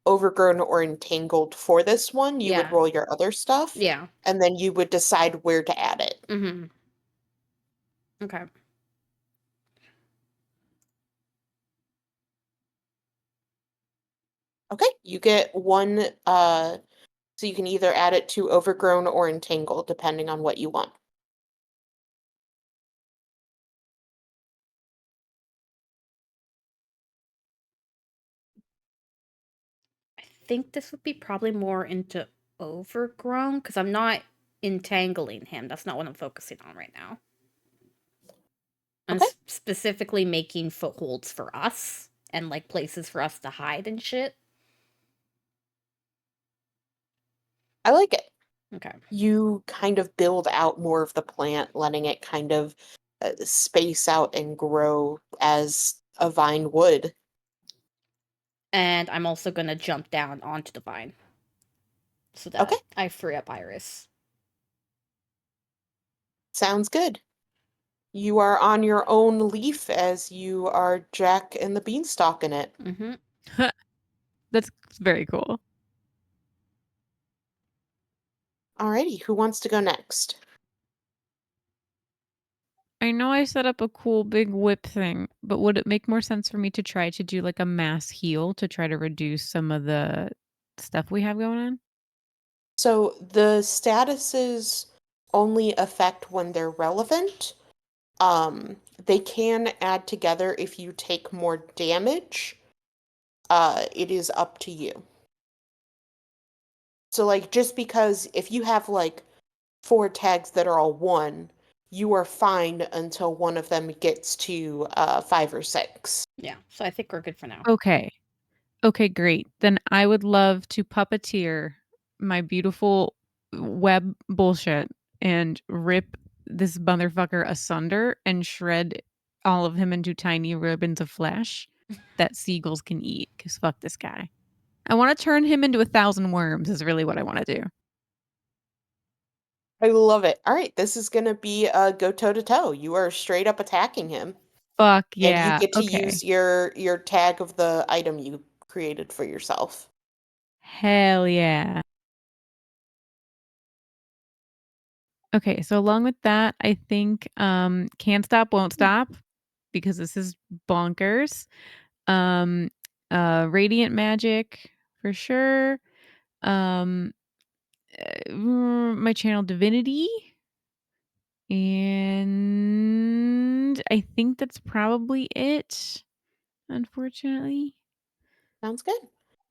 overgrown or entangled for this one. You would Yeah. roll your other stuff, yeah. and then you would decide where to add it. Mm-hmm. Okay. Okay, you get one, so you can either add it to overgrown or entangled, depending on what you want. I think this would be probably more into overgrown because I'm not entangling him. That's not what I'm focusing on right now. I'm Okay. specifically making footholds for us and like places for us to hide and shit. I like it. Okay. You kind of build out more of the plant, letting it kind of space out and grow as a vine would. And I'm also going to jump down onto the vine so that Okay, I free up Iris. sounds good. You are on your own leaf as you are Jack and the Beanstalk in it. Mm-hmm. That's very cool. Alrighty, who wants to go next? I know I set up a cool big whip thing, but would it make more sense for me to try to do like a mass heal to try to reduce some of the stuff we have going on? So the statuses only affect when they're relevant. They can add together if you take more damage. It is up to you. So like just because if you have like 4 tags that are all 1, you are fine until one of them gets to 5 or 6. Yeah, so I think we're good for now. Okay. Okay, great. Then I would love to puppeteer my beautiful web bullshit and rip this motherfucker asunder and shred all of him into tiny ribbons of flesh that seagulls can eat. Because fuck this guy. I want to turn him into 1,000 worms, is really what I want to do. I love it. All right, this is gonna be go toe to toe. You are straight up attacking him, Fuck and you yeah. get to Okay. use your tag of the item you created for yourself. Hell yeah. Okay, so along with that, I think Can't Stop Won't Stop because this is bonkers. Um Radiant Magic for sure. Um my channel Divinity, and I think that's probably it, unfortunately. Sounds good.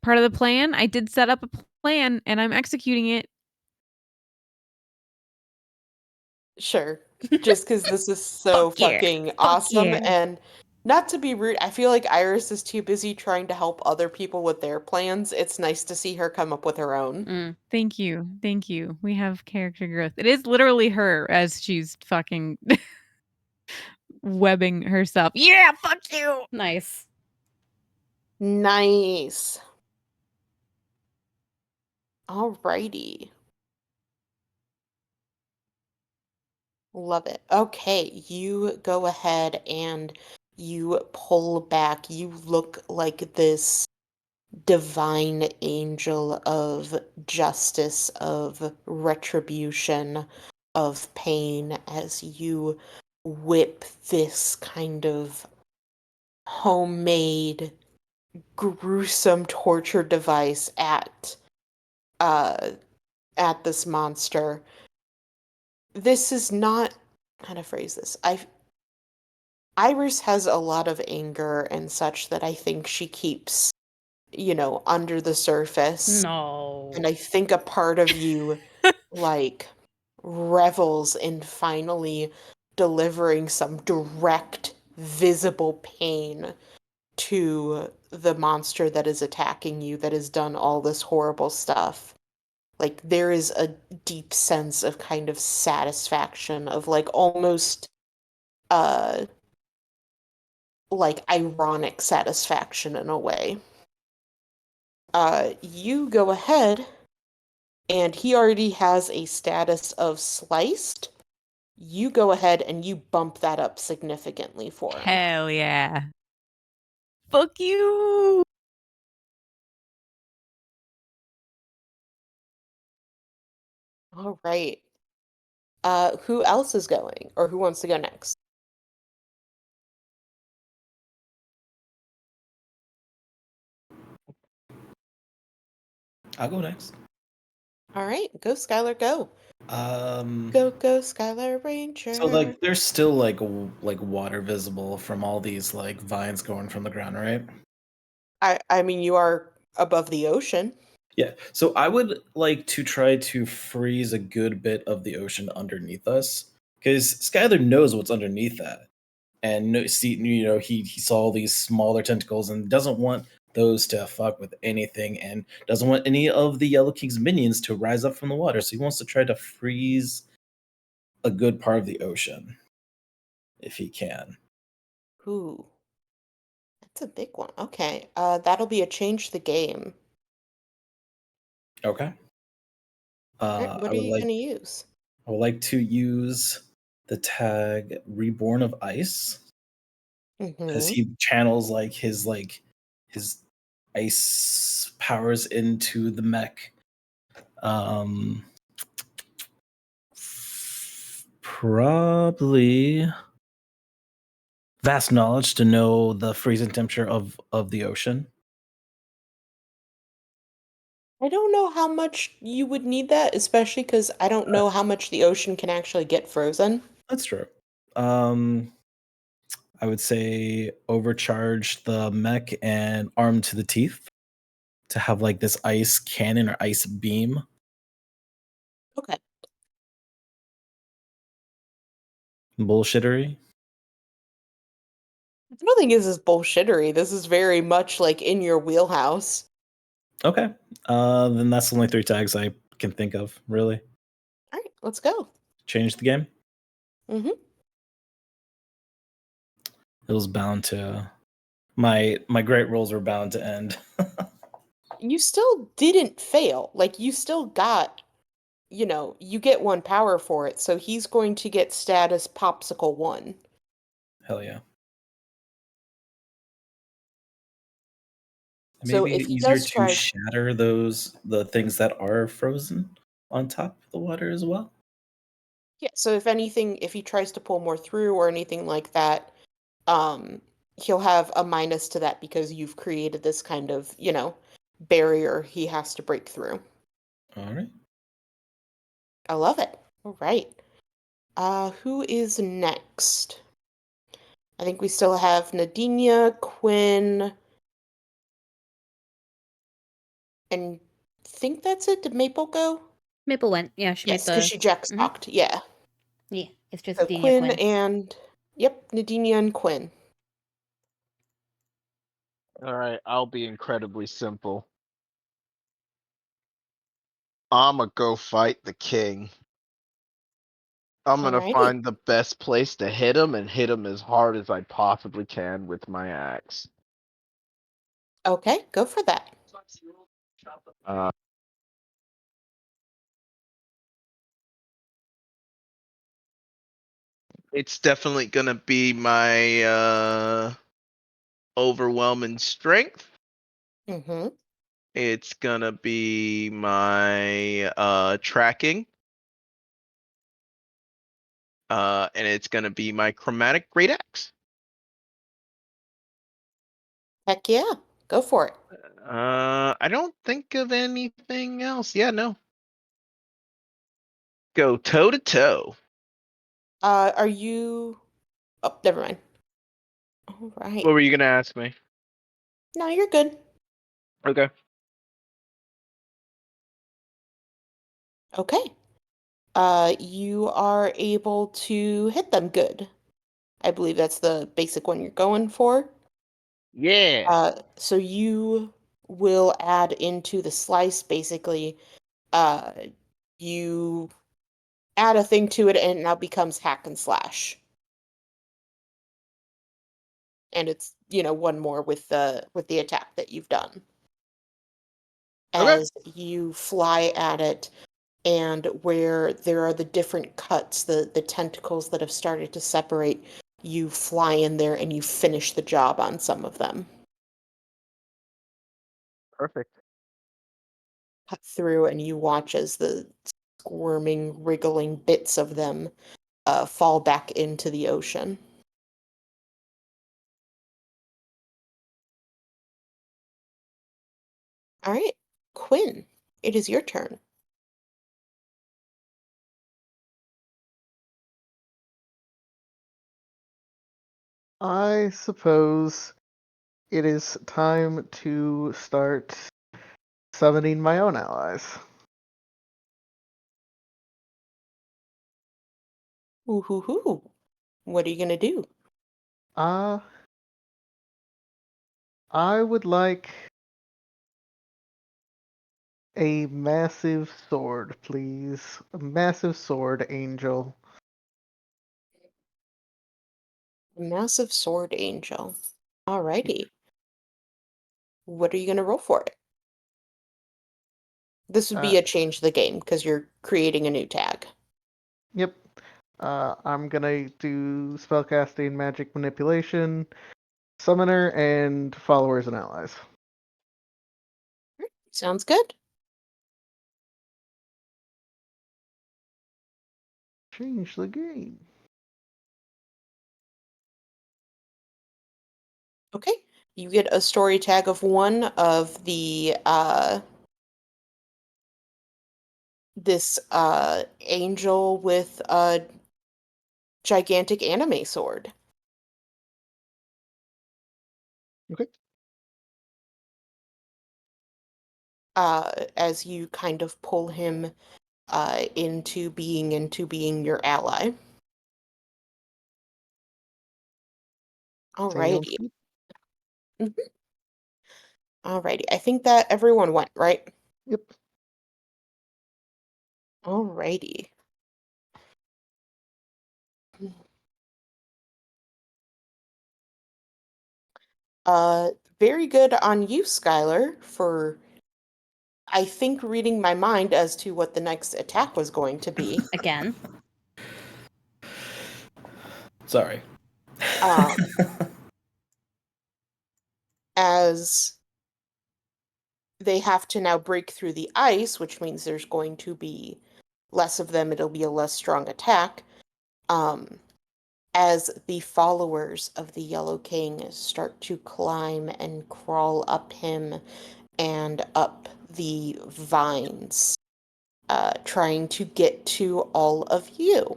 Part of the plan, I did set up a plan and I'm executing it. Sure. Just because this is so Fuck yeah. fucking Fuck awesome, yeah. and not to be rude, I feel like Iris is too busy trying to help other people with their plans. It's nice to see her come up with her own. Mm. Thank you. Thank you. We have character growth. It is literally her as she's fucking webbing herself. Yeah, fuck you. Nice. Nice. Alrighty. Love it. Okay, you go ahead and you pull back. You look like this divine angel of justice, of retribution, of pain as you whip this kind of homemade, gruesome torture device at uh at this monster. This is not how to phrase this. Iris has a lot of anger and such that I think she keeps, under the surface. No. And I think a part of you like revels in finally delivering some direct, visible pain to the monster that is attacking you, that has done all this horrible stuff. Like, there is a deep sense of kind of satisfaction, of like almost uh like ironic satisfaction in a way. You go ahead, and he already has a status of sliced. You go ahead and you bump that up significantly for him. Hell yeah. Fuck you. All right. Who else is going, or who wants to go next? I'll go next. All right, go Skylar, go. Um, Go Skylar Ranger. so like there's still like water visible from all these like vines going from the ground, right? I mean, you are above the ocean. Yeah. So I would like to try to freeze a good bit of the ocean underneath us, because Skylar knows what's underneath that, and he saw all these smaller tentacles and doesn't want those to fuck with anything, and doesn't want any of the Yellow King's minions to rise up from the water. So he wants to try to freeze a good part of the ocean if he can. Ooh, that's a big one. Okay, that'll be a change the game. Okay. All right, what I are would you like gonna use? to use the tag Reborn of Ice, because Mm-hmm. he channels his ice powers into the mech. Probably vast knowledge to know the freezing temperature of the ocean. I don't know how much you would need that, especially because I don't know how much the ocean can actually get frozen. That's true. I would say overcharge the mech and arm to the teeth to have like this ice cannon or ice beam. Okay. Bullshittery. I don't think this is bullshittery. This is very much like in your wheelhouse. Okay. Then that's the only 3 tags I can think of, really. All right, let's go. Change the game. Mm-hmm. It was bound to my great rolls were bound to end. You still didn't fail. Like, you still got, you get 1 power for it, so he's going to get status Popsicle 1. Hell yeah. So Maybe if he easier does to try, shatter the things that are frozen on top of the water as well. yeah, so if anything, if he tries to pull more through or anything like that, um, he'll have a minus to that because you've created this kind of, barrier he has to break through. All right. I love it. All right. Who is next? I think we still have Nadinia, Quinn, and think that's it. Did Maple go? Maple went. Yeah, she Yes, made because the. she jack Mhm. stocked. Yeah. Yeah, it's just So Dina Quinn Quinn. and yep, Nadinia and Quinn. All right, I'll be incredibly simple. I'ma go fight the king. I'm gonna Alrighty. find the best place to hit him and hit him as hard as I possibly can with my axe. Okay, go for that. Uh, it's definitely gonna be my overwhelming strength. Mm-hmm. It's gonna be my tracking. And it's gonna be my chromatic great axe. Heck yeah, go for it. I don't think of anything else. Yeah, no. Go toe to toe. Are you? Oh, never mind. All right. What were you gonna ask me? No, you're good. Okay. Okay. You are able to hit them good. I believe that's the basic one you're going for. Yeah. So you will add into the slice basically. Uh, you add a thing to it, and it now becomes hack and slash. And it's one more with the attack that you've done. Okay. As you fly at it, and where there are the different cuts, the tentacles that have started to separate, you fly in there and you finish the job on some of them. Perfect. Cut through, and you watch as the squirming, wriggling bits of them fall back into the ocean. All right, Quinn, it is your turn. I suppose it is time to start summoning my own allies. Ooh, hoo, hoo. What are you gonna do? Uh, I would like a massive sword, please. A massive sword, Angel. Massive sword angel. Alrighty. What are you gonna roll for it? This would Uh, be a change the game because you're creating a new tag. yep. I'm gonna do spellcasting, magic manipulation, summoner, and followers and allies. Sounds good. Change the game. Okay. You get a story tag of one of the this angel with a gigantic anime sword. Okay. As you kind of pull him into being your ally. Sounds Alrighty. good. Mhm. Alrighty. I think that everyone went, right? Yep. Alrighty. Uh, Very good on you, Skylar, for I think reading my mind as to what the next attack was going to be. Again. Sorry. Um, as they have to now break through the ice, which means there's going to be less of them, it'll be a less strong attack. Um, as the followers of the Yellow King start to climb and crawl up him and up the vines, trying to get to all of you.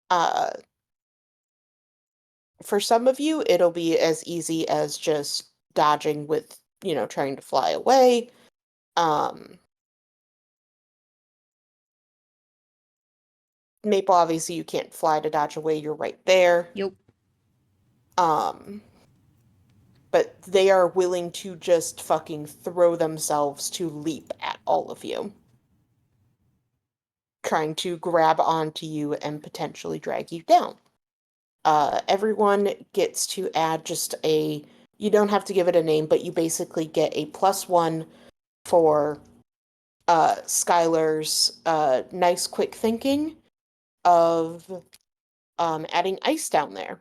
Uh, for some of you, it'll be as easy as just dodging with, trying to fly away. Um, Maple, obviously, you can't fly to dodge away, you're right there. Yep. Um, but they are willing to just fucking throw themselves to leap at all of you, trying to grab onto you and potentially drag you down. Everyone gets to add just you don't have to give it a name, but you basically get a +1 for Skylar's nice quick thinking of adding ice down there.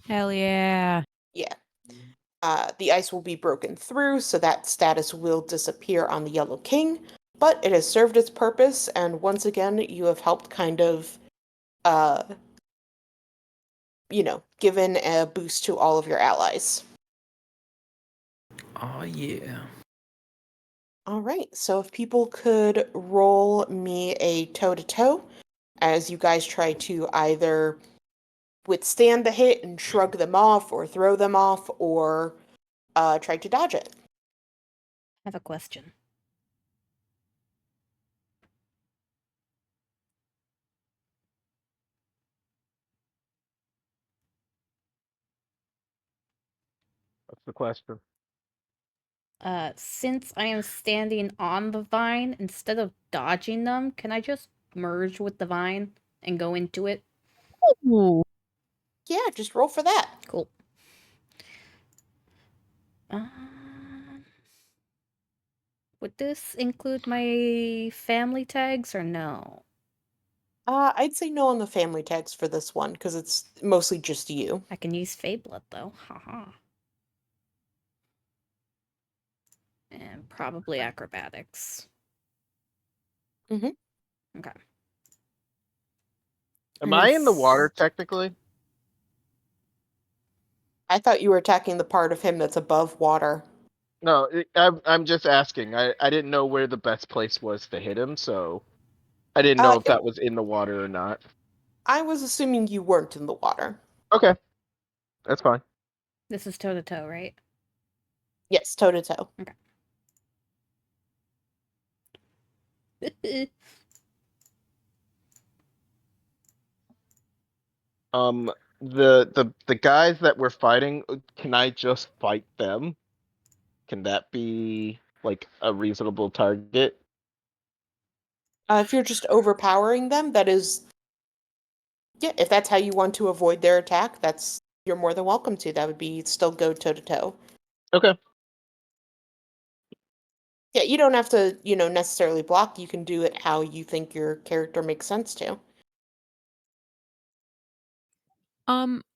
Hell yeah. Yeah. The ice will be broken through, so that status will disappear on the Yellow King, but it has served its purpose, and once again, you have helped kind of, uh, given a boost to all of your allies. Oh yeah. All right, so if people could roll me a toe-to-toe as you guys try to either withstand the hit and shrug them off or throw them off or try to dodge it. I have a question. What's the question? Since I am standing on the vine, instead of dodging them, can I just merge with the vine and go into it? Ooh. Yeah, just roll for that. Cool. Would this include my family tags or no? I'd say no on the family tags for this one because it's mostly just you. I can use Fey Blood though. Haha. And probably acrobatics. Mm-hmm. Okay. Am I in the water technically? I thought you were attacking the part of him that's above water. No, I'm just asking. I didn't know where the best place was to hit him, so I didn't know if that was in the water or not. I was assuming you weren't in the water. Okay, that's fine. This is toe to toe, right? Yes, toe to toe. Okay. The guys that we're fighting, can I just fight them? Can that be like a reasonable target? If you're just overpowering them, that is, yeah. If that's how you want to avoid their attack, you're more than welcome to. That would be still go toe to toe. Okay. Yeah, you don't have to, necessarily block. You can do it how you think your character makes sense to.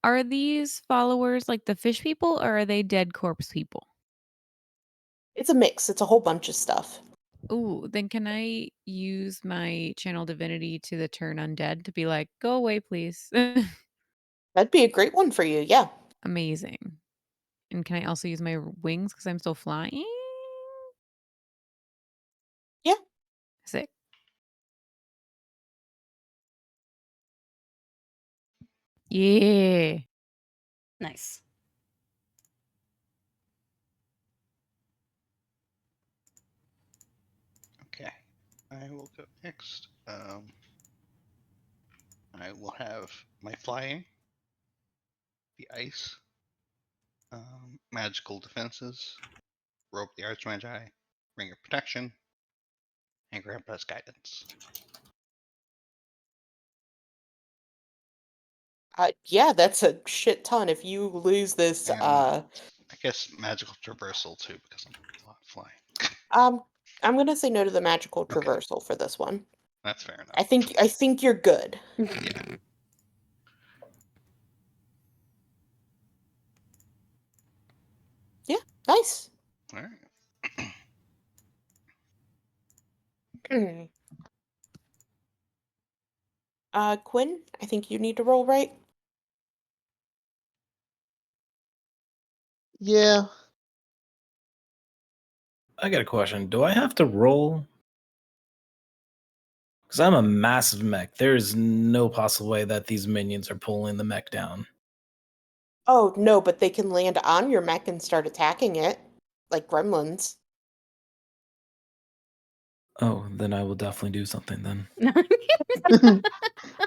Are these followers like the fish people or are they dead corpse people? It's a mix. It's a whole bunch of stuff. Ooh, then can I use my channel divinity to the turn undead to be like, go away, please? That'd be a great one for you, yeah. Amazing. And can I also use my wings because I'm still flying? Yeah. Sick. Yeah. Nice. Okay, I will go next. I will have my flying, the ice, magical defenses, rope the archmagi, ring of protection, and grandpa's guidance. Yeah, that's a shit ton. If you lose this, And I guess magical traversal too, because I'm flying. I'm gonna say no to the magical Okay. traversal for this one. That's fair enough. I think you're good. Yeah. Yeah, nice. All right. Quinn, I think you need to roll, right? Yeah. I got a question. Do I have to roll? Because I'm a massive mech. There is no possible way that these minions are pulling the mech down. Oh, no, but they can land on your mech and start attacking it, like gremlins. Oh, then I will definitely do something then.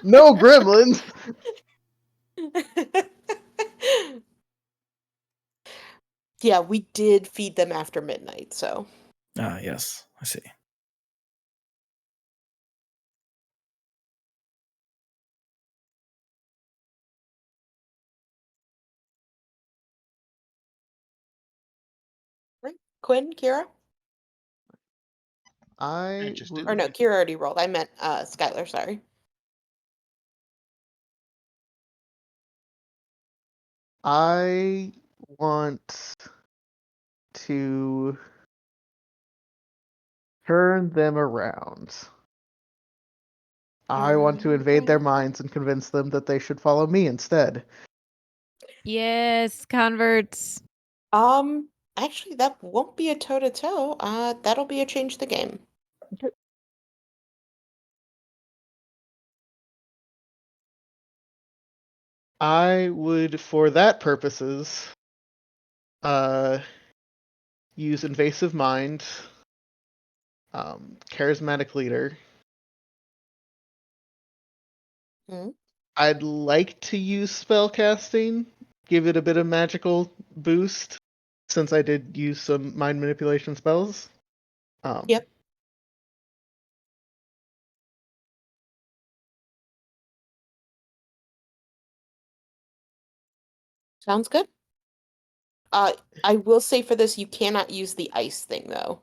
No gremlins. Yeah, we did feed them after midnight, so. Ah, yes, I see. Right. Quinn, Kira? I just did. Or no, Kira already rolled. I meant Skylar, sorry. I want to turn them around. I want to invade their minds and convince them that they should follow me instead. Yes, converts. Actually, that won't be a toe-to-toe. That'll be a change the game. I would, for that purposes, use invasive mind, charismatic leader. Hmm? I'd like to use spellcasting, give it a bit of magical boost, since I did use some mind manipulation spells. Yep. Sounds good. I will say for this, you cannot use the ice thing, though.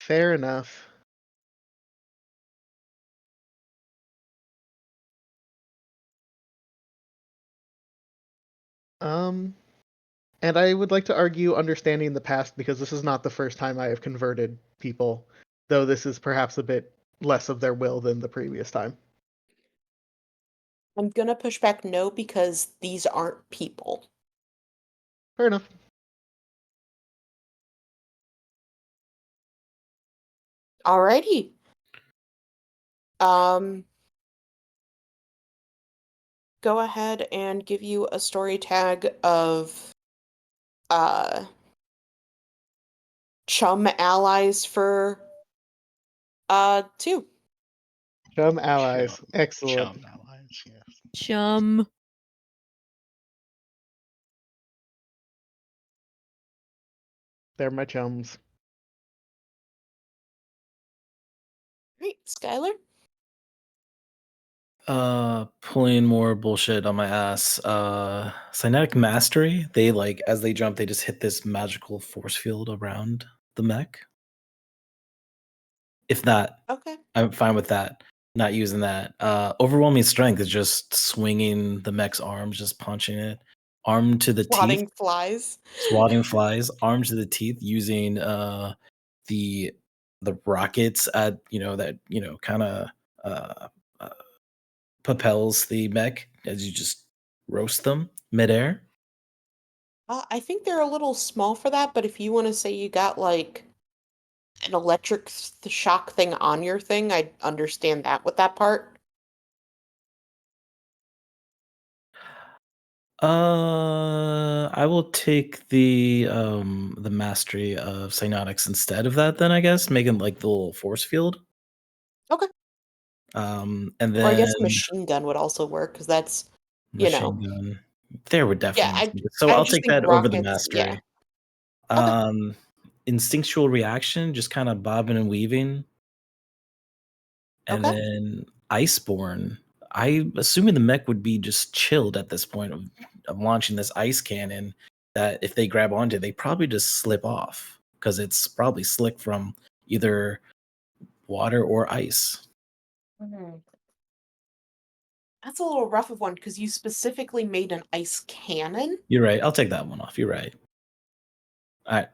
Fair enough. And I would like to argue understanding the past because this is not the first time I have converted people, though this is perhaps a bit less of their will than the previous time. I'm gonna push back no because these aren't people. Fair enough. Alrighty. Go ahead and give you a story tag of uh chum allies for 2. Chum allies. Chum, Excellent. chum allies, yes. Chum. They're my chums. Great, Skylar. Pulling more bullshit on my ass. Cynetic Mastery, they like as they jump, they just hit this magical force field around the mech. If that, Okay. I'm fine with that. Not using that. Overwhelming Strength is just swinging the mech's arms, just punching it. Arm to the teeth, Swatting flies. swatting flies. Arm to the teeth, using the rockets at that kind of uh, uh propels the mech as you just roast them midair. I think they're a little small for that, but if you want to say you got like an electric shock thing on your thing, I understand that with that part. I will take the mastery of Psynotics instead of that. Then I guess making like the little force field. Okay. And Or I then guess machine gun would also work because that's, you know, machine gun. There would yeah. definitely. I So I I'll just take think that over the rockets. Yeah. mastery. Okay. Instinctual reaction, just kind of bobbing and weaving. And Okay. then Iceborne. I'm assuming the mech would be just chilled at this point of launching this ice cannon that if they grab onto, they probably just slip off because it's probably slick from either water or ice. Mhm. That's a little rough of one because you specifically made an ice cannon. You're right. I'll take that one off. You're right. All right.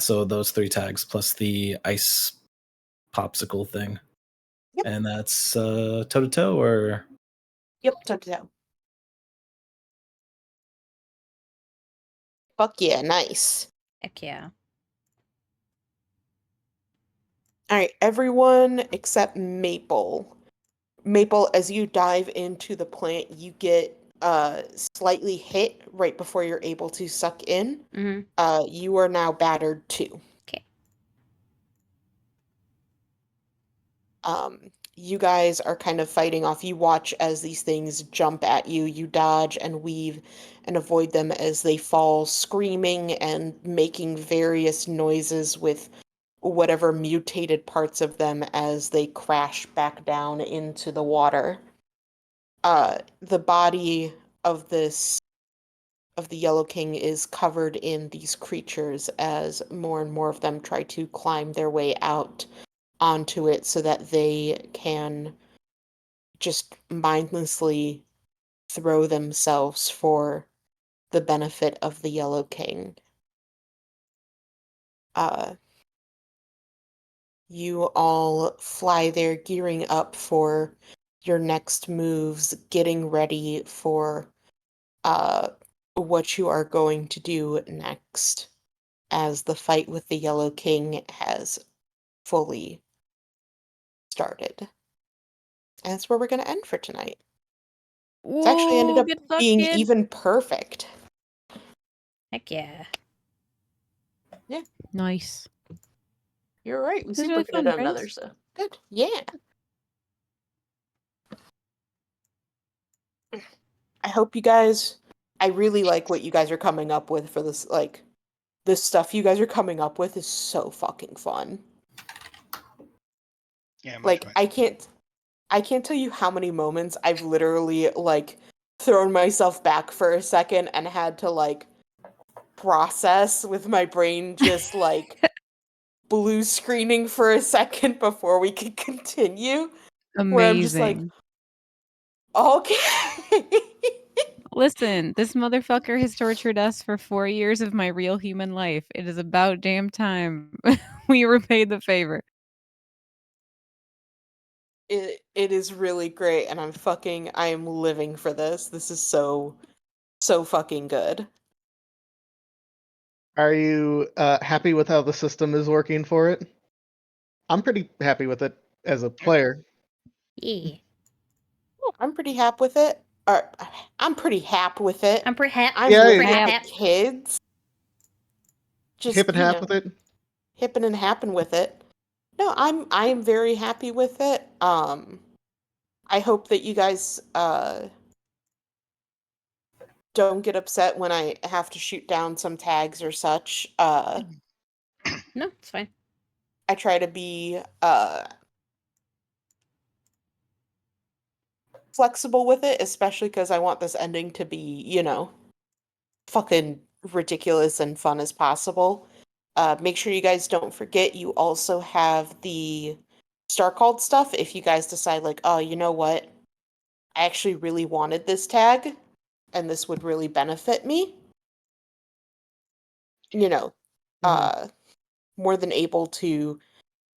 So those 3 tags plus the ice popsicle thing. Yep. And that's toe to toe or Yep. Toe. Fuck yeah, nice. Heck yeah. All right, everyone except Maple. Maple, as you dive into the plant, you get slightly hit right before you're able to suck in. Mm-hmm. You are now battered too. Okay. You guys are kind of fighting off. You watch as these things jump at you. You dodge and weave and avoid them as they fall, screaming and making various noises with whatever mutated parts of them as they crash back down into the water. The body of the Yellow King is covered in these creatures as more and more of them try to climb their way out onto it so that they can just mindlessly throw themselves for the benefit of the Yellow King. Uh, you all fly there, gearing up for your next moves, getting ready for uh what you are going to do next, as the fight with the Yellow King has fully started. And that's where we're going to end for tonight. It's actually ended up Get being fucking. even perfect. Heck yeah. Nice. You're right. We This see is we're really going to fun, do another, friends. so good. Yeah. I hope you guys, I really like what you guys are coming up with for this, like, this stuff you guys are coming up with is so fucking fun. Yeah, I'm Like, enjoying it. I can't tell you how many moments I've literally, like, thrown myself back for a second and had to, like, process with my brain just, like, blue screening for a second before we could continue. Where I'm just like, Amazing. okay. Listen, this motherfucker has tortured us for 4 years of my real human life. It is about damn time we repaid the favor. It is really great, and I am living for this. This is so fucking good. Are you happy with how the system is working for it? I'm pretty happy with it as a player. Yeah. I'm pretty happy with it. Or, I'm pretty happy with it. I'm pretty happy. I'm Yeah, with yeah. my kids. Hip Just, and hap with it. hippin' and happen with it. No, I am very happy with it. I hope that you guys don't get upset when I have to shoot down some tags or such. No, it's fine. I try to be flexible with it, especially because I want this ending to be, fucking ridiculous and fun as possible. Make sure you guys don't forget you also have the Star Called stuff if you guys decide, like, oh, you know what? I actually really wanted this tag, and this would really benefit me. You know, uh, more than able to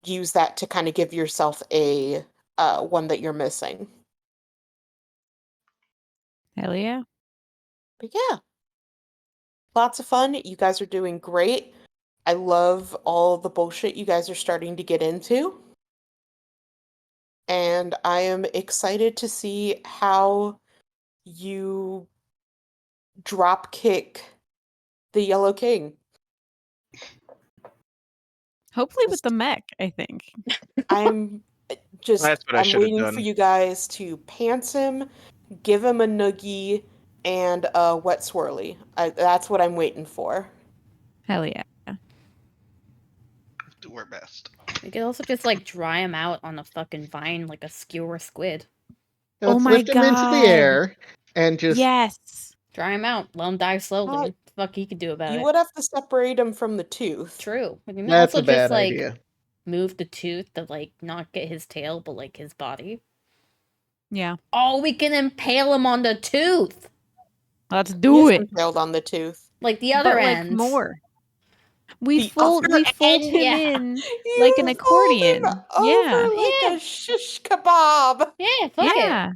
use that to kind of give yourself a one that you're missing. Hell yeah. But yeah, lots of fun. You guys are doing great. I love all the bullshit you guys are starting to get into. And I am excited to see how you drop kick the Yellow King. Hopefully with the mech, I think. I'm That's what I I'm should have waiting for done. you guys to pants him, give him a noogie, and a wet swirly. That's what I'm waiting for. Hell yeah. Do our best. We could also just like dry him out on a fucking vine like a skewer squid. Yeah, Oh let's my lift him into the god. air and just Yes. Dry him out. Let him die slowly. What the fuck he could do about You it? would have to separate him from the tooth. True. We can that's also a bad just like idea. move the tooth to like not get his tail, but like his body. Yeah. Oh, we can impale him on the tooth. Let's He do is it. impaled on the tooth. Like the other But like end. more. We The fold other him end, yeah. in You like an fold him accordion. Yeah. over like Yeah. a shish kebab. Yeah, fuck it. Yeah.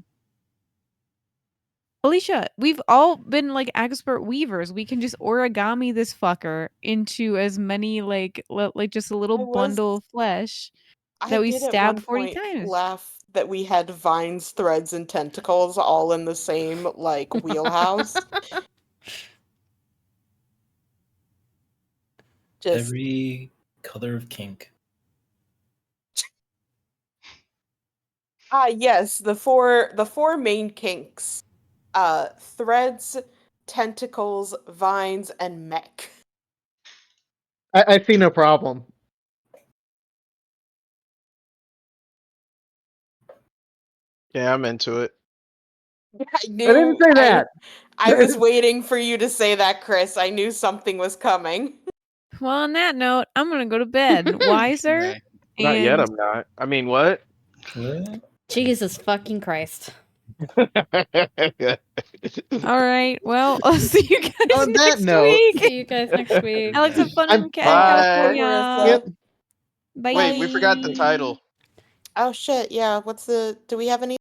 Alicia, we've all been like expert weavers. We can just origami this fucker into as many like just a little bundle of flesh I that we did at stab one 40 point times. laugh that we had vines, threads, and tentacles all in the same, like, wheelhouse. Just, Every color of kink. yes, the four main kinks. Threads, tentacles, vines, and mech. I see no problem. Yeah, I'm into it. I knew I didn't say that. I was waiting for you to say that, Chris. I knew something was coming. Well, on that note, I'm gonna go to bed wiser. Right. Not yet, And I'm not. I mean, what? What? Jesus fucking Christ. all right, well, I'll see you guys On that next note- week. See you guys next week. Alex, have fun I'm in Bye. California. Marissa. Yep. Bye. Wait, we forgot the title. Oh shit, yeah. Do we have any